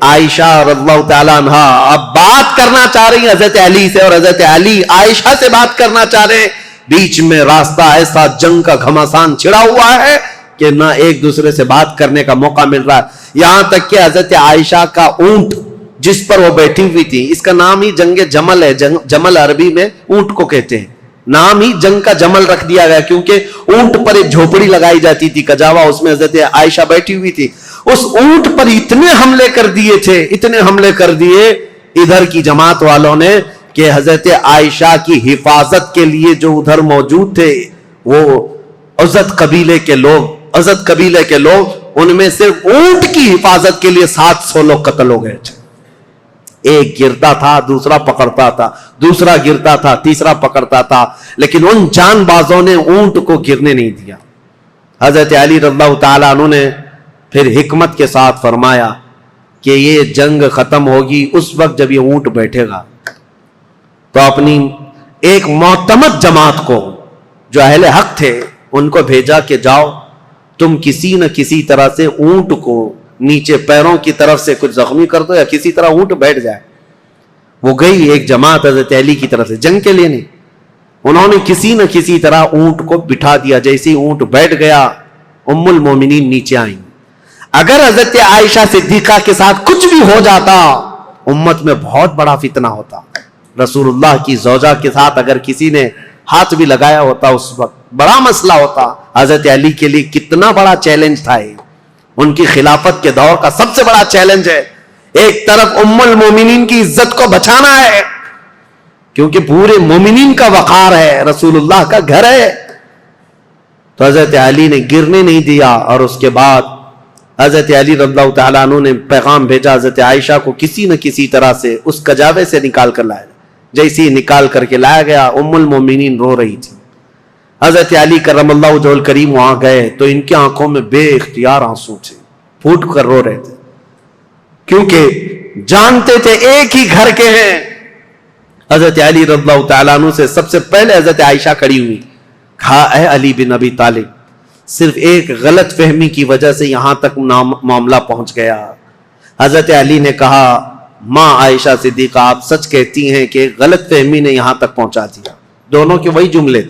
عائشہ رضی اللہ تعالیٰ عنہ اب بات کرنا چاہ رہی ہیں حضرت علی سے، اور حضرت علی عائشہ سے بات کرنا چاہ رہے ہیں۔ بیچ میں راستہ ایسا جنگ کا گھمسان چھڑا ہوا ہے کہ نہ ایک دوسرے سے بات کرنے کا موقع مل رہا ہے۔ یہاں تک کہ حضرت عائشہ کا اونٹ جس پر وہ بیٹھی ہوئی تھی، اس کا نام ہی جنگ جمل ہے۔ جمل عربی میں اونٹ کو کہتے ہیں، نام ہی جنگ کا جمل رکھ دیا گیا کیونکہ اونٹ پر ایک جھوپڑی لگائی جاتی تھی کجاوا، اس میں حضرت عائشہ بیٹھی ہوئی تھی۔ اس اونٹ پر اتنے حملے کر دیے تھے، اتنے حملے کر دیے ادھر کی جماعت والوں نے کہ حضرت عائشہ کی حفاظت کے لیے جو ادھر موجود تھے وہ عزت قبیلے کے لوگ ان میں صرف اونٹ کی حفاظت کے لیے 700 لوگ قتل ہو گئے تھے۔ ایک گرتا تھا، دوسرا پکڑتا تھا، دوسرا گرتا تھا، تیسرا پکڑتا تھا، لیکن ان جان بازوں نے اونٹ کو گرنے نہیں دیا۔ حضرت علی رضی اللہ تعالیٰ عنہ نے پھر حکمت کے ساتھ فرمایا کہ یہ جنگ ختم ہوگی اس وقت جب یہ اونٹ بیٹھے گا، تو اپنی ایک معتمد جماعت کو جو اہل حق تھے ان کو بھیجا کہ جاؤ تم کسی نہ کسی طرح سے اونٹ کو نیچے پیروں کی طرف سے کچھ زخمی کر دو یا کسی طرح اونٹ بیٹھ جائے۔ وہ گئی ایک جماعت حضرت علی کی طرف سے، جنگ کے لیے نہیں، انہوں نے کسی نہ کسی طرح اونٹ کو بٹھا دیا۔ جیسے ہی اونٹ بیٹھ گیا ام المومنین نیچے آئیں۔ اگر حضرت عائشہ صدیقہ کے ساتھ کچھ بھی ہو جاتا امت میں بہت بڑا فتنہ ہوتا۔ رسول اللہ کی زوجہ کے ساتھ اگر کسی نے ہاتھ بھی لگایا ہوتا اس وقت بڑا مسئلہ ہوتا۔ حضرت علی کے لیے کتنا بڑا چیلنج تھا یہ، ان کی خلافت کے دور کا سب سے بڑا چیلنج ہے۔ ایک طرف ام المومنین کی عزت کو بچانا ہے کیونکہ پورے مومنین کا وقار ہے، رسول اللہ کا گھر ہے، تو حضرت علی نے گرنے نہیں دیا۔ اور اس کے بعد حضرت علی رضی اللہ تعالیٰ عنہ نے پیغام بھیجا حضرت عائشہ کو کسی نہ کسی طرح سے اس کجاوے سے نکال کر لایا۔ جیسے ہی نکال کر کے لایا گیا ام المومنین رو رہی تھی۔ حضرت علی کرم اللہ وجہہ الکریم وہاں گئے تو ان کی آنکھوں میں بے اختیار آنسو تھے، پھوٹ کر رو رہے تھے کیونکہ جانتے تھے ایک ہی گھر کے ہیں۔ حضرت علی رضی اللہ تعالیٰ عنہ سے سب سے پہلے حضرت عائشہ کھڑی ہوئی، کہا اے علی بن ابی طالب، صرف ایک غلط فہمی کی وجہ سے یہاں تک معاملہ پہنچ گیا۔ حضرت علی نے کہا ماں عائشہ صدیقہ آپ سچ کہتی ہیں کہ غلط فہمی نے یہاں تک پہنچا دیا۔ دونوں کے وہی جملے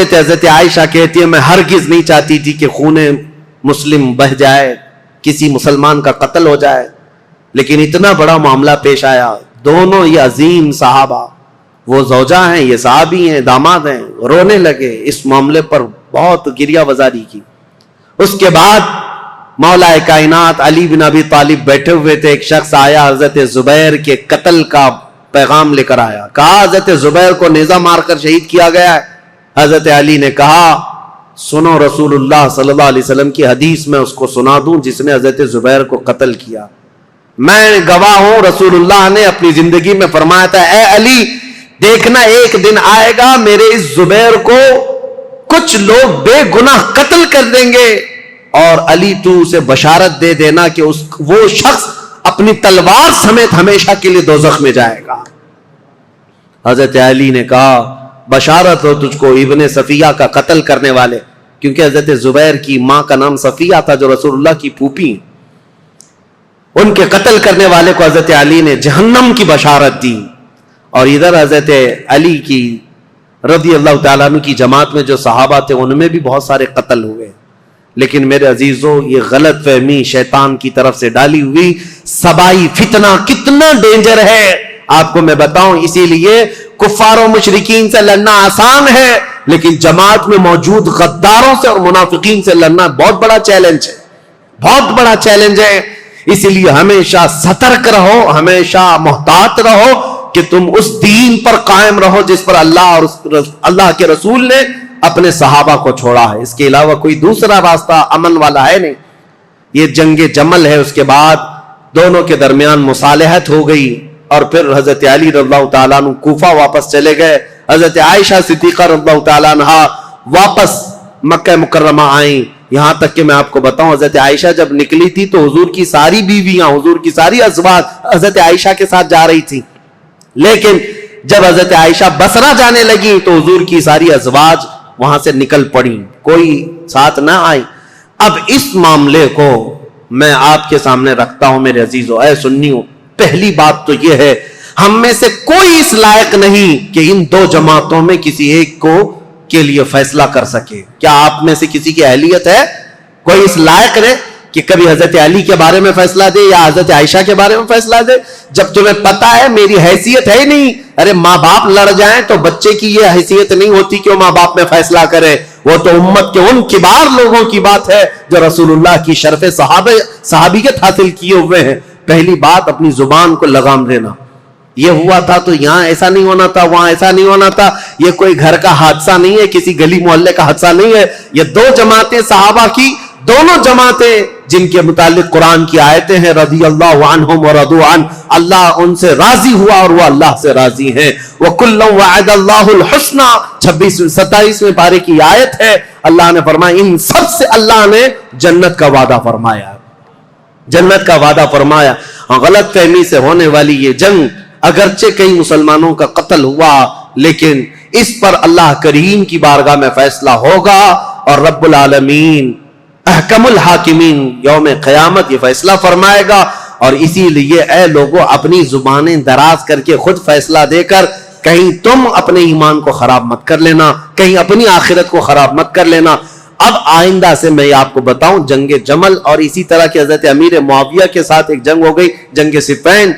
تھے، حضرت عائشہ کہتی ہے میں ہرگز نہیں چاہتی تھی کہ خون مسلم بہہ جائے، کسی مسلمان کا قتل ہو جائے، لیکن اتنا بڑا معاملہ پیش آیا۔ دونوں یہ عظیم صحابہ، وہ زوجہ ہیں، یہ صحابی ہیں، داماد ہیں، رونے لگے، اس معاملے پر بہت گریہ وزاری کی۔ اس کے بعد مولا کائنات علی بن ابی طالب بیٹھے ہوئے تھے، ایک شخص آیا حضرت زبیر کے قتل کا پیغام لے کر آیا، کہا حضرت زبیر کو نیزہ مار کر شہید کیا گیا ہے۔ حضرت علی نے کہا سنو رسول اللہ صلی اللہ علیہ وسلم کی حدیث میں اس کو سنا دوں جس نے حضرت زبیر کو قتل کیا۔ میں گواہ ہوں رسول اللہ نے اپنی زندگی میں فرمایا تھا اے علی دیکھنا ایک دن آئے گا میرے اس زبیر کو کچھ لوگ بے گناہ قتل کر دیں گے، اور علی تو اسے بشارت دے دینا کہ وہ شخص اپنی تلوار سمیت ہمیشہ کے لیے دوزخ میں جائے گا۔ حضرت علی نے کہا بشارت ہو تجھ کو ابن صفیہ کا قتل کرنے والے، کیونکہ حضرت زبیر کی ماں کا نام صفیہ تھا جو رسول اللہ کی پھوپھی، ان کے قتل کرنے والے کو حضرت علی نے جہنم کی بشارت دی۔ اور ادھر حضرت علی کی رضی اللہ تعالیٰ عنہ کی جماعت میں جو صحابہ تھے ان میں بھی بہت سارے قتل ہوئے۔ لیکن میرے عزیزوں یہ غلط فہمی شیطان کی طرف سے ڈالی ہوئی سبائی فتنہ کتنا ڈینجر ہے آپ کو میں بتاؤں۔ اسی لیے کفار و مشرکین سے لڑنا آسان ہے، لیکن جماعت میں موجود غداروں سے اور منافقین سے لڑنا بہت بڑا چیلنج ہے، بہت بڑا چیلنج ہے۔ اسی لیے ہمیشہ سترک رہو، ہمیشہ محتاط رہو کہ تم اس دین پر قائم رہو جس پر اللہ اور اللہ کے رسول نے اپنے صحابہ کو چھوڑا ہے۔ اس کے علاوہ کوئی دوسرا راستہ امن والا ہے نہیں۔ یہ جنگ جمل ہے، اس کے بعد دونوں کے درمیان مصالحت ہو گئی، اور پھر حضرت علی رضی اللہ تعالیٰ عنہ کوفہ واپس چلے گئے، حضرت عائشہ صدیقہ رضی اللہ تعالیٰ عنہ واپس مکہ مکرمہ آئیں۔ یہاں تک کہ میں آپ کو بتاؤں حضرت عائشہ جب نکلی تھی تو حضور کی ساری بیویاں، حضور کی ساری ازواج حضرت عائشہ کے ساتھ جا رہی تھی، لیکن جب حضرت عائشہ بصرہ جانے لگی تو حضور کی ساری ازواج وہاں سے نکل پڑی، کوئی ساتھ نہ آئی۔ اب اس معاملے کو میں آپ کے سامنے رکھتا ہوں میرے عزیزو، اے سنیوں۔ پہلی بات تو یہ ہے ہم میں سے کوئی اس لائق نہیں کہ ان دو جماعتوں میں کسی ایک کو کے لیے فیصلہ کر سکے۔ کیا آپ میں سے کسی کی اہلیت ہے؟ کوئی اس لائق ہے کہ کبھی حضرت علی کے بارے میں فیصلہ دے یا حضرت عائشہ کے بارے میں فیصلہ دے؟ جب تمہیں پتا ہے میری حیثیت ہے نہیں، ارے ماں باپ لڑ جائیں تو بچے کی یہ حیثیت نہیں ہوتی کہ وہ ماں باپ میں فیصلہ کرے، وہ تو امت کے ان کبار لوگوں کی بات ہے جو رسول اللہ کی شرف صحابیت حاصل کیے ہوئے ہیں۔ پہلی بات اپنی زبان کو لگام دینا، یہ ہوا تھا تو یہاں ایسا نہیں ہونا تھا، وہاں ایسا نہیں ہونا تھا، یہ کوئی گھر کا حادثہ نہیں ہے، کسی گلی محلے کا حادثہ نہیں ہے۔ یہ دو جماعتیں صحابہ کی، دونوں جماعتیں جن کے متعلق قرآن کی آیتیں ہیں رضی اللہ عنہم ورضوا عنہ، اللہ ان سے راضی ہوا اور وہ اللہ سے راضی ہیں۔ وَكُلًّا وَعَدَ اللَّهُ الْحُسْنَى 27 پارے کی آیت ہے، اللہ نے فرمایا ان سب سے اللہ نے جنت کا وعدہ فرمایا، جنت کا وعدہ فرمایا۔ غلط فہمی سے ہونے والی یہ جنگ اگرچہ کئی مسلمانوں کا قتل ہوا، لیکن اس پر اللہ کریم کی بارگاہ میں فیصلہ ہوگا، اور رب العالمین احکم الحاکمین یوم قیامت یہ فیصلہ فرمائے گا۔ اور اسی لیے اے لوگوں اپنی زبانیں دراز کر کے خود فیصلہ دے کر کہیں تم اپنے ایمان کو خراب مت کر لینا، کہیں اپنی آخرت کو خراب مت کر لینا۔ اب آئندہ سے میں آپ کو بتاؤں جنگ جمل اور اسی طرح کے حضرت امیر معاویہ کے ساتھ ایک جنگ ہو گئی، جنگ صفین۔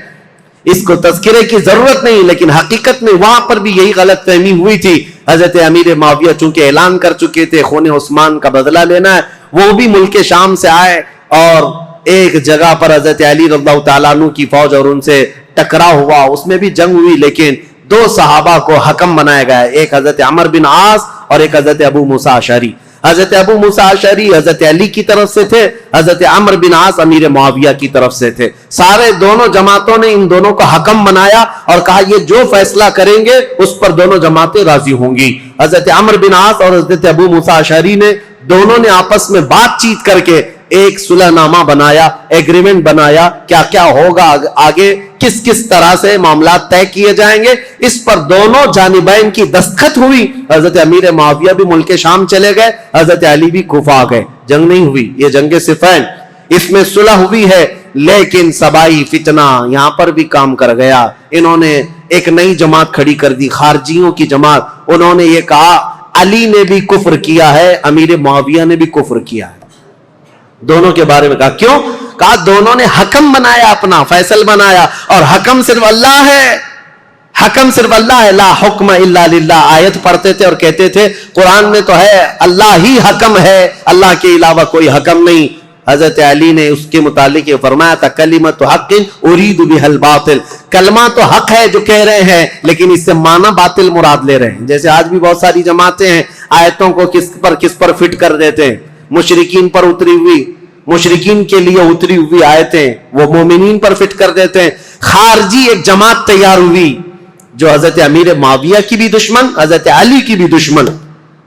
اس کو تذکرے کی ضرورت نہیں، لیکن حقیقت میں وہاں پر بھی یہی غلط فہمی ہوئی تھی۔ حضرت امیر معاویہ چونکہ اعلان کر چکے تھے خون عثمان کا بدلہ لینا ہے، وہ بھی ملک شام سے آئے اور ایک جگہ پر حضرت علی رضی اللہ تعالیٰ عنہ کی فوج اور ان سے ٹکرا ہوا، اس میں بھی جنگ ہوئی، لیکن دو صحابہ کو حکم بنایا گیا، ایک حضرت عمر بن عاص اور ایک حضرت ابو موسیٰ اشعری۔ حضرت ابو موسیٰ اشعری حضرت علی کی طرف سے تھے، حضرت عمر بن عاص امیر معاویہ کی طرف سے تھے۔ سارے دونوں جماعتوں نے ان دونوں کو حکم بنایا اور کہا یہ جو فیصلہ کریں گے اس پر دونوں جماعتیں راضی ہوں گی۔ حضرت عمر بن عاص اور حضرت ابو موسیٰ اشعری نے دونوں نے آپس میں بات چیت کر کے ایک صلح نامہ بنایا، ایگریمنٹ بنایا، کیا کیا ہوگا آگے، کس کس طرح سے معاملات طے کیے جائیں گے، اس پر دونوں جانبین کی دستخط ہوئی۔ حضرت امیر معاویہ بھی ملک شام چلے گئے، حضرت علی بھی کوفہ آ گئے، جنگ نہیں ہوئی، یہ جنگ صفین، اس میں صلح ہوئی ہے، لیکن سبائی فتنہ یہاں پر بھی کام کر گیا۔ انہوں نے ایک نئی جماعت کھڑی کر دی، خارجیوں کی جماعت، انہوں نے یہ کہا علی نے بھی کفر کیا ہے، امیر معاویہ نے بھی کفر کیا ہے، دونوں کے بارے میں کہا۔ کیوں؟ کہا دونوں نے حکم بنایا، اپنا فیصل بنایا، اور حکم صرف اللہ ہے، حکم صرف اللہ ہے، لا حکم الا للہ آیت پڑھتے تھے اور کہتے تھے قرآن میں تو ہے اللہ ہی حکم ہے، اللہ کے علاوہ کوئی حکم نہیں۔ حضرت علی نے اس کے متعلق یہ فرمایا تھا کلمۃ حق ارید بها الباطل، کلمہ تو حق ہے جو کہہ رہے ہیں لیکن اس سے معنی باطل مراد لے رہے ہیں۔ جیسے آج بھی بہت ساری جماعتیں ہیں آیتوں کو کس پر فٹ کر دیتے ہیں، مشرکین پر اتری ہوئی، مشرکین کے لیے اتری ہوئی آیتیں وہ مومنین پر فٹ کر دیتے ہیں۔ خارجی ایک جماعت تیار ہوئی جو حضرت امیر معاویہ کی بھی دشمن، حضرت علی کی بھی دشمن۔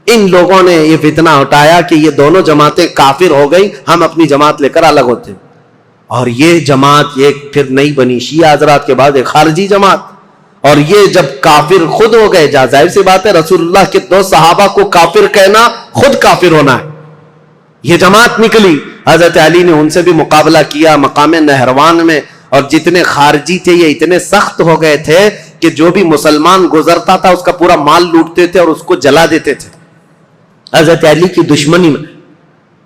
ان لوگوں نے یہ فتنہ اٹھایا کہ یہ دونوں جماعتیں کافر ہو گئی، ہم اپنی جماعت لے کر الگ ہوتے ہیں۔ اور یہ جماعت یہ پھر نہیں بنی شیعہ حضرات کے بعد ایک خارجی جماعت. اور یہ جب کافر خود ہو گئے، ظاہر سی بات ہے رسول اللہ کے 2 صحابہ کو کافر کہنا خود کافر ہونا ہے. یہ جماعت نکلی، حضرت علی نے ان سے بھی مقابلہ کیا مقام نہروان میں. اور جتنے خارجی تھے یہ اتنے سخت ہو گئے تھے کہ جو بھی مسلمان گزرتا تھا اس کا پورا مال لوٹتے تھے اور اس کو جلا دیتے تھے. حضرت علی کی دشمنی میں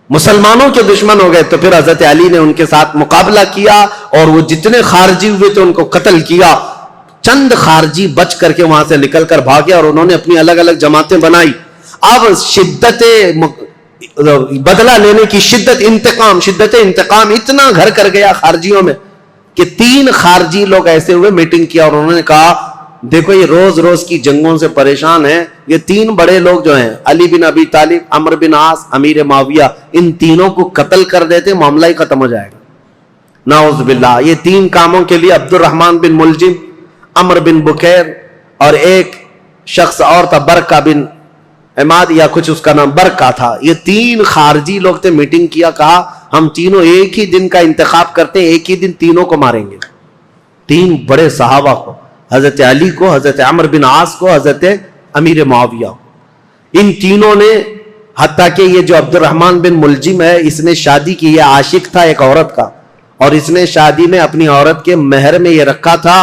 مسلمانوں کے دشمن ہو گئے. تو پھر حضرت علی نے ان کے ساتھ مقابلہ کیا اور وہ جتنے خارجی ہوئے تھے ان کو قتل کیا. چند خارجی بچ کر کے وہاں سے نکل کر بھاگے اور انہوں نے اپنی الگ الگ جماعتیں بنائی. اب شدت بدلہ لینے کی شدت انتقام اتنا گھر کر گیا خارجیوں میں کہ 3 خارجی لوگ ایسے ہوئے میٹنگ کیا اور انہوں نے کہا دیکھو یہ روز روز کی جنگوں سے پریشان ہیں. یہ 3 بڑے لوگ جو ہیں علی بن ابی طالب، عمرو بن عاص، امیر معاویہ، ان تینوں کو قتل کر دیتے معاملہ ہی ختم ہو جائے گا. نعوذ باللہ. یہ 3 کاموں کے لیے عبد الرحمن بن ملجم، عمرو بن بکیر اور ایک شخص اور تھا برکہ بن عماد یا کچھ اس کا نام برکہ تھا. یہ 3 خارجی لوگ تھے. میٹنگ کیا، کہا ہم تینوں ایک ہی دن کا انتخاب کرتے ہیں، ایک ہی دن تینوں کو ماریں گے. 3 بڑے صحابہ کو، حضرت علی کو، حضرت عمرو بن عاص کو، حضرت امیر معاویہ کو. ان تینوں نے، حتیٰ کہ یہ جو عبد الرحمن بن ملجم ہے اس نے شادی کی، یہ عاشق تھا ایک عورت کا، اور اس نے شادی میں اپنی عورت کے مہر میں یہ رکھا تھا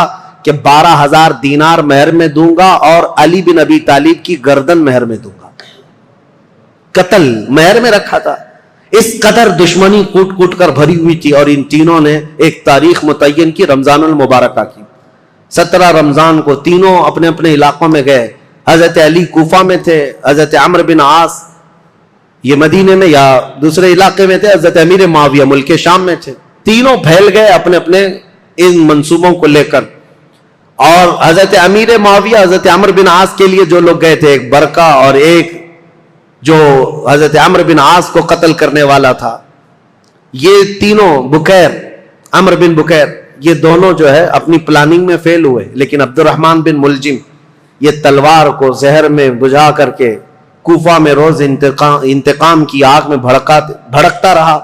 کہ 12,000 دینار مہر میں دوں گا اور علی بن ابی طالب کی گردن مہر میں دوں گا. قتل مہر میں رکھا تھا. اس قدر دشمنی کوٹ کوٹ کر بھری ہوئی تھی. اور ان تینوں نے ایک تاریخ متعین کی، رمضان المبارکہ کی. 17 رمضان کو تینوں اپنے اپنے علاقوں میں گئے. حضرت علی کوفہ میں تھے، حضرت عمرو بن عاص یہ مدینے میں یا دوسرے علاقے میں تھے، حضرت امیر معاویہ ملک شام میں تھے. تینوں پھیل گئے اپنے اپنے ان منصوبوں کو لے کر. اور حضرت امیر معاویہ، حضرت عمرو بن عاص کے لیے جو لوگ گئے تھے، ایک برکہ اور ایک جو حضرت عمرو بن عاص کو قتل کرنے والا تھا، یہ تینوں بکیر، عمرو بن بکیر، یہ دونوں جو ہے اپنی پلاننگ میں فیل ہوئے. لیکن عبد الرحمن بن ملجم یہ تلوار کو زہر میں بجھا کر کے کوفہ میں روز انتقام کی آگ میں بھڑکتا رہا.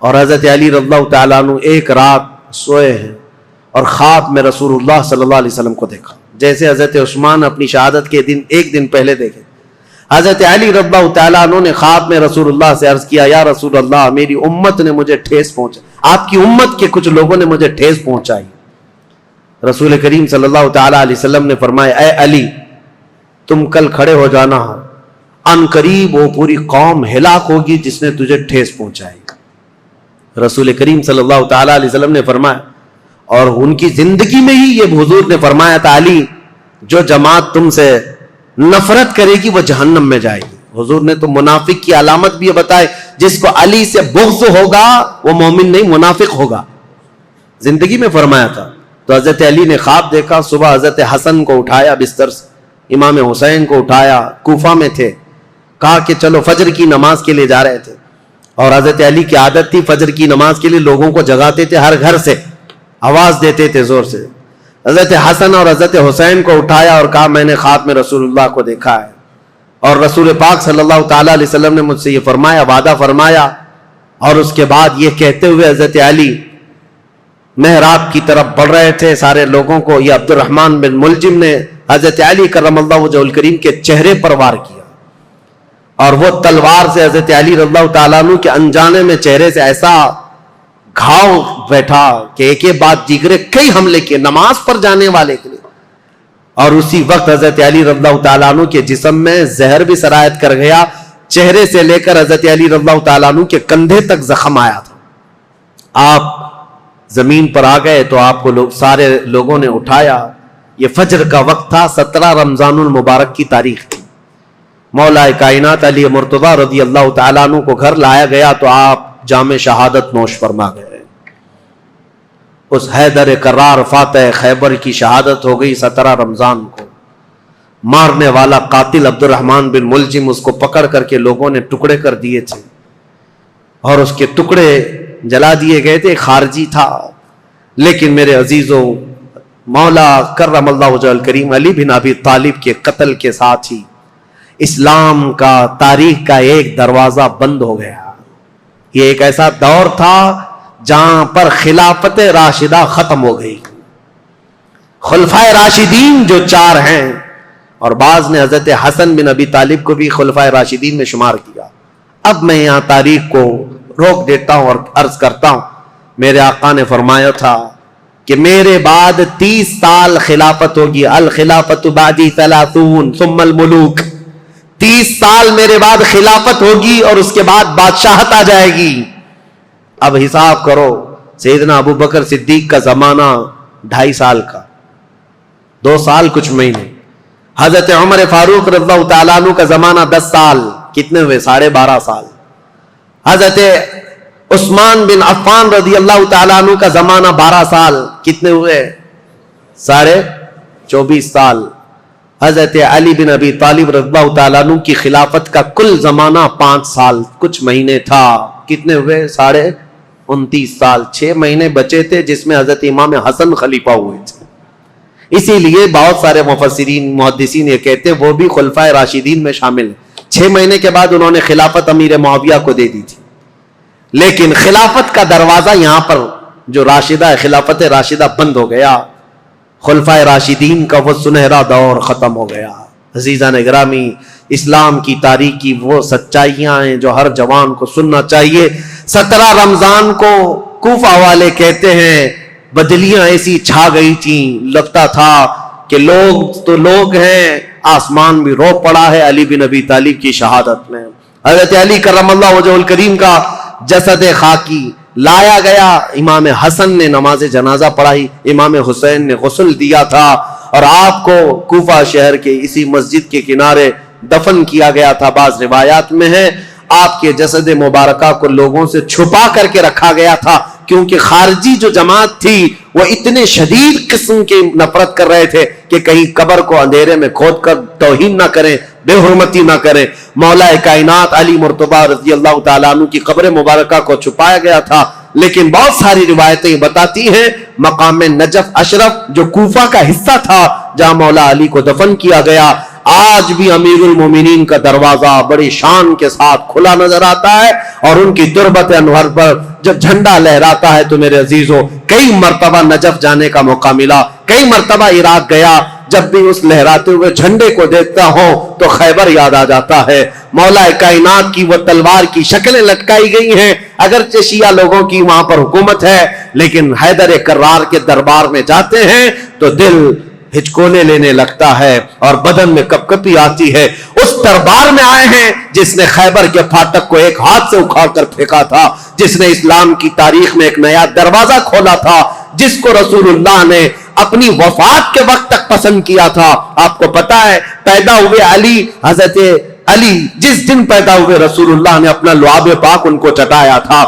اور حضرت علی رضی اللہ تعالیٰ عنہ ایک رات سوئے ہیں اور خواب میں رسول اللہ صلی اللہ علیہ وسلم کو دیکھا، جیسے حضرت عثمان اپنی شہادت کے دن ایک دن پہلے دیکھے. حضرت علی رضی اللہ تعالیٰ عنہ نے خواب میں رسول اللہ سے عرض کیا، یا رسول اللہ میری امت نے مجھے ٹھیس پہنچا، آپ کی امت کے کچھ لوگوں نے مجھے ٹھیس پہنچائی. رسول کریم صلی اللہ تعالیٰ علیہ وسلم نے فرمایا، اے علی تم کل کھڑے ہو جانا، ان قریب وہ پوری قوم ہلاک ہوگی جس نے تجھے ٹھیس پہنچائی. رسول کریم صلی اللہ تعالیٰ علیہ وسلم نے فرمایا، اور ان کی زندگی میں ہی یہ حضور نے فرمایا تھا، علی جو جماعت تم سے نفرت کرے گی وہ جہنم میں جائے گی. حضور نے تو منافق کی علامت بھی بتائے، جس کو علی سے بغض ہوگا وہ مومن نہیں منافق ہوگا، زندگی میں فرمایا تھا. تو حضرت علی نے خواب دیکھا، صبح حضرت حسن کو اٹھایا بستر سے، امام حسین کو اٹھایا، کوفہ میں تھے، کہا کہ چلو فجر کی نماز کے لیے جا رہے تھے. اور حضرت علی کی عادت تھی فجر کی نماز کے لیے لوگوں کو جگاتے تھے، ہر گھر سے آواز دیتے تھے زور سے. حضرت حسن اور حضرت حسین کو اٹھایا اور کہا میں نے خواب میں رسول اللہ کو دیکھا ہے، اور رسول پاک صلی اللہ تعالیٰ علیہ وسلم نے مجھ سے یہ فرمایا، وعدہ فرمایا. اور اس کے بعد یہ کہتے ہوئے حضرت علی محراب کی طرف بڑھ رہے تھے سارے لوگوں کو. یہ عبد الرحمن بن ملجم نے حضرت علی کرم اللہ وجہہ الکریم کے چہرے پر وار کیا، اور وہ تلوار سے حضرت علی رضی اللہ تعالیٰ عنہ کے انجانے میں چہرے سے ایسا گھاؤ بیٹھا کہ ایک ایک بات دیگرے کئی حملے کیے نماز پر جانے والے کے لیے. اور اسی وقت حضرت علی رضی اللہ تعالیٰ عنہ کے جسم میں زہر بھی سرایت کر گیا. چہرے سے لے کر حضرت علی رضی اللہ تعالیٰ عنہ کے کندھے تک زخم آیا تھا. آپ زمین پر آ گئے تو آپ کو سارے لوگوں نے اٹھایا. یہ فجر کا وقت تھا، 17 رمضان المبارک کی تاریخ تھی. مولا کائنات علی مرتضیٰ رضی اللہ تعالیٰ عنہ کو گھر لایا گیا تو آپ جام شہادت نوش فرما گئے. اس حیدر کرار فاتح خیبر کی شہادت ہو گئی 17 رمضان کو. مارنے والا قاتل عبد الرحمن بن ملجم اس کو پکڑ کر کے لوگوں نے ٹکڑے کر دیے تھے اور اس کے ٹکڑے جلا دیے گئے تھے. خارجی تھا، لیکن میرے عزیزوں مولا کرم اللہ وجہ الکریم علی بن ابی طالب کے قتل کے ساتھ ہی اسلام کا تاریخ کا ایک دروازہ بند ہو گیا. یہ ایک ایسا دور تھا جہاں پر خلافت راشدہ ختم ہو گئی. خلفائے راشدین جو 4 ہیں، اور بعض نے حضرت حسن بن ابی طالب کو بھی خلفائے راشدین میں شمار کیا. اب میں یہاں تاریخ کو روک دیتا ہوں اور عرض کرتا ہوں، میرے آقا نے فرمایا تھا کہ میرے بعد 30 سال خلافت ہوگی. الخلافت بعدی 30 ثم الملوک. 30 سال میرے بعد خلافت ہوگی اور اس کے بعد بادشاہت آ جائے گی. اب حساب کرو، سیدنا ابو بکر صدیق کا زمانہ 2.5 سال کا، 2 سال کچھ مہینے. حضرت عمر فاروق رضی اللہ تعالیٰ عنہ کا زمانہ 10 سال، کتنے ہوئے؟ 12.5 سال. حضرت عثمان بن عفان رضی اللہ تعالیٰ عنہ کا زمانہ 12 سال، کتنے ہوئے؟ 24.5 سال. حضرت علی بن ابی طالب رضی اللہ تعالیٰ عنہ کی خلافت کا کل زمانہ 5 سال کچھ مہینے تھا. کتنے ہوئے؟ 29 سال. 6 مہینے بچے تھے جس میں حضرت امام حسن خلیفہ ہوئے تھے. اسی لیے بہت سارے مفسرین محدثین یہ کہتے ہیں وہ بھی خلفائے راشدین میں شامل ہیں. 6 مہینے کے بعد انہوں نے خلافت امیر معاویہ کو دے دی تھی. لیکن خلافت کا دروازہ یہاں پر جو راشدہ ہے، خلافت راشدہ بند ہو گیا. خلفائے راشدین کا وہ سنہرا دور ختم ہو گیا. عزیزان گرامی، اسلام کی تاریخ کی وہ سچائیاں ہیں جو ہر جوان کو سننا چاہیے. 17 رمضان کو کوفہ والے کہتے ہیں بدلیاں ایسی چھا گئی تھیں، لگتا تھا کہ لوگ تو لوگ ہیں، آسمان بھی رو پڑا ہے علی بن ابی طالب کی شہادت میں. حضرت علی کرم اللہ وجہہ الکریم کا جسد خاکی لایا گیا. امام حسن نے نماز جنازہ پڑھائی، امام حسین نے غسل دیا تھا، اور آپ کو کوفہ شہر کے اسی مسجد کے کنارے دفن کیا گیا تھا. بعض روایات میں ہے آپ کے جسد مبارکہ کو لوگوں سے چھپا کر کے رکھا گیا تھا، کیونکہ خارجی جو جماعت تھی وہ اتنے شدید قسم کی نفرت کر رہے تھے کہ کہیں قبر کو اندھیرے میں کھود کر توہین نہ کریں، بے حرمتی نہ کریں. مولا کائنات علی مرتضیٰ رضی اللہ تعالیٰ عنہ کی قبر مبارکہ کو چھپایا گیا تھا. لیکن بہت ساری روایتیں بتاتی ہیں مقام نجف اشرف جو کوفہ کا حصہ تھا جہاں مولا علی کو دفن کیا گیا، آج بھی امیر المومنین کا دروازہ بڑی شان کے ساتھ کھلا نظر آتا ہے. اور ان کی تربت انور پر جب جھنڈا لہراتا ہے تو میرے عزیزوں، کئی مرتبہ نجف جانے کا موقع ملا، کئی مرتبہ عراق گیا. جب بھی اس لہراتے ہوئے جھنڈے کو دیکھتا ہوں تو خیبر یاد آ جاتا ہے. مولا کائنات کی وہ تلوار کی شکلیں لٹکائی گئی ہیں. اگرچہ شیعہ لوگوں کی وہاں پر حکومت ہے، لیکن حیدر کرار کے دربار میں جاتے ہیں تو دل ہچکونے لینے لگتا ہے اور بدن میں کپکپی آتی ہے. اس دربار میں آئے ہیں جس نے خیبر کے پھاٹک کو ایک ہاتھ سے اکھاڑ کر پھینکا تھا، جس نے اسلام کی تاریخ میں ایک نیا دروازہ کھولا تھا، جس کو رسول اللہ نے اپنی وفات کے وقت تک پسند کیا تھا. آپ کو پتا ہے پیدا ہوئے علی، حضرت علی جس دن پیدا ہوئے رسول اللہ نے اپنا لعاب پاک ان کو چٹایا تھا.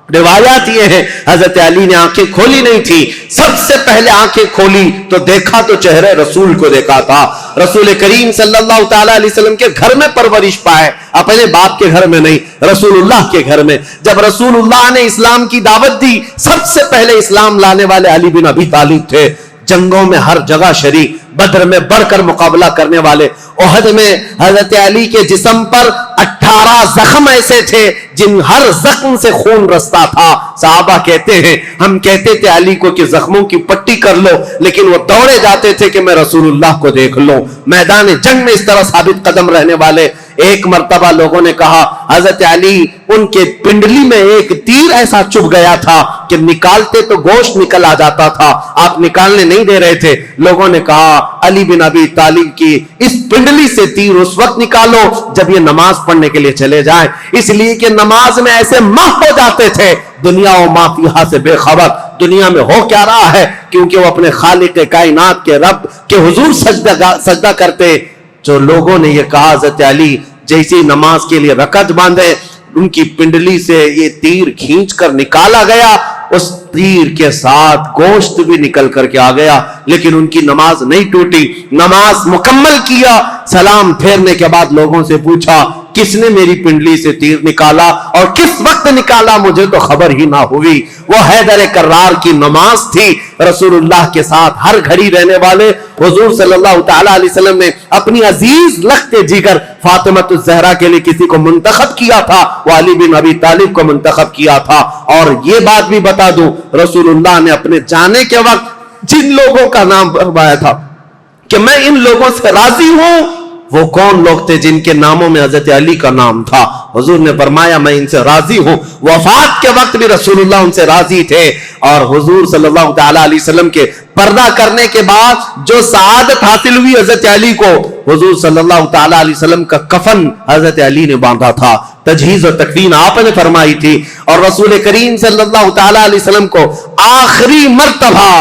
روایات یہ ہے حضرت علی نے آنکھیں کھولی نہیں تھی، سب سے پہلے آنکھیں کھولی تو دیکھا تو چہرے رسول کو دیکھا تھا. رسول کریم صلی اللہ تعالی علیہ وسلم کے گھر میں پرورش پائے، اپنے باپ کے گھر میں نہیں، رسول اللہ کے گھر میں. جب رسول اللہ نے اسلام کی دعوت دی، سب سے پہلے اسلام لانے والے علی بن ابی طالب تھے. جنگوں میں ہر جگہ شریک، بدر میں بڑھ کر مقابلہ کرنے والے. احد میں حضرت علی کے جسم پر 18 زخم ایسے تھے جن ہر زخم سے خون رستا تھا. صحابہ کہتے ہیں ہم کہتے تھے علی کو کہ زخموں کی پٹی کر لو، لیکن وہ دوڑے جاتے تھے کہ میں رسول اللہ کو دیکھ لوں. میدان جنگ میں اس طرح ثابت قدم رہنے والے. ایک مرتبہ لوگوں نے کہا حضرت علی ان کے پنڈلی میں ایک تیر ایسا چبھ گیا تھا کہ نکالتے تو گوشت نکل آ جاتا تھا، آپ نکالنے نہیں دے رہے تھے. لوگوں نے کہا علی بن ابی طالب کی اس پنڈلی سے تیر اس وقت نکالو جب یہ نماز پڑھنے کے لیے چلے جائیں، اس لیے کہ نماز میں ایسے ماہ ہو جاتے تھے دنیا و ما فیہا سے بے خبر، دنیا میں ہو کیا رہا ہے، کیونکہ وہ اپنے خالق کائنات کے رب کے حضور سجدہ کرتے. جو لوگوں نے یہ کہا حضرت علی جیسی نماز کے لیے رکعت باندھے، ان کی پنڈلی سے یہ تیر کھینچ کر نکالا گیا، اس تیر کے ساتھ گوشت بھی نکل کر کے آ گیا، لیکن ان کی نماز نہیں ٹوٹی. نماز مکمل کیا، سلام پھیرنے کے بعد لوگوں سے پوچھا کس نے میری پنڈلی سے تیر نکالا اور کس وقت نکالا مجھے تو خبر ہی نہ ہوئی۔ وہ حیدر کرار کی نماز تھی۔ رسول اللہ کے ساتھ ہر گھڑی رہنے والے حضور صلی اللہ تعالی علیہ وسلم نے اپنی عزیز لخت جگر فاطمہ الزہرا کے لیے کسی کو منتخب کیا تھا، وہ علی بن ابی طالب کو منتخب کیا تھا۔ اور یہ بات بھی بتا دوں، رسول اللہ نے اپنے جانے کے وقت جن لوگوں کا نام فرمایا تھا کہ میں ان لوگوں سے راضی ہوں، وہ کون لوگ تھے جن کے ناموں میں حضرت علی کا نام تھا؟ حضور نے فرمایا میں ان سے راضی ہوں۔ وفات کے وقت بھی رسول اللہ ان سے راضی تھے، اور حضور صلی اللہ تعالی علیہ وسلم کے پردہ کرنے کے بعد جو سعادت حاصل ہوئی حضرت علی کو، حضور صلی اللہ تعالی علیہ وسلم کا کفن حضرت علی نے باندھا تھا، تجہیز و تکفین آپ نے فرمائی تھی، اور رسول کریم صلی اللہ تعالی علیہ وسلم کو آخری مرتبہ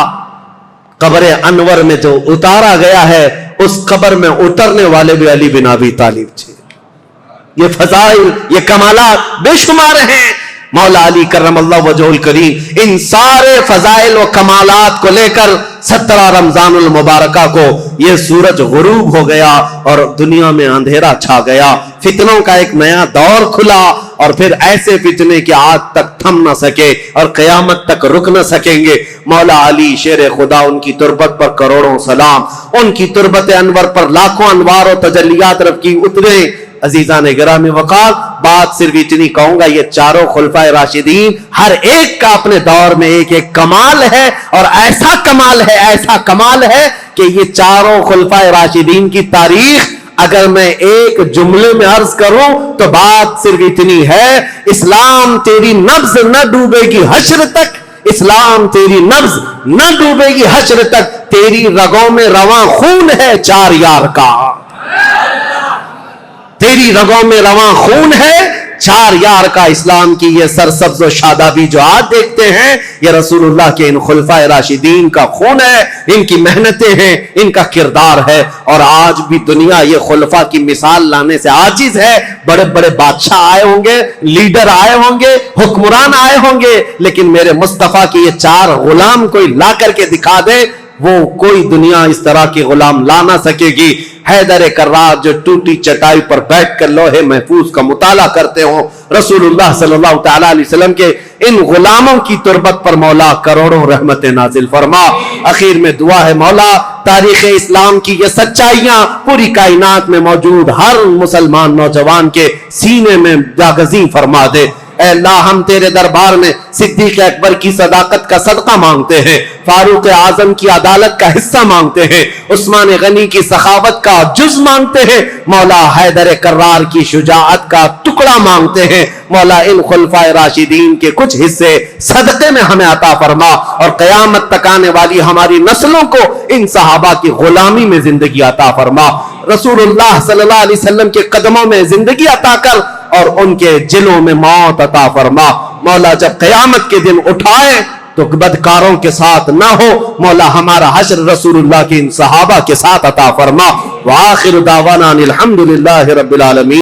قبر انور میں جو اتارا گیا ہے، اس قبر میں اترنے والے بھی علی بن ابی طالب تھے۔ یہ فضائل، یہ کمالات بے شمار ہیں۔ مولا علی کرم اللہ وجہہ الکریم ان سارے فضائل و کمالات کو لے کر 17 رمضان المبارکہ کو یہ سورج غروب ہو گیا اور دنیا میں اندھیرا چھا گیا، فتنوں کا ایک نیا دور کھلا، اور پھر ایسے فتنے کہ آج تک تھم نہ سکے اور قیامت تک رک نہ سکیں گے۔ مولا علی شیر خدا، ان کی تربت پر کروڑوں سلام، ان کی تربت انور پر لاکھوں انوار و تجلیات رب کی اترے۔ عزیزان گرامی وقار، بات صرف اتنی کہوں گا، یہ چاروں خلفائے راشدین ہر ایک کا اپنے دور میں ایک ایک کمال ہے، اور ایسا کمال ہے کہ یہ چاروں خلفائے راشدین کی تاریخ اگر میں ایک جملے میں عرض کروں تو بات صرف اتنی ہے، اسلام تیری نبض نہ ڈوبے گی حشر تک، اسلام تیری نبض نہ ڈوبے گی حشر تک، تیری رگوں میں رواں خون ہے 4 یار کا، تیری رگوں میں رواں خون ہے 4 یار کا۔ اسلام کی یہ سرسبز و شادابی جو آج دیکھتے ہیں، یہ رسول اللہ کے ان خلفائے راشدین کا خون ہے، ان کی محنتیں ہیں، ان کا کردار ہے، اور آج بھی دنیا یہ خلفاء کی مثال لانے سے عاجز ہے۔ بڑے بڑے بادشاہ آئے ہوں گے، لیڈر آئے ہوں گے، حکمران آئے ہوں گے، لیکن میرے مصطفیٰ کی یہ 4 غلام کوئی لا کر کے دکھا دے، وہ کوئی دنیا اس طرح کے غلام لا نہ سکے گی۔ حیدر کرار جو ٹوٹی چٹائی پر بیٹھ کر لوہے محفوظ کا مطالعہ کرتے ہوں، رسول اللہ صلی اللہ تعالی علیہ وسلم کے ان غلاموں کی تربت پر مولا کروڑوں رحمت نازل فرما۔ اخیر میں دعا ہے مولا تاریخ اسلام کی یہ سچائیاں پوری کائنات میں موجود ہر مسلمان نوجوان کے سینے میں جاگزیں فرما دے۔ اے اللہ، ہم تیرے دربار میں صدیق اکبر کی صداقت کا صدقہ مانگتے ہیں، فاروق اعظم کی عدالت کا حصہ مانگتے ہیں، عثمان غنی کی سخاوت کا جز مانگتے ہیں، مولا حیدر کرار کی شجاعت کا ٹکڑا مانگتے ہیں۔ مولا ان خلفائے راشدین کے کچھ حصے صدقے میں ہمیں عطا فرما، اور قیامت تک آنے والی ہماری نسلوں کو ان صحابہ کی غلامی میں زندگی عطا فرما۔ رسول اللہ صلی اللہ علیہ وسلم کے قدموں میں زندگی عطا کر، اور ان کے جلوں میں موت عطا فرما۔ مولا جب قیامت کے دن اٹھائے تو بدکاروں کے ساتھ نہ ہو، مولا ہمارا حشر رسول اللہ کے ان صحابہ کے ساتھ عطا فرما۔ وآخر دعوانا الحمدللہ رب العالمین۔